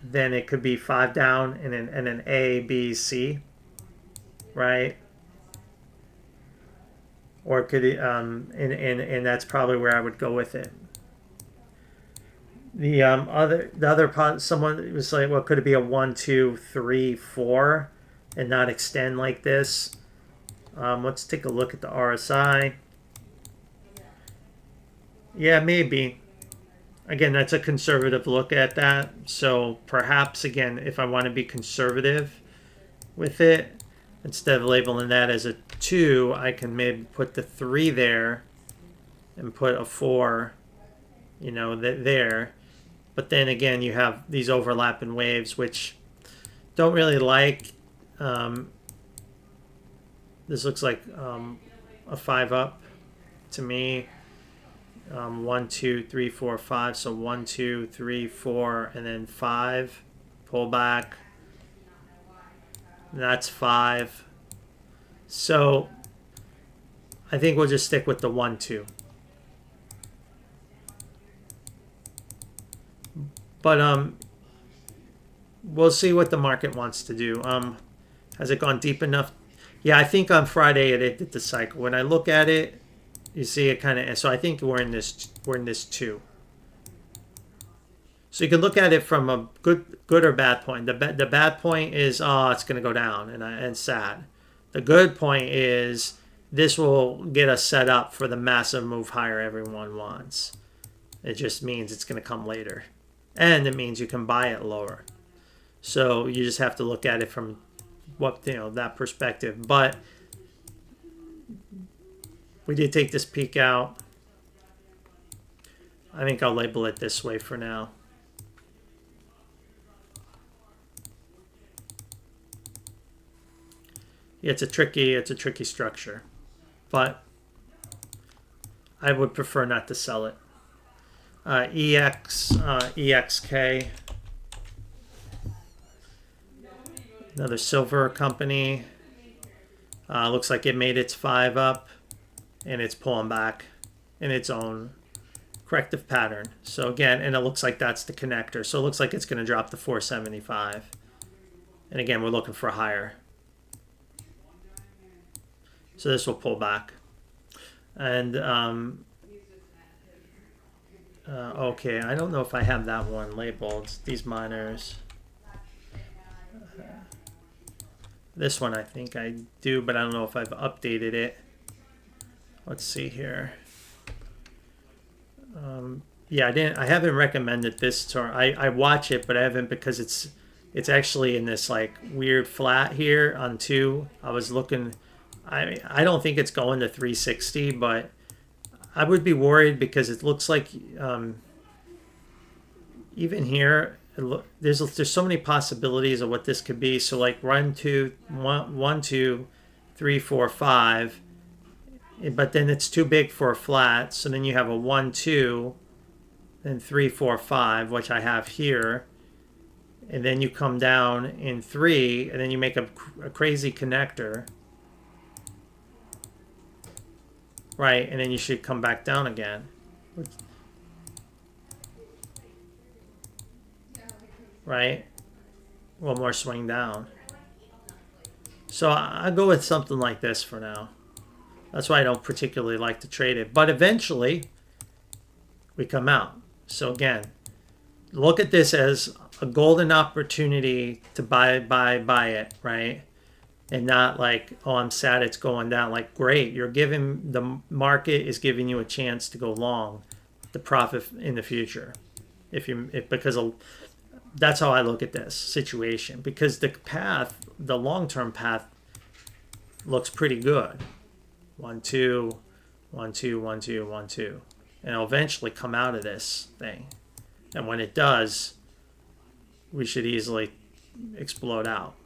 then it could be 5 down and an A, B, C, right? Or it could, and that's probably where I would go with it. The other part, someone was like, well, could it be a 1, 2, 3, 4, and not extend like this? Let's take a look at the RSI. Yeah, maybe. Again, that's a conservative look at that. So perhaps, again, if I want to be conservative with it, instead of labeling that as a 2, I can maybe put the 3 there and put a 4, you know, there. But then again, you have these overlapping waves, which don't really like. This looks like a 5 up to me. 1, 2, 3, 4, 5. So 1, 2, 3, 4, and then 5. Pull back. That's 5. So I think we'll just stick with the 1, 2. But we'll see what the market wants to do. Has it gone deep enough? Yeah, I think on Friday it did the cycle. When I look at it, you see it kind of. So I think we're in this 2. So you can look at it from a good or bad point. The bad point is, oh, it's going to go down, and sad. The good point is this will get us set up for the massive move higher everyone wants. It just means it's going to come later, and it means you can buy it lower. So you just have to look at it from that perspective. But we did take this peak out. I think I'll label it this way for now. It's a tricky structure, but I would prefer not to sell it. EXK, another silver company. Looks like it made its 5 up, and it's pulling back in its own corrective pattern. So again, and it looks like that's the connector. So it looks like it's going to drop to 475. And again, we're looking for higher. So this will pull back. And okay, I don't know if I have that one labeled. These miners. This one I think I do, but I don't know if I've updated it. Let's see here. Yeah, I haven't recommended this tour. I watch it, but I haven't because it's actually in this like weird flat here on 2. I was looking. I don't think it's going to 360, but I would be worried because it looks like even here there's so many possibilities of what this could be. So like 1 2 3 4 5, but then it's too big for a flat. So then you have a 1 2, then 3 4 5, which I have here, and then you come down in 3, and then you make a crazy connector. Right, and then you should come back down again. Right? One more swing down. So I'll go with something like this for now. That's why I don't particularly like to trade it. But eventually, we come out. So again, look at this as a golden opportunity to buy it, right? And not like, oh, I'm sad it's going down. Like, great, the market is giving you a chance to go long, the profit in the future, that's how I look at this situation. Because the long-term path, looks pretty good. 1 2 1 2 1 2 1 2, and it'll eventually come out of this thing. And when it does, we should easily explode out.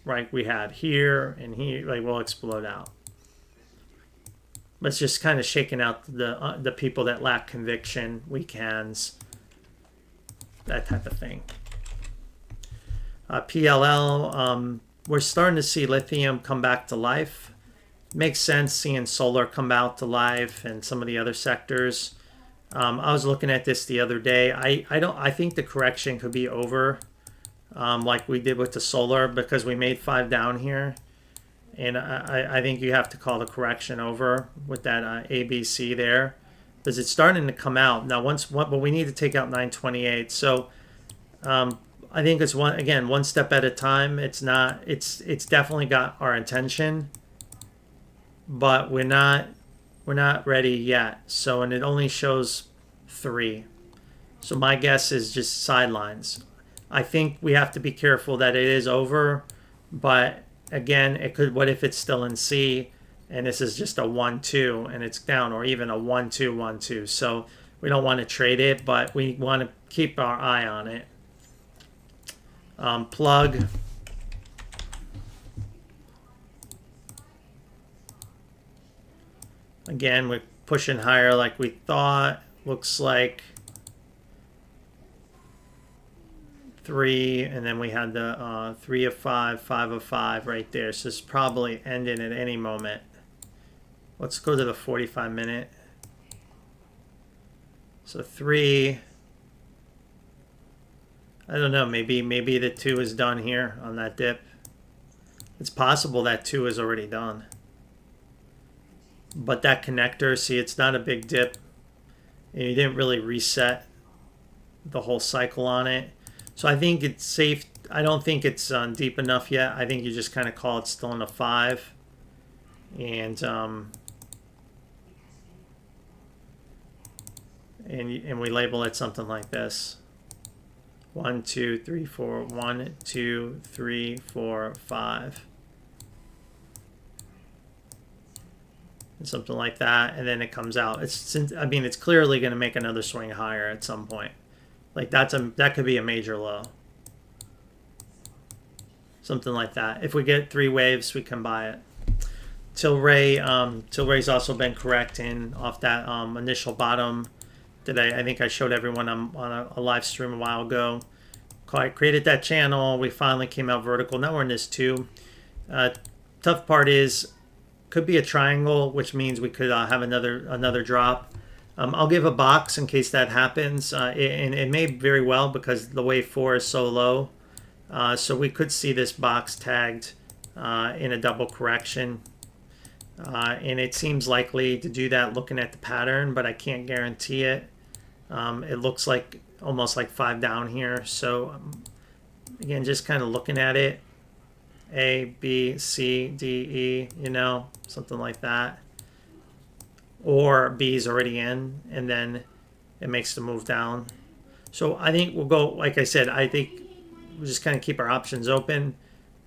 Right, we had here and here, like we'll explode out. But it's just kind of shaking out the people that lack conviction, weak hands, that type of thing. PLL, we're starting to see lithium come back to life. Makes sense seeing solar come out to life and some of the other sectors. I was looking at this the other day. I think the correction could be over. Like we did with the solar, because we made 5 down here, and I think you have to call the correction over with that ABC there, because it's starting to come out now. But we need to take out 928. So I think it's one step at a time. It's definitely got our attention, but we're not ready yet. So, and it only shows 3. So my guess is just sidelines. I think we have to be careful that it is over, but again, what if it's still in C and this is just a 1 2 and it's down, or even a 1 2 1 2. So we don't want to trade it, but we want to keep our eye on it. Plug. Again, we're pushing higher like we thought. Looks like 3, and then we had the 3 of 5, 5 of 5 right there. So it's probably ending at any moment. Let's go to the 45-minute. So 3. I don't know. Maybe the 2 is done here on that dip. It's possible that 2 is already done. But that connector, see, it's not a big dip. And you didn't really reset the whole cycle on it. So I think it's safe. I don't think it's deep enough yet. I think you just kind of call it still in a 5. And we label it something like this. 1 2 3 4 1 2 3 4 5. And something like that, and then it comes out. It's clearly going to make another swing higher at some point. Like that could be a major low. something like that. If we get 3 waves, we can buy it. Tilray's also been correcting off that initial bottom that I think I showed everyone on a live stream a while ago. I created that channel. We finally came out vertical. Now we're in this 2. Tough part is, could be a triangle, which means we could have another drop. I'll give a box in case that happens, and it may very well, because the wave 4 is so low. So we could see this box tagged in a double correction. And it seems likely to do that looking at the pattern, but I can't guarantee it. It looks like almost like 5 down here. So again, just kind of looking at it. A, B, C, D, E, you know, something like that. Or B is already in, and then it makes the move down. So I think we'll go, like I said, I think we'll just kind of keep our options open,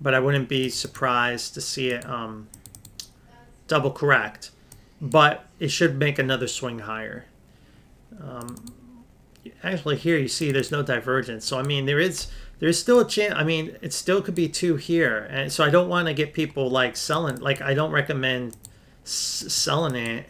but I wouldn't be surprised to see it double correct. But it should make another swing higher. Actually, here you see there's no divergence. So, I mean, there's still a chance. I mean, it still could be 2 here. And so I don't want to get people like selling. Like, I don't recommend selling it,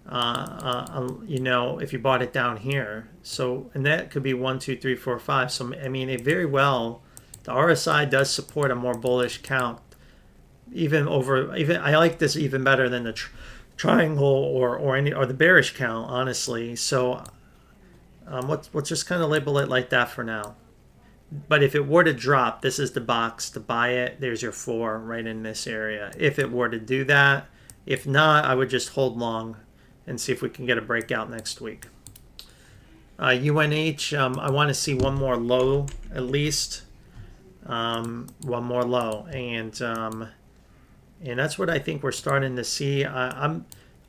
you know, if you bought it down here. So, and that could be 1, 2, 3, 4, 5. So, I mean, it very well, the RSI does support a more bullish count. Even I like this even better than the triangle or the bearish count, honestly. So let's just kind of label it like that for now. But if it were to drop, this is the box to buy it. There's your 4 right in this area. If it were to do that, if not, I would just hold long and see if we can get a breakout next week. UNH, I want to see one more low at least. One more low, and that's what I think we're starting to see. I'm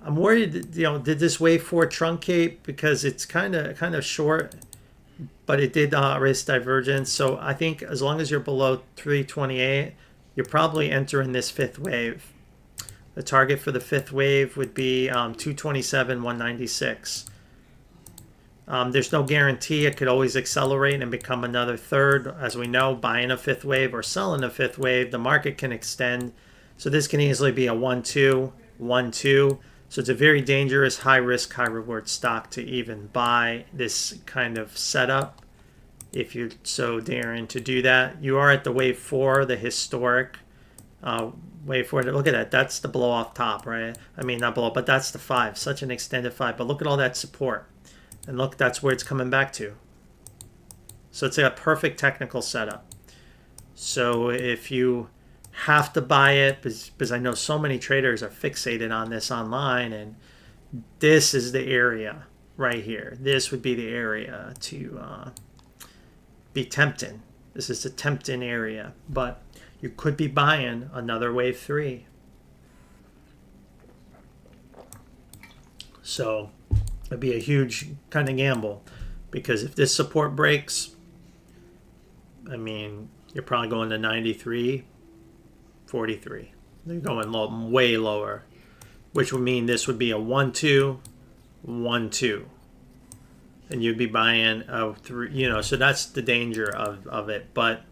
worried, you know, did this wave 4 truncate, because it's kind of short, but it did risk divergence. So I think as long as you're below 328, you're probably entering this 5th wave. The target for the 5th wave would be 227, 196. There's no guarantee. It could always accelerate and become another 3rd. As we know, buying a 5th wave or selling a 5th wave, the market can extend. So this can easily be a 1-2, 1-2. So it's a very dangerous, high risk, high reward stock to even buy this kind of setup. If you're so daring to do that, you are at the wave 4, the historic wave 4. Look at that. That's the blow off top, right? I mean, not blow, but that's the 5. Such an extended 5. But look at all that support. And look, that's where it's coming back to. So it's a perfect technical setup. So if you have to buy it, because I know so many traders are fixated on this online, and this is the area right here. This would be the area to be tempting. This is the tempting area, but you could be buying another wave 3. So it'd be a huge kind of gamble, because if this support breaks, I mean, you're probably going to 93, 43. They're going low, way lower, which would mean this would be a 1-2, 1-2. And you'd be buying a 3, you know, so that's the danger of it. But,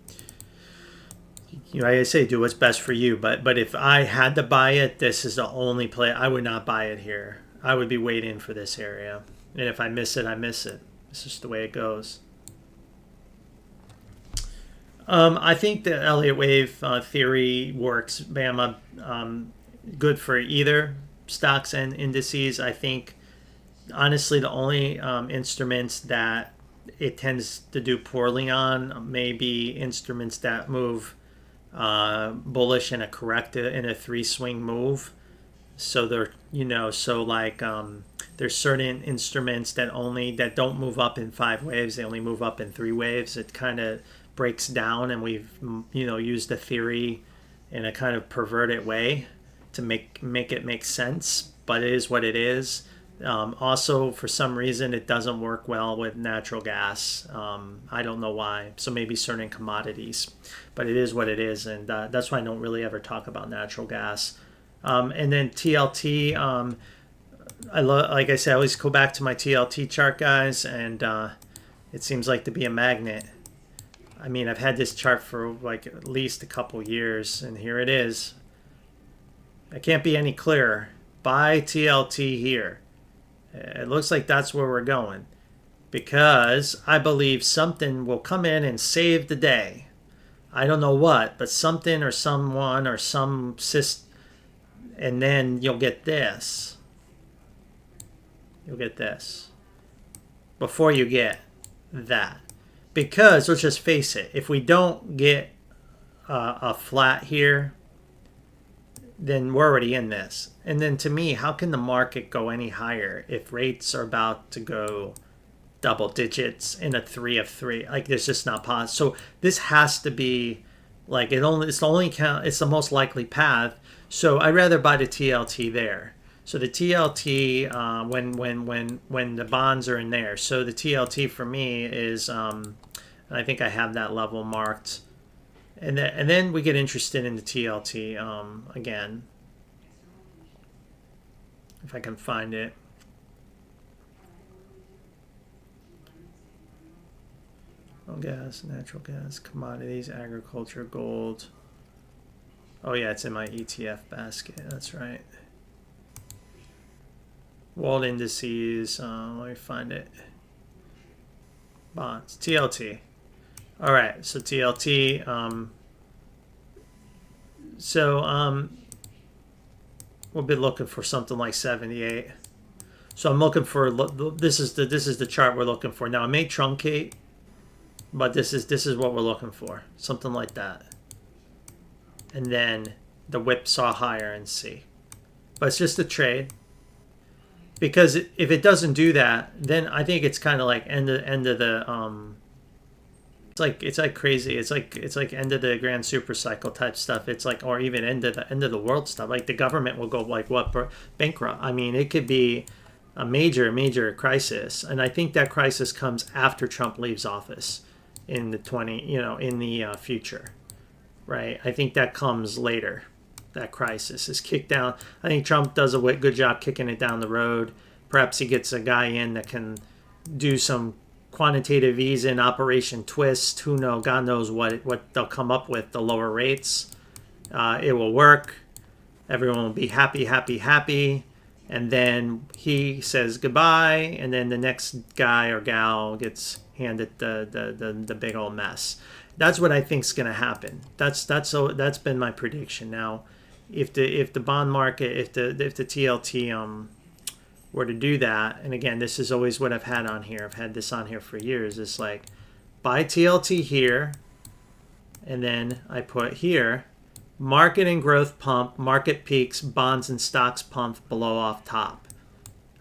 you know, like I say, do what's best for you. But if I had to buy it, this is the only play. I would not buy it here. I would be waiting for this area. And if I miss it, I miss it. It's just the way it goes. I think the Elliott wave theory works, Bama. Good for either stocks and indices. I think, honestly, the only instruments that it tends to do poorly on may be instruments that move bullish in a corrective, in a 3-swing move. So they're, you know, so like there's certain instruments that don't move up in 5 waves. They only move up in 3 waves. It kind of breaks down, and we've, you know, used the theory in a kind of perverted way to make it make sense, but it is what it is. Also, for some reason, it doesn't work well with natural gas. I don't know why. So maybe certain commodities, but it is what it is, and that's why I don't really ever talk about natural gas. And then TLT, like I said, I always go back to my TLT chart, guys, and it seems like to be a magnet. I mean, I've had this chart for like at least a couple years, and here it is. It can't be any clearer. Buy TLT here. It looks like that's where we're going, because I believe something will come in and save the day. I don't know what, but something or someone or some system, and then you'll get this. You'll get this before you get that. Because let's just face it, if we don't get a flat here, then we're already in this. And then to me, how can the market go any higher if rates are about to go double digits in a 3 of 3? Like, there's just not possible. So this has to be like it's the most likely path. So I'd rather buy the TLT there. So the TLT when the bonds are in there. So the TLT for me is I think I have that level marked, and then we get interested in the TLT again, if I can find it. Oil, gas, natural gas, commodities, agriculture, gold. Oh yeah, it's in my ETF basket. That's right. World indices. Let me find it. Bonds. TLT. All right. So TLT. We'll be looking for something like 78. So I'm looking for. This is the chart we're looking for. Now I may truncate, but this is what we're looking for. Something like that. And then the whipsaw higher and see. But it's just a trade. Because if it doesn't do that, then I think it's kind of like end of the it's like crazy. It's like end of the grand super cycle type stuff. It's like, or even end of the world stuff. Like the government will go like what, bankrupt. I mean, it could be a major crisis, and I think that crisis comes after Trump leaves office in the future, right? I think that comes later. That crisis is kicked down. I think Trump does a good job kicking it down the road. Perhaps he gets a guy in that can do some quantitative easing, Operation Twist. Who knows? God knows what they'll come up with. The lower rates, it will work. Everyone will be happy, and then he says goodbye, and then the next guy or gal gets handed the big old mess. That's what I think is going to happen. That's been my prediction. Now, if the bond market, if the TLT were to do that, and again, this is always what I've had on here. I've had this on here for years. It's like buy TLT here, and then I put here market and growth pump, market peaks, bonds and stocks pump below off top.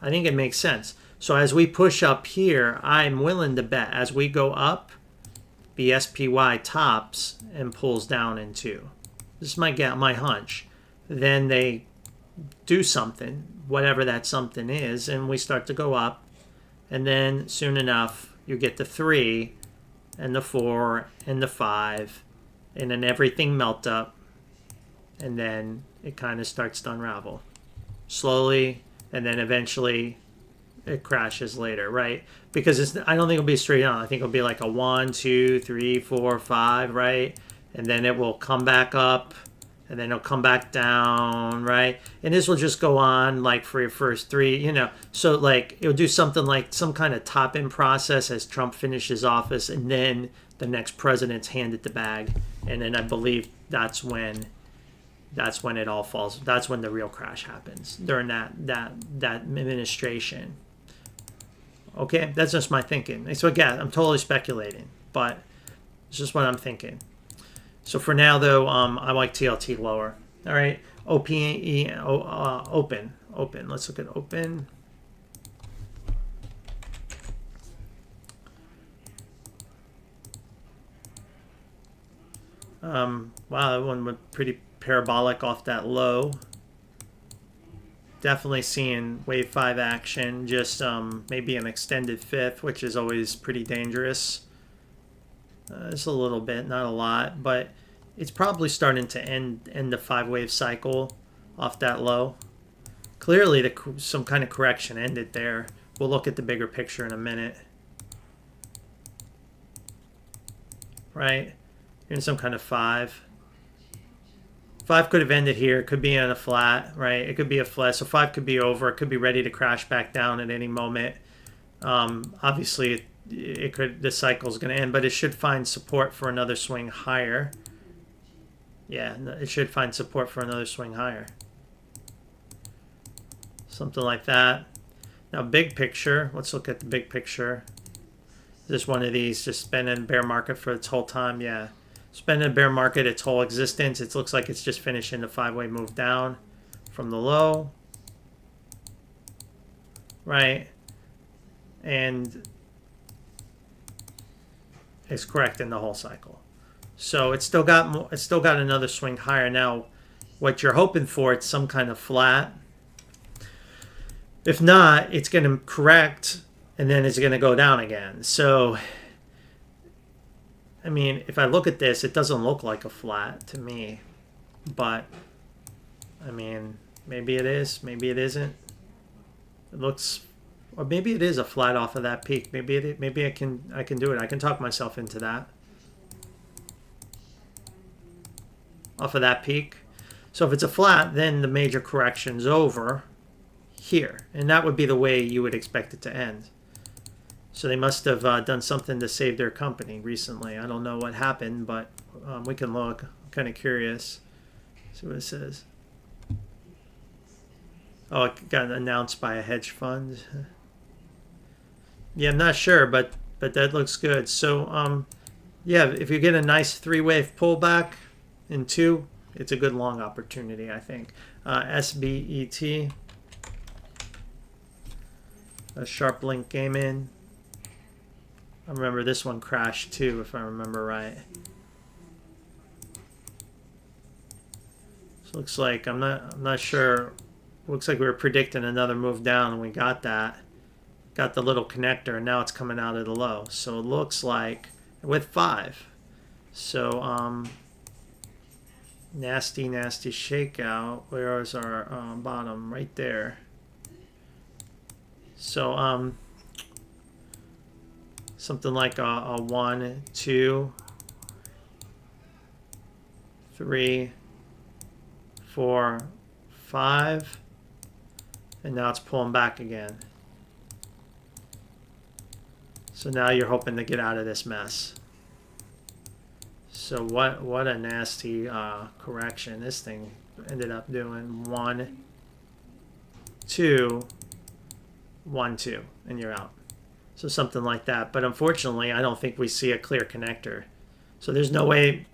I think it makes sense. So as we push up here, I'm willing to bet as we go up, the SPY tops and pulls down into. This is my hunch. Then they do something, whatever that something is, and we start to go up. And then soon enough, you get the 3 and the 4 and the 5, and then everything melt up. And then it kind of starts to unravel slowly, and then eventually it crashes later, right? Because I don't think it'll be straight on. I think it'll be like a 1, 2, 3, 4, 5, right? And then it will come back up, and then it'll come back down, right? And this will just go on like for your first 3, So like it'll do something like some kind of top-in process as Trump finishes office, and then the next president's handed the bag, and then I believe that's when it all falls. That's when the real crash happens during that administration. Okay, that's just my thinking. So again, I'm totally speculating, but it's just what I'm thinking. So for now, though, I like TLT lower. All right, open. Let's look at open. Wow, that one went pretty parabolic off that low. Definitely seeing wave 5 action, just maybe an extended fifth, which is always pretty dangerous. Just a little bit, not a lot, but it's probably starting to end the 5-wave cycle off that low. Clearly, some kind of correction ended there. We'll look at the bigger picture in a minute. right? You're in some kind of 5. 5 could have ended here. It could be in a flat, right? It could be a flat. So 5 could be over. It could be ready to crash back down at any moment. Obviously, it could. This cycle is going to end, but it should find support for another swing higher. Yeah, it should find support for another swing higher. Something like that. Now, big picture. Let's look at the big picture. Is this one of these just been in bear market for its whole time? Yeah. It's been in bear market its whole existence. It looks like it's just finishing the 5-way move down from the low. Right. And it's correcting the whole cycle. So it's still got another swing higher. Now, what you're hoping for, it's some kind of flat. If not, it's going to correct and then it's going to go down again. So, I mean, if I look at this, it doesn't look like a flat to me. But, I mean, maybe it is, maybe it isn't. It looks, or maybe it is a flat off of that peak. Maybe I can do it. I can talk myself into that. Off of that peak. So if it's a flat, then the major correction's over here. And that would be the way you would expect it to end. So they must have done something to save their company recently. I don't know what happened, but we can look. I'm kind of curious. See what it says. Oh, it got announced by a hedge fund. Yeah, I'm not sure, but that looks good. So, yeah, if you get a nice 3-wave pullback in 2, it's a good long opportunity, I think. SBET. A sharp link came in. I remember this one crashed too, if I remember right. So looks like I'm not sure. Looks like we were predicting another move down, and we got that. Got the little connector, and now it's coming out of the low. So it looks like with 5. So nasty shakeout. Where is our bottom? Right there. So something like a 1, 2, 3, 4, 5, and now it's pulling back again. So now you're hoping to get out of this mess. So what a nasty correction this thing ended up doing. 1, 2, 1, 2, and you're out. So something like that. But unfortunately, I don't think we see a clear connector. So there's no way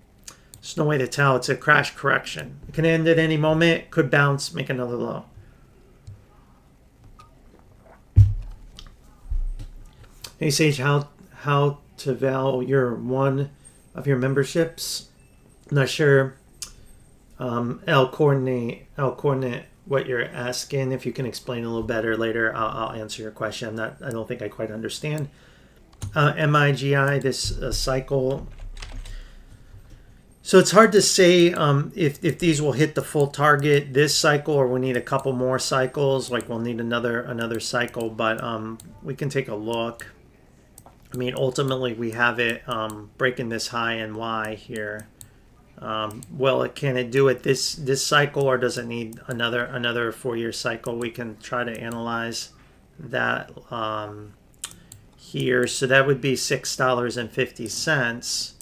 to tell. It's a crash correction. It can end at any moment. Could bounce, make another low. Hey Sage, how to val your one of your memberships? I'm not sure. L coordinate what you're asking. If you can explain a little better later, I'll answer your question. I don't think I quite understand. MIGI, this cycle. So it's hard to say if these will hit the full target this cycle, or we need a couple more cycles. Like we'll need another cycle, but we can take a look. I mean, ultimately we have it breaking this high in Y here. Well, can it do it this cycle, or does it need another 4-year cycle? We can try to analyze that here. So that would be $6.50,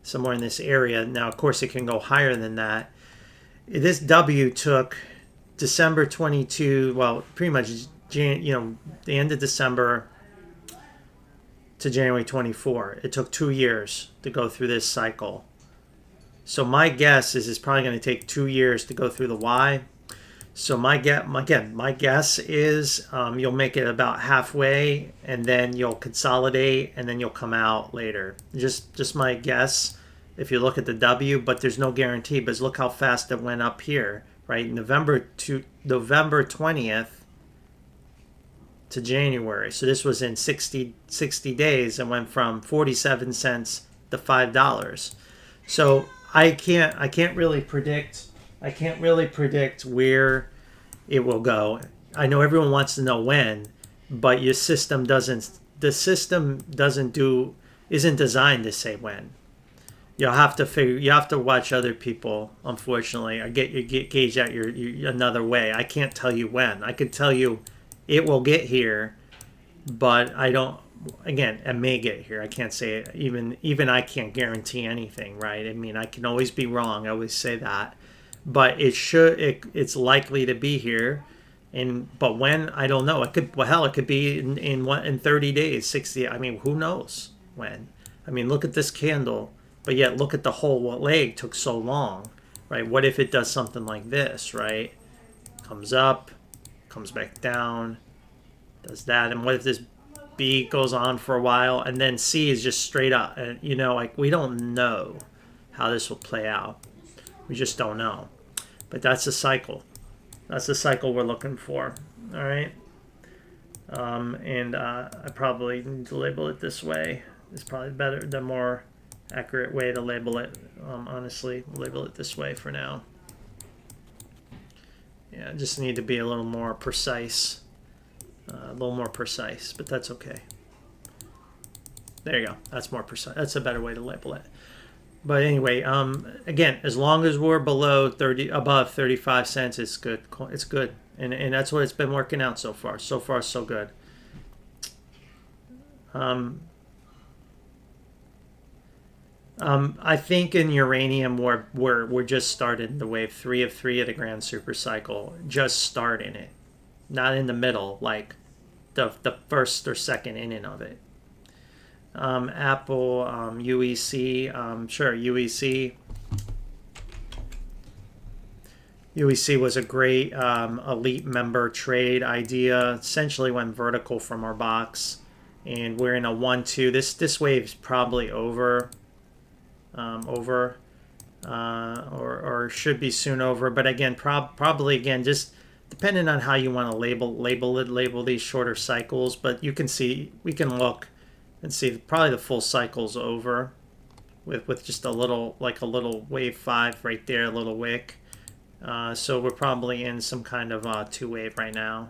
somewhere in this area. Now, of course, it can go higher than that. This W took December 22, well, pretty much, the end of December to January 24. It took 2 years to go through this cycle. So my guess is it's probably going to take 2 years to go through the Y. So my guess is you'll make it about halfway, and then you'll consolidate, and then you'll come out later. Just my guess if you look at the W, but there's no guarantee. But look how fast it went up here, right? November 20th to January. So this was in 60 days and went from 47 cents to $5. So I can't really predict where it will go. I know everyone wants to know when, but the system isn't designed to say when. You'll have to figure. You have to watch other people, unfortunately, or get gauge out your another way. I can't tell you when. I could tell you it will get here, but I don't. Again, it may get here. I can't say it. Even I can't guarantee anything, right? I mean, I can always be wrong. I always say that, but it should. It's likely to be here, but when, I don't know. It could. Well, hell, it could be in 30 days, 60. I mean, who knows when? I mean, look at this candle. But yet, look at the whole leg took so long, right? What if it does something like this, right? Comes up, comes back down, does that. And what if this B goes on for a while, and then C is just straight up? And, you know, like, we don't know how this will play out. We just don't know. But that's the cycle. That's the cycle we're looking for, all right? I probably need to label it this way. It's probably better, the more accurate way to label it. Honestly, label it this way for now. Yeah, I just need to be a little more precise. But that's okay. There you go. That's more precise. That's a better way to label it. But anyway, again, as long as we're above 35 cents, it's good. It's good, and that's what it's been working out so far. So far, so good. I think in uranium we're just starting the wave 3 of 3 of the grand super cycle, just starting it, not in the middle, like the first or second inning of it. Apple, UEC, sure, UEC. UEC was a great elite member trade idea. Essentially went vertical from our box, and we're in a 1-2. This wave's probably over. Or should be soon over, but again, probably again, just depending on how you want to label these shorter cycles. But you can see, we can look and see probably the full cycle's over with just a little, like a little wave 5 right there, a little wick. So we're probably in some kind of 2 wave right now,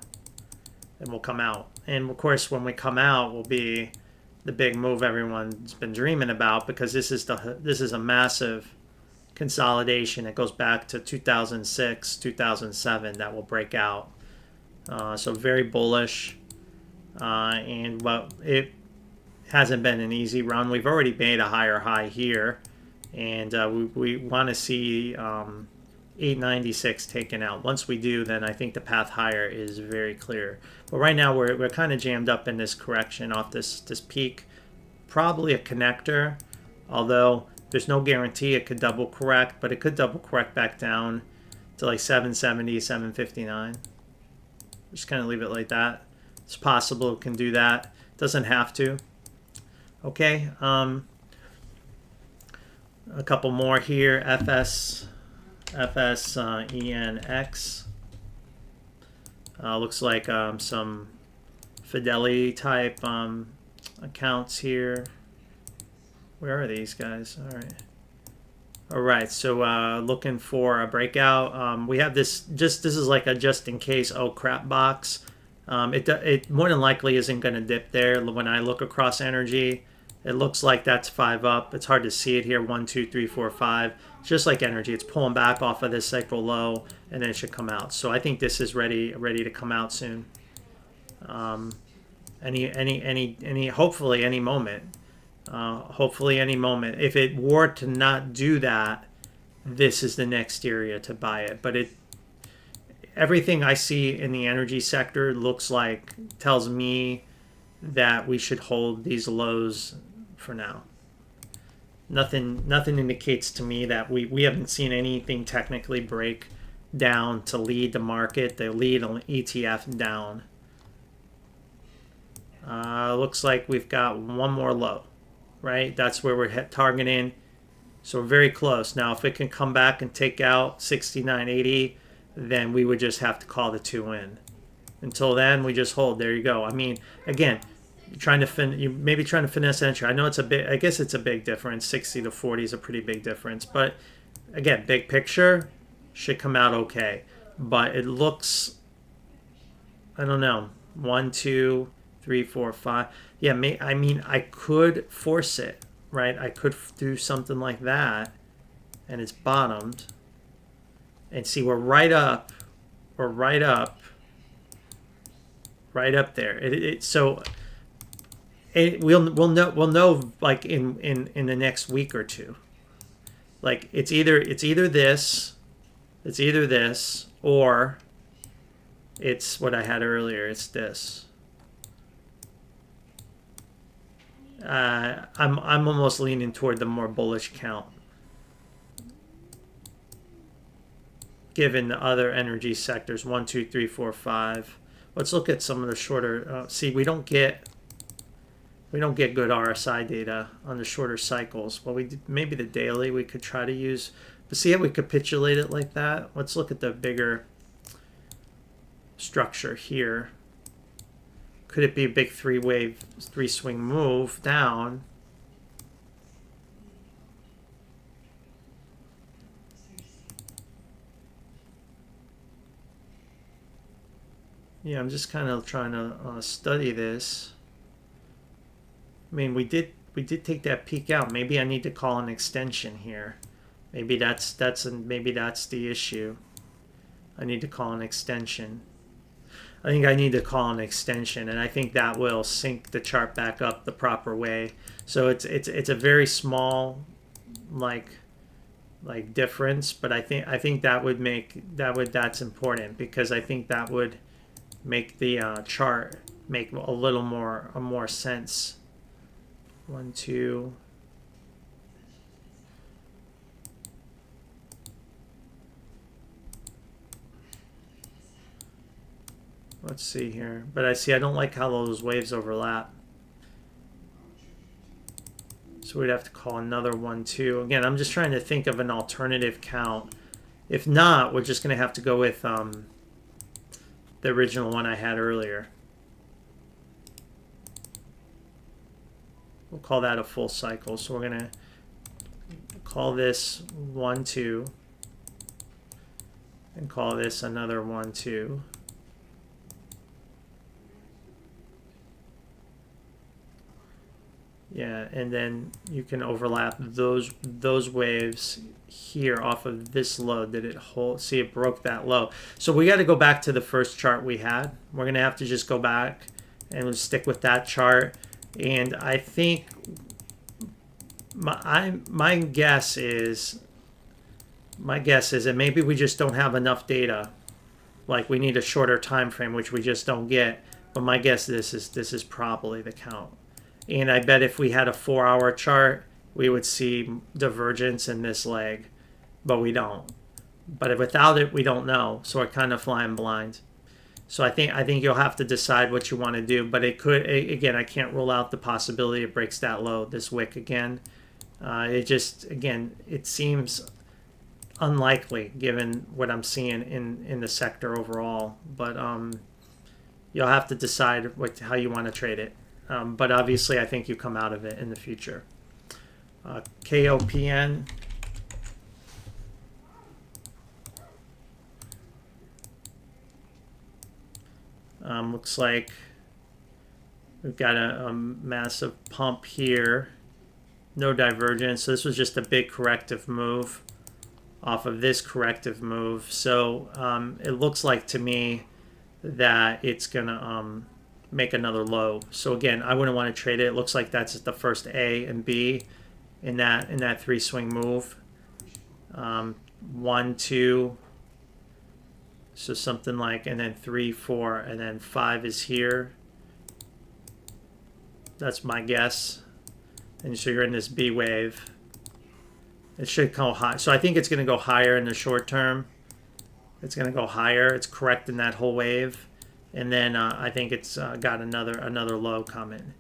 and we'll come out. And of course, when we come out, will be the big move everyone's been dreaming about, because this is a massive consolidation. It goes back to 2006, 2007 that will break out. So very bullish, but it hasn't been an easy run. We've already made a higher high here, and we want to see 896 taken out. Once we do, then I think the path higher is very clear. But right now we're kind of jammed up in this correction off this peak. Probably a connector, although there's no guarantee it could double correct, but it could double correct back down to like 770, 759. Just kind of leave it like that. It's possible it can do that. Doesn't have to. Okay. A couple more here. FSENX. Looks like some Fidelity type accounts here. Where are these guys? All right, so looking for a breakout. We have this is like a just in case oh crap box. It more than likely isn't going to dip there. When I look across energy, it looks like that's 5 up. It's hard to see it here. 1, 2, 3, 4, 5. Just like energy, it's pulling back off of this cycle low, and then it should come out. So I think this is ready to come out soon. Hopefully any moment. Hopefully any moment. If it were to not do that, this is the next area to buy it. But everything I see in the energy sector tells me that we should hold these lows for now. Nothing indicates to me that we haven't seen anything technically break down to lead the market. They lead an ETF down. Looks like we've got one more low, right? That's where we're targeting. So we're very close. Now, if it can come back and take out 69.80, then we would just have to call the 2 in. Until then, we just hold. There you go. I mean, again, you may be trying to finesse entry. I know it's a bit. I guess it's a big difference. 60 to 40 is a pretty big difference. But again, big picture should come out okay. But it looks, I don't know, 1, 2, 3, 4, 5. Yeah, I mean, I could force it, right? I could do something like that, and it's bottomed. And see, we're right up. We're right up. Right up there. We'll know like in the next week or two. Like it's either this, or it's what I had earlier. It's this. I'm almost leaning toward the more bullish count, given the other energy sectors. 1, 2, 3, 4, 5. Let's look at some of the shorter. See, we don't get good RSI data on the shorter cycles. Well, maybe the daily we could try to use, but see how we capitulate it like that. Let's look at the bigger structure here. Could it be a big three swing move down? Yeah, I'm just kind of trying to study this. I mean, we did take that peak out. Maybe I need to call an extension here. Maybe that's the issue. I need to call an extension. I think I need to call an extension, and I think that will sync the chart back up the proper way. So it's a very small like difference, but I think that's important, because I think that would make the chart make a little more sense. 1, 2. Let's see here. But I don't like how those waves overlap. So we'd have to call another 1, 2. Again, I'm just trying to think of an alternative count. If not, we're just going to have to go with the original one I had earlier. We'll call that a full cycle. So we're going to call this 1, 2. And call this another 1, 2. Yeah, and then you can overlap those waves here off of this low. Did it hold? See, it broke that low. So we got to go back to the first chart we had. We're going to have to just go back and we'll stick with that chart. And I think my guess is that maybe we just don't have enough data. Like we need a shorter time frame, which we just don't get. But my guess this is probably the count. And I bet if we had a 4-hour chart, we would see divergence in this leg, but we don't. But without it, we don't know. So we're kind of flying blind. So I think you'll have to decide what you want to do. But it could, again, I can't rule out the possibility it breaks that low, this wick again. It seems unlikely given what I'm seeing in the sector overall. But you'll have to decide how you want to trade it. But obviously, I think you come out of it in the future. KOPN. Looks like we've got a massive pump here. No divergence. So this was just a big corrective move off of this corrective move. So it looks like to me that it's going to make another low. So again, I wouldn't want to trade it. It looks like that's the first A and B in that 3 swing move. 1, 2. So something like, and then 3, 4, and then 5 is here. That's my guess. And so you're in this B wave. It should go high. So I think it's going to go higher in the short term. It's going to go higher. It's correcting that whole wave. And then I think it's got another low coming.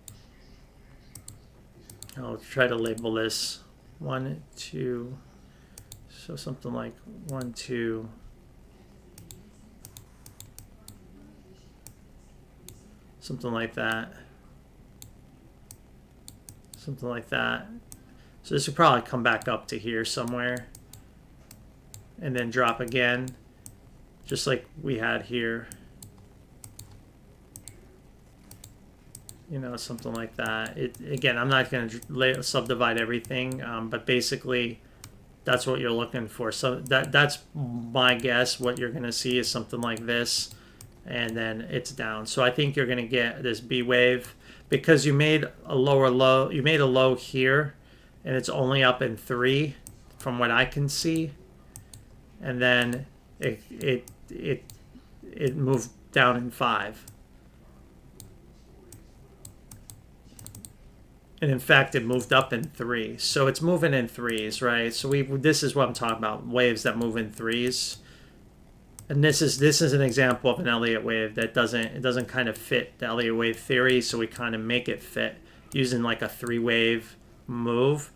I'll try to label this 1, 2. So something like 1, 2. Something like that. Something like that. So this will probably come back up to here somewhere. And then drop again. Just like we had here. You know, something like that. Again, I'm not going to subdivide everything, but basically that's what you're looking for. So that's my guess. What you're going to see is something like this, and then it's down. So I think you're going to get this B wave because you made a lower low. You made a low here, and it's only up in 3 from what I can see, and then it moved down in 5. And in fact, it moved up in 3. So it's moving in 3s, right? So this is what I'm talking about, waves that move in 3s. And this is an example of an Elliott wave that doesn't kind of fit the Elliott wave theory, so we kind of make it fit using like a 3-wave move.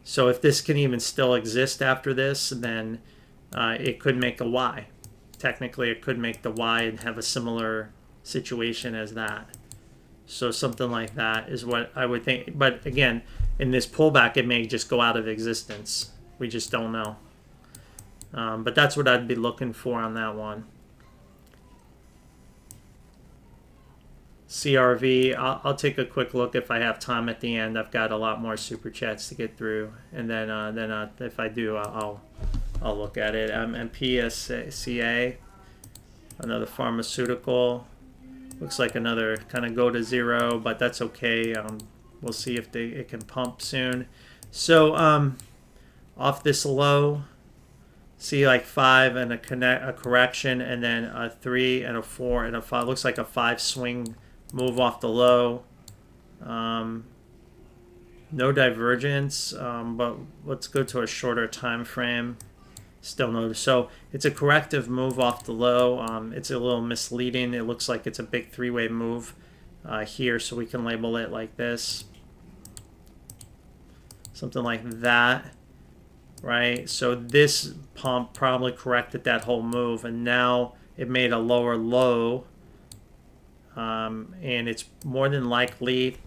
So if this can even still exist after this, then it could make a Y. Technically, it could make the Y and have a similar situation as that. So something like that is what I would think. But again, in this pullback, it may just go out of existence. We just don't know. But that's what I'd be looking for on that one. CRV, I'll take a quick look if I have time at the end. I've got a lot more super chats to get through, and then if I do, I'll look at it. MPSCA, another pharmaceutical. Looks like another kind of go to 0, but that's okay. We'll see if it can pump soon. So off this low, see like 5 and a correction, and then a 3 and a 4 and a 5. Looks like a 5 swing move off the low. No divergence, but let's go to a shorter time frame. Still no. So it's a corrective move off the low. It's a little misleading. It looks like it's a big 3-way move here, so we can label it like this. Something like that, right? So this pump probably corrected that whole move, and now it made a lower low, and it's more than likely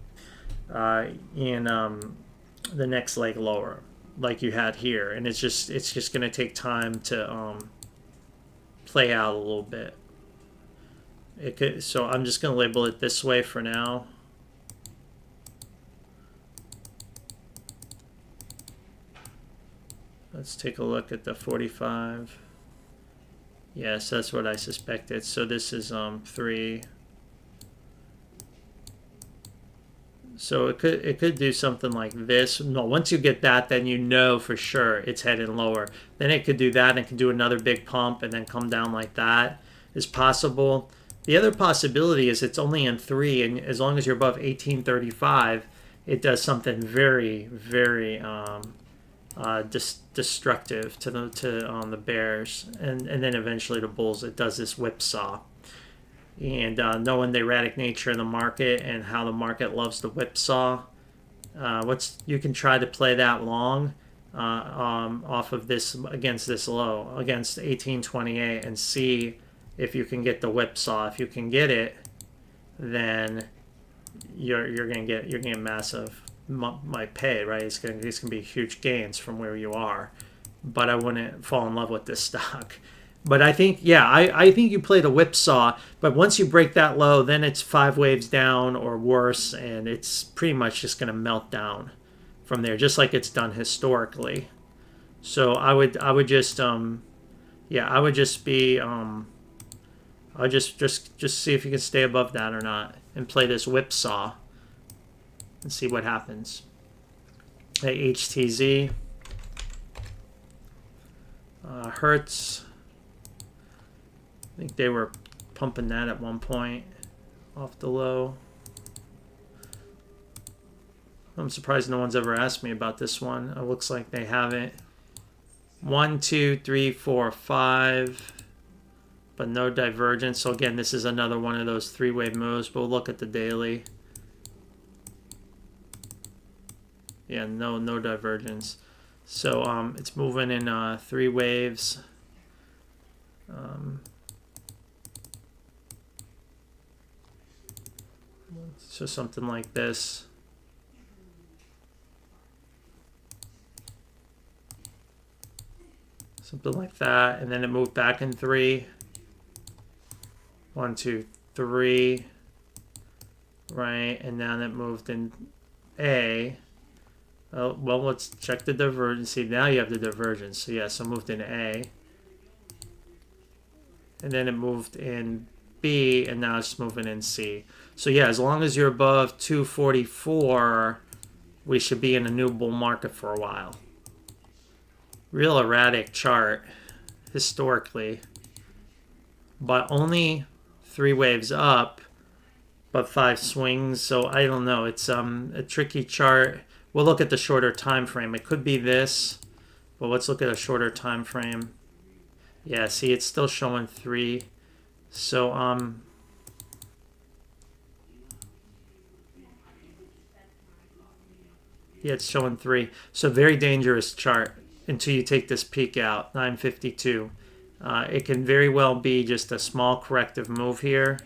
in the next leg lower, like you had here, and it's just going to take time to play out a little bit. It could, so I'm just going to label it this way for now. Let's take a look at the 45. Yes, that's what I suspected. So this is 3. So it could do something like this. No, once you get that, then you know for sure it's heading lower. Then it could do that, and it could do another big pump and then come down like that. Is possible. The other possibility is it's only in 3, and as long as you're above 1835, it does something very, very destructive to the bears, and then eventually the bulls. It does this whipsaw. And knowing the erratic nature of the market and how the market loves the whipsaw, you can try to play that long off of this against this low, against 1828, and see if you can get the whipsaw. If you can get it, then you're gonna get massive might pay, right? It's gonna be huge gains from where you are. But I wouldn't fall in love with this stock. But I think, yeah, I think you play the whipsaw, but once you break that low, then it's 5 waves down or worse, and it's pretty much just going to melt down from there, just like it's done historically. So I would just, yeah, I would just be, I'll just see if you can stay above that or not, and play this whipsaw, and see what happens. HTZ, Hertz. I think they were pumping that at one point off the low. I'm surprised no one's ever asked me about this one. It looks like they haven't. 1, 2, 3, 4, 5, but no divergence. So again, this is another one of those 3-wave moves. But we'll look at the daily. Yeah, no divergence. So it's moving in 3 waves. So something like this. Something like that. And then it moved back in 3. 1, 2, 3. right? And then it moved in A. Oh, well, let's check the divergence. See, now you have the divergence. So yeah, so it moved in A. And then it moved in B, and now it's moving in C. So yeah, as long as you're above 244, we should be in a new bull market for a while. Real erratic chart, historically. But only 3 waves up, but 5 swings. So I don't know. It's a tricky chart. We'll look at the shorter time frame. It could be this, but let's look at a shorter time frame. Yeah, see, it's still showing 3. So yeah, it's showing 3. So very dangerous chart until you take this peak out, 952. It can very well be just a small corrective move here,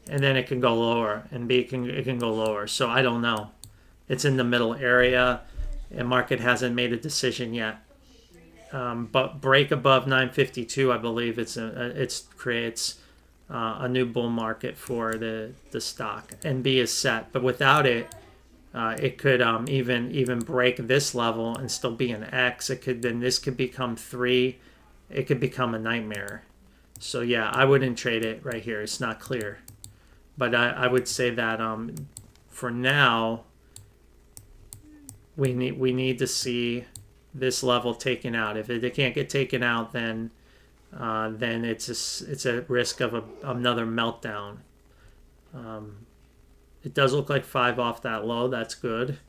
and then it can go lower, and it can go lower. So I don't know. It's in the middle area, and market hasn't made a decision yet. But break above 952, I believe it creates a new bull market for the stock. And B is set, but without it, it could even break this level and still be an X. This could become 3. It could become a nightmare. So yeah, I wouldn't trade it right here. It's not clear, but I would say that for now, we need to see this level taken out. If it can't get taken out, then it's a risk of another meltdown. It does look like 5 off that low. That's good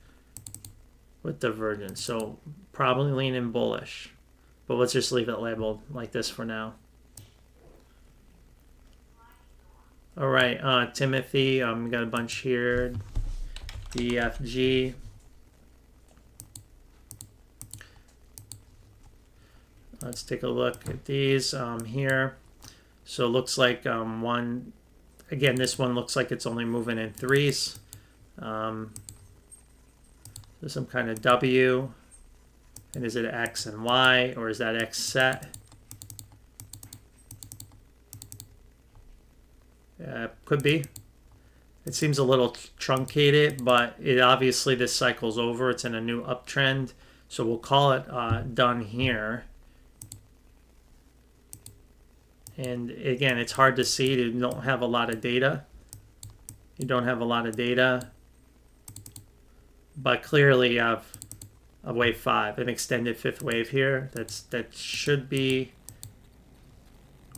with divergence. So probably leaning bullish, but let's just leave it labeled like this for now. All right, Timothy, we got a bunch here. DFG. Let's take a look at these here. So it looks like one, again, this one looks like it's only moving in 3s. There's some kind of W. And is it X and Y, or is that X set? Could be. It seems a little truncated, but it obviously this cycle's over. It's in a new uptrend. So we'll call it done here. And again, it's hard to see. You don't have a lot of data. But clearly you have a wave 5, an extended 5th wave here. That should be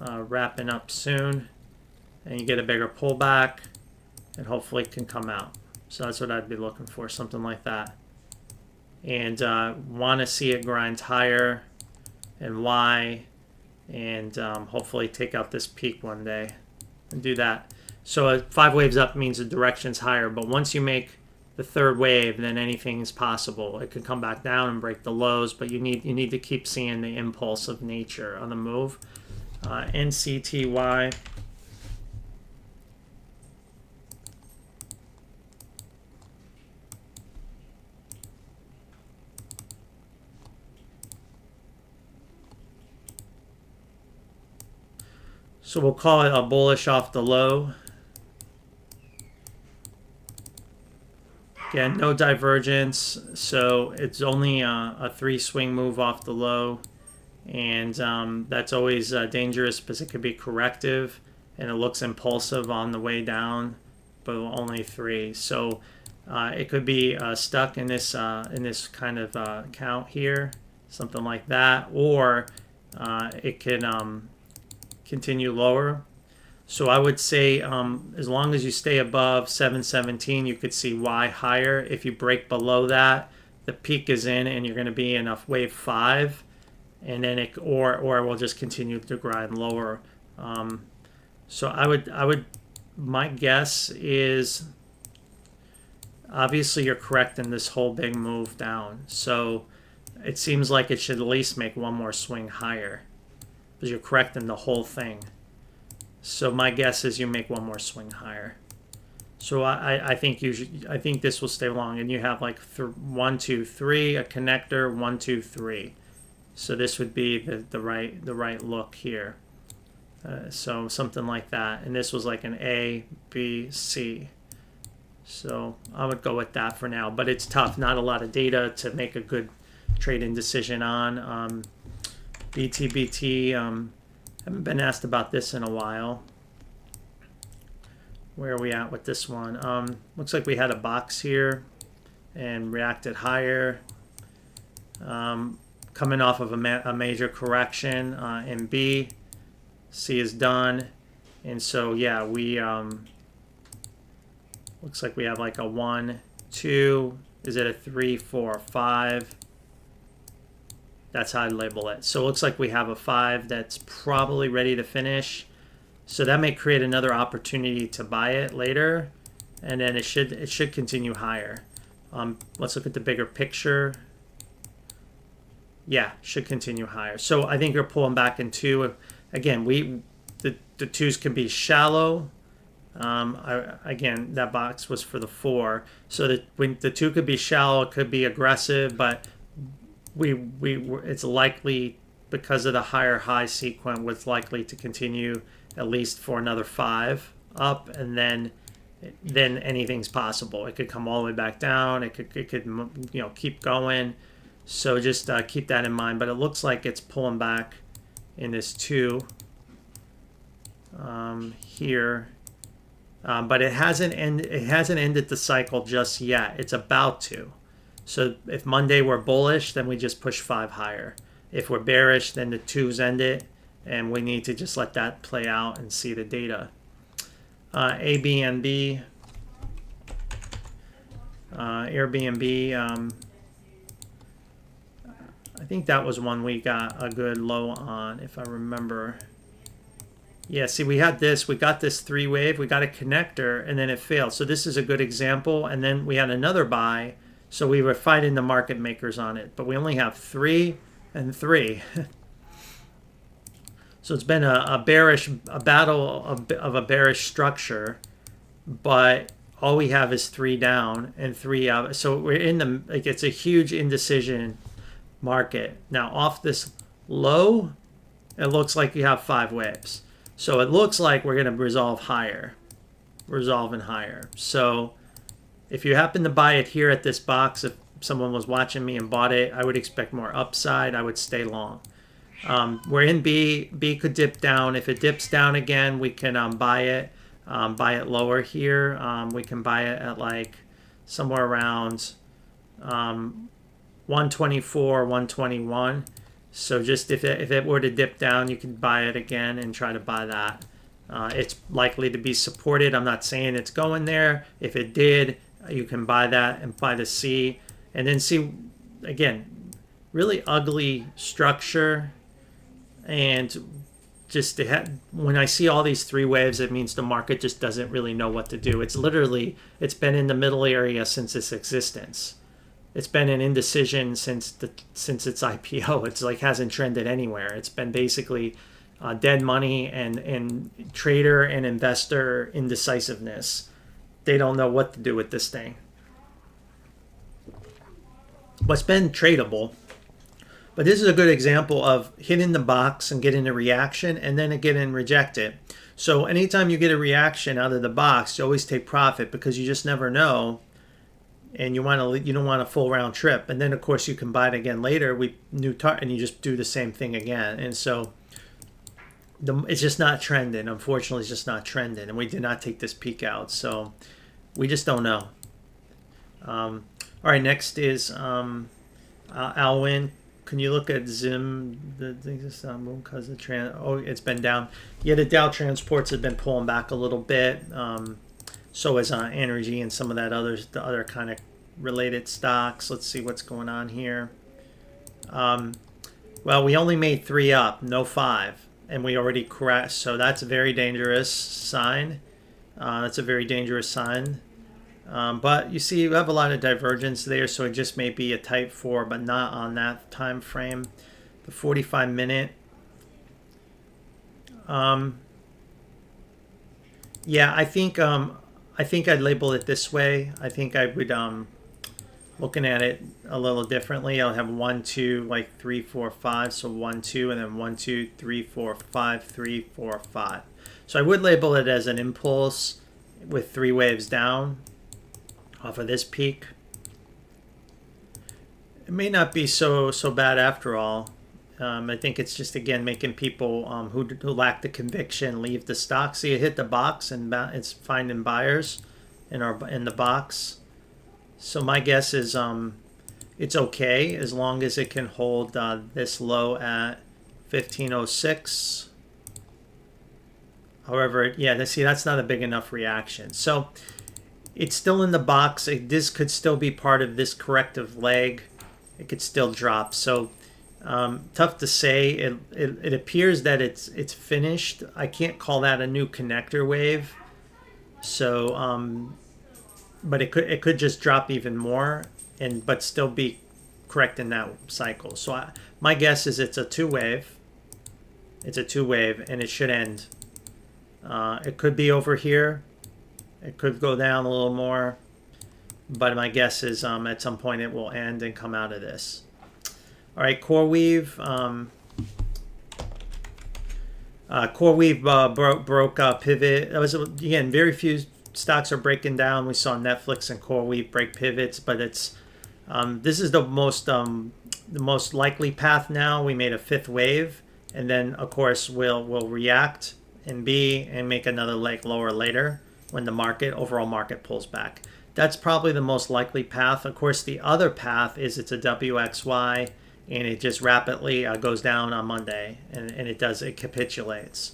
wrapping up soon. And you get a bigger pullback, and hopefully it can come out. So that's what I'd be looking for, something like that. And want to see it grind higher, and why. And hopefully take out this peak one day and do that. So 5 waves up means the direction's higher, but once you make the 3rd wave, then anything is possible. It could come back down and break the lows, but you need to keep seeing the impulse of nature on the move. NCTY. So we'll call it a bullish off the low. Again, no divergence, so it's only a 3 swing move off the low. And that's always dangerous because it could be corrective, and it looks impulsive on the way down, but only 3. So it could be stuck in this kind of count here, something like that, or it can continue lower. So I would say as long as you stay above 717, you could see Y higher. If you break below that, the peak is in, and you're going to be in a wave 5, and then it or we'll just continue to grind lower. So I would my guess is obviously you're correct in this whole big move down. So it seems like it should at least make one more swing higher, because you're correct in the whole thing. So my guess is you make one more swing higher. So I think this will stay long, and you have like 1, 2, 3, a connector, 1, 2, 3. So this would be the right look here. So something like that, and this was like an A, B, C. So I would go with that for now, but it's tough. Not a lot of data to make a good trading decision on. BTBT, haven't been asked about this in a while. Where are we at with this one? Looks like we had a box here and reacted higher. Coming off of a major correction in B. C is done. And so, yeah, we looks like we have like a 1, 2. Is it a 3, 4, 5? That's how I label it. So it looks like we have a 5 that's probably ready to finish. So that may create another opportunity to buy it later, and then it should continue higher. Let's look at the bigger picture. Yeah, should continue higher. So I think you're pulling back in 2. Again, the 2s can be shallow. Again, that box was for the 4. So that when the 2 could be shallow, it could be aggressive, but it's likely, because of the higher high sequence, was likely to continue at least for another 5 up, and then anything's possible. It could come all the way back down. It could keep going. So just keep that in mind. But it looks like it's pulling back in this 2 here, but it hasn't ended the cycle just yet. It's about to. So if Monday we're bullish, then we just push 5 higher. If we're bearish, then the 2s end it, and we need to just let that play out and see the data. Airbnb, I think that was one we got a good low on, if I remember. Yeah, see, we got this 3 wave, we got a connector, and then it failed. So this is a good example. And then we had another buy. So we were fighting the market makers on it, but we only have 3 and 3. So it's been a battle of a bearish structure, but all we have is 3 down and 3 up. So we're in it's a huge indecision market. Now off this low, it looks like you have 5 waves. So it looks like we're going to resolve higher. So if you happen to buy it here at this box, if someone was watching me and bought it, I would expect more upside. I would stay long. We're in B. B could dip down. If it dips down again, we can buy it lower here. We can buy it at like somewhere around 124, 121. So just if it were to dip down, you can buy it again and try to buy that. It's likely to be supported. I'm not saying it's going there. If it did, you can buy that and buy the C. And then see, again, really ugly structure. And just when I see all these 3 waves, it means the market just doesn't really know what to do. It's been in the middle area since its existence. It's been an indecision since its IPO. It's like hasn't trended anywhere. It's been basically dead money and trader and investor indecisiveness. They don't know what to do with this thing. But it's been tradable. But this is a good example of hitting the box and getting a reaction and then again and reject it. So anytime you get a reaction out of the box, you always take profit because you just never know. And you don't want a full round trip. And then of course you can buy it again later. And you just do the same thing again. And so it's just not trending. Unfortunately, it's just not trending. And we did not take this peak out. So we just don't know. All right, next is Alwyn. Can you look at Zim? Because it's been down. Yeah, the Dow transports have been pulling back a little bit. So is energy and some of the other kind of related stocks. Let's see what's going on here. Well, we only made 3 up, no 5, and we already crashed. So that's a very dangerous sign. But you see, you have a lot of divergence there, so it just may be a type 4, but not on that time frame. The 45-minute. Yeah, I think I'd label it this way. I think I would looking at it a little differently. I'll have 1, 2, like 3, 4, 5. So 1, 2, and then 1, 2, 3, 4, 5, 3, 4, 5. So I would label it as an impulse with 3 waves down. off of this peak. It may not be so bad after all. I think it's just, again, making people who lack the conviction leave the stock. See, it hit the box and it's finding buyers in the box. So my guess is it's okay as long as it can hold this low at 1506. However, yeah, see, that's not a big enough reaction. So it's still in the box. This could still be part of this corrective leg. It could still drop. So tough to say. It appears that it's finished. I can't call that a new connector wave. So but it could just drop even more but still be correct in that cycle. So my guess is it's a two wave. It's a two wave and it should end. It could be over here. It could go down a little more. But my guess is at some point it will end and come out of this. All right, CoreWeave. CoreWeave broke pivot. That was, again, very few stocks are breaking down. We saw Netflix and CoreWeave break pivots, but it's this is the most likely path now. We made a fifth wave, and then of course we'll react and make another leg lower later when the overall market pulls back. That's probably the most likely path. Of course, the other path is it's a WXY and it just rapidly goes down on Monday and it capitulates.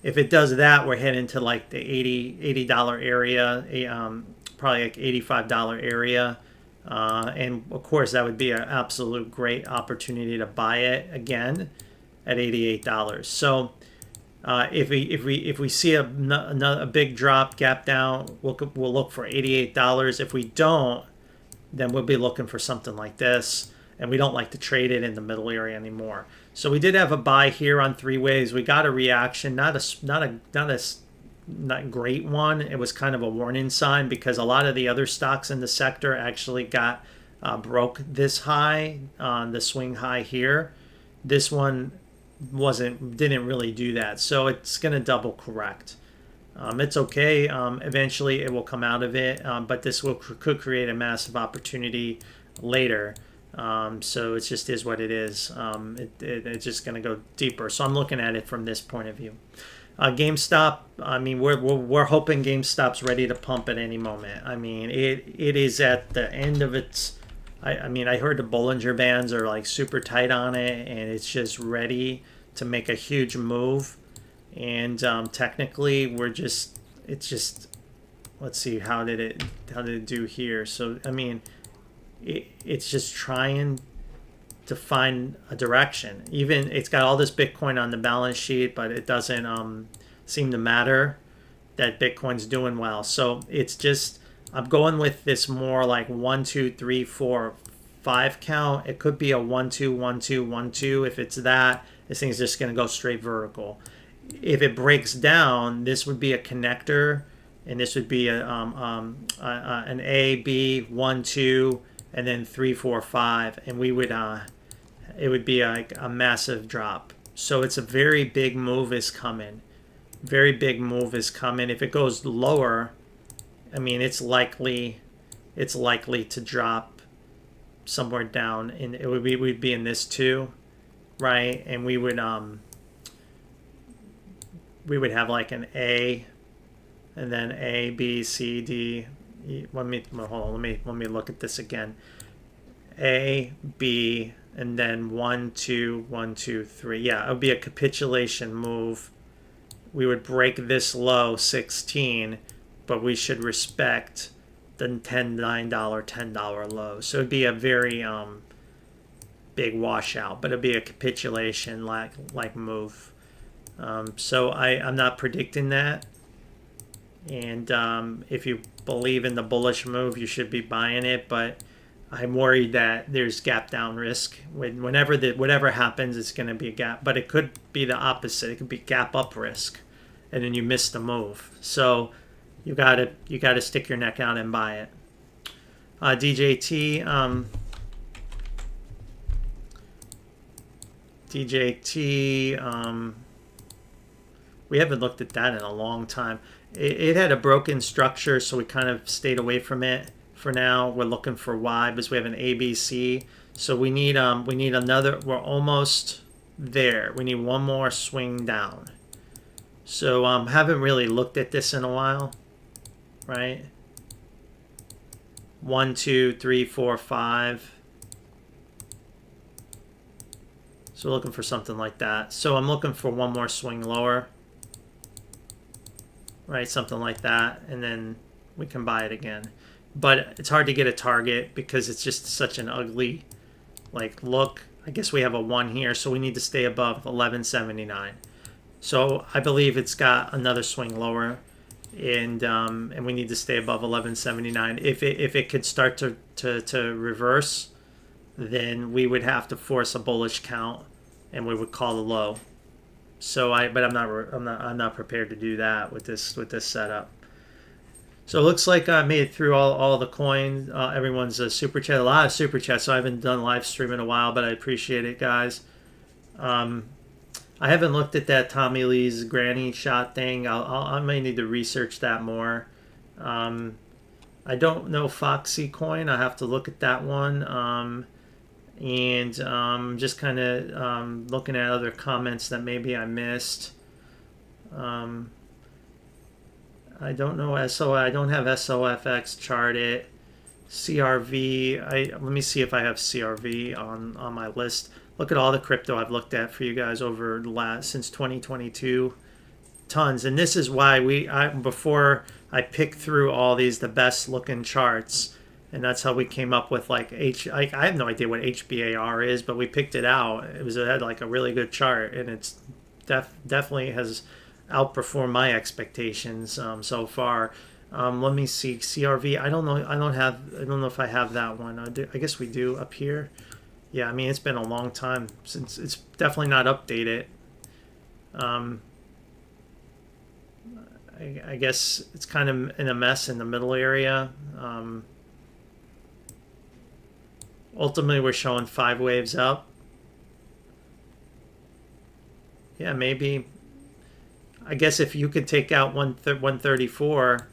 If it does that, we're heading to like the $80 area, probably like $85 area. And of course, that would be an absolute great opportunity to buy it again at $88. So if we see a big drop, gap down, we'll look for $88. If we don't, then we'll be looking for something like this. And we don't like to trade it in the middle area anymore. So we did have a buy here on three waves. We got a reaction, not great one. It was kind of a warning sign because a lot of the other stocks in the sector actually broke this high, the swing high here. This one didn't really do that. So it's going to double correct. It's okay. Eventually it will come out of it, but this could create a massive opportunity later. So it just is what it is. It's just going to go deeper. So I'm looking at it from this point of view. GameStop, I mean, we're hoping GameStop's ready to pump at any moment. I mean, it is at the end of its. I mean, I heard the Bollinger Bands are like super tight on it, and it's just ready to make a huge move. And technically, it's just. Let's see, how did it do here? So I mean. It's just trying to find a direction. Even it's got all this Bitcoin on the balance sheet, but it doesn't seem to matter that Bitcoin's doing well. So it's just, I'm going with this more like 1, 2, 3, 4, 5 count. It could be a 1, 2, 1, 2, 1, 2. If it's that, this thing's just going to go straight vertical. If it breaks down, this would be a connector, and this would be an A, B, 1, 2. And then 3, 4, 5, and we would it would be like a massive drop. So it's a very big move is coming. Very big move is coming. If it goes lower, I mean it's likely to drop somewhere down, and we'd be in this too, right? And we would have like an A, and then A, B, C, D. Let me look at this again. A, B, and then 1, 2, 1, 2, 3. Yeah, it would be a capitulation move. We would break this low, 16, but we should respect the $10 low. So it'd be a very big washout, but it'd be a capitulation like move. So I'm not predicting that. And if you believe in the bullish move, you should be buying it. But I'm worried that there's gap down risk. Whatever happens, it's going to be a gap. But it could be the opposite. It could be gap up risk, and then you miss the move. So you gotta stick your neck out and buy it. DJT. We haven't looked at that in a long time. It had a broken structure, so we kind of stayed away from it. for now. We're looking for Y because we have an ABC. So we need another. We're almost there. We need one more swing down. So haven't really looked at this in a while, right? 1, 2, 3, 4, 5. So looking for something like that. So I'm looking for one more swing lower, right? Something like that, and then we can buy it again. But it's hard to get a target because it's just such an ugly like look. I guess we have a 1 here, so we need to stay above 1179. So I believe it's got another swing lower, and we need to stay above 1179. If it could start to reverse, then we would have to force a bullish count, and we would call the low. So but I'm not prepared to do that with this setup. So it looks like I made it through all the coins. Everyone's a super chat, a lot of super chats. So I haven't done live stream in a while, but I appreciate it, guys. I haven't looked at that Tommy Lee's granny shot thing. I may need to research that more. I don't know Foxy Coin. I have to look at that one. And just kind of looking at other comments that maybe I missed. I don't know SOI. I don't have SOFX charted. CRV. Let me see if I have CRV on my list. Look at all the crypto I've looked at for you guys over since 2022. Tons. And this is why before I picked through all these the best looking charts, and that's how we came up with like I have no idea what HBAR is, but we picked it out. It had like a really good chart, and it's definitely has outperformed my expectations so far. Let me see CRV. I don't know. I don't know if I have that one. I guess we do up here. Yeah, I mean it's been a long time since. It's definitely not updated. I guess it's kind of in a mess in the middle area. Ultimately, we're showing 5 waves up. Yeah, maybe. I guess if you could take out 134,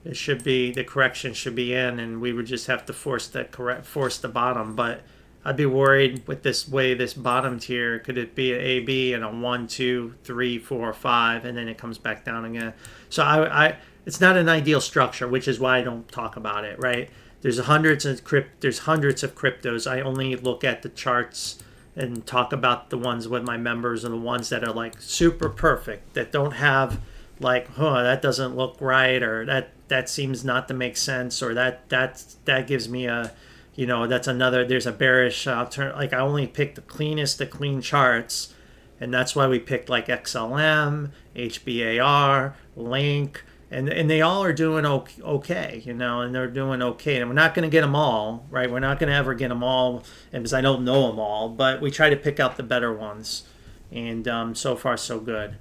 it should be, the correction should be in, and we would just have to force the bottom. But I'd be worried with this way this bottomed here. Could it be an AB and a 1, 2, 3, 4, 5, and then it comes back down again? So it's not an ideal structure, which is why I don't talk about it, right? There's hundreds of cryptos. I only look at the charts and talk about the ones with my members and the ones that are like super perfect, that don't have like, that doesn't look right, or that seems not to make sense, or that gives me a, that's another, there's a bearish turn. Like I only pick the clean charts, and that's why we picked like XLM, HBAR, Link, and they all are doing okay, and they're doing okay. And we're not going to get them all, right? We're not going to ever get them all, and because I don't know them all, but we try to pick out the better ones. And so far, so good.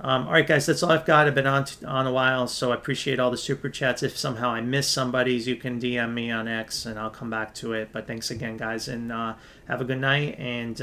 All right, guys, that's all I've got. I've been on a while, so I appreciate all the super chats. If somehow I missed somebody's, you can DM me on X, and I'll come back to it. But thanks again, guys, and have a good night. And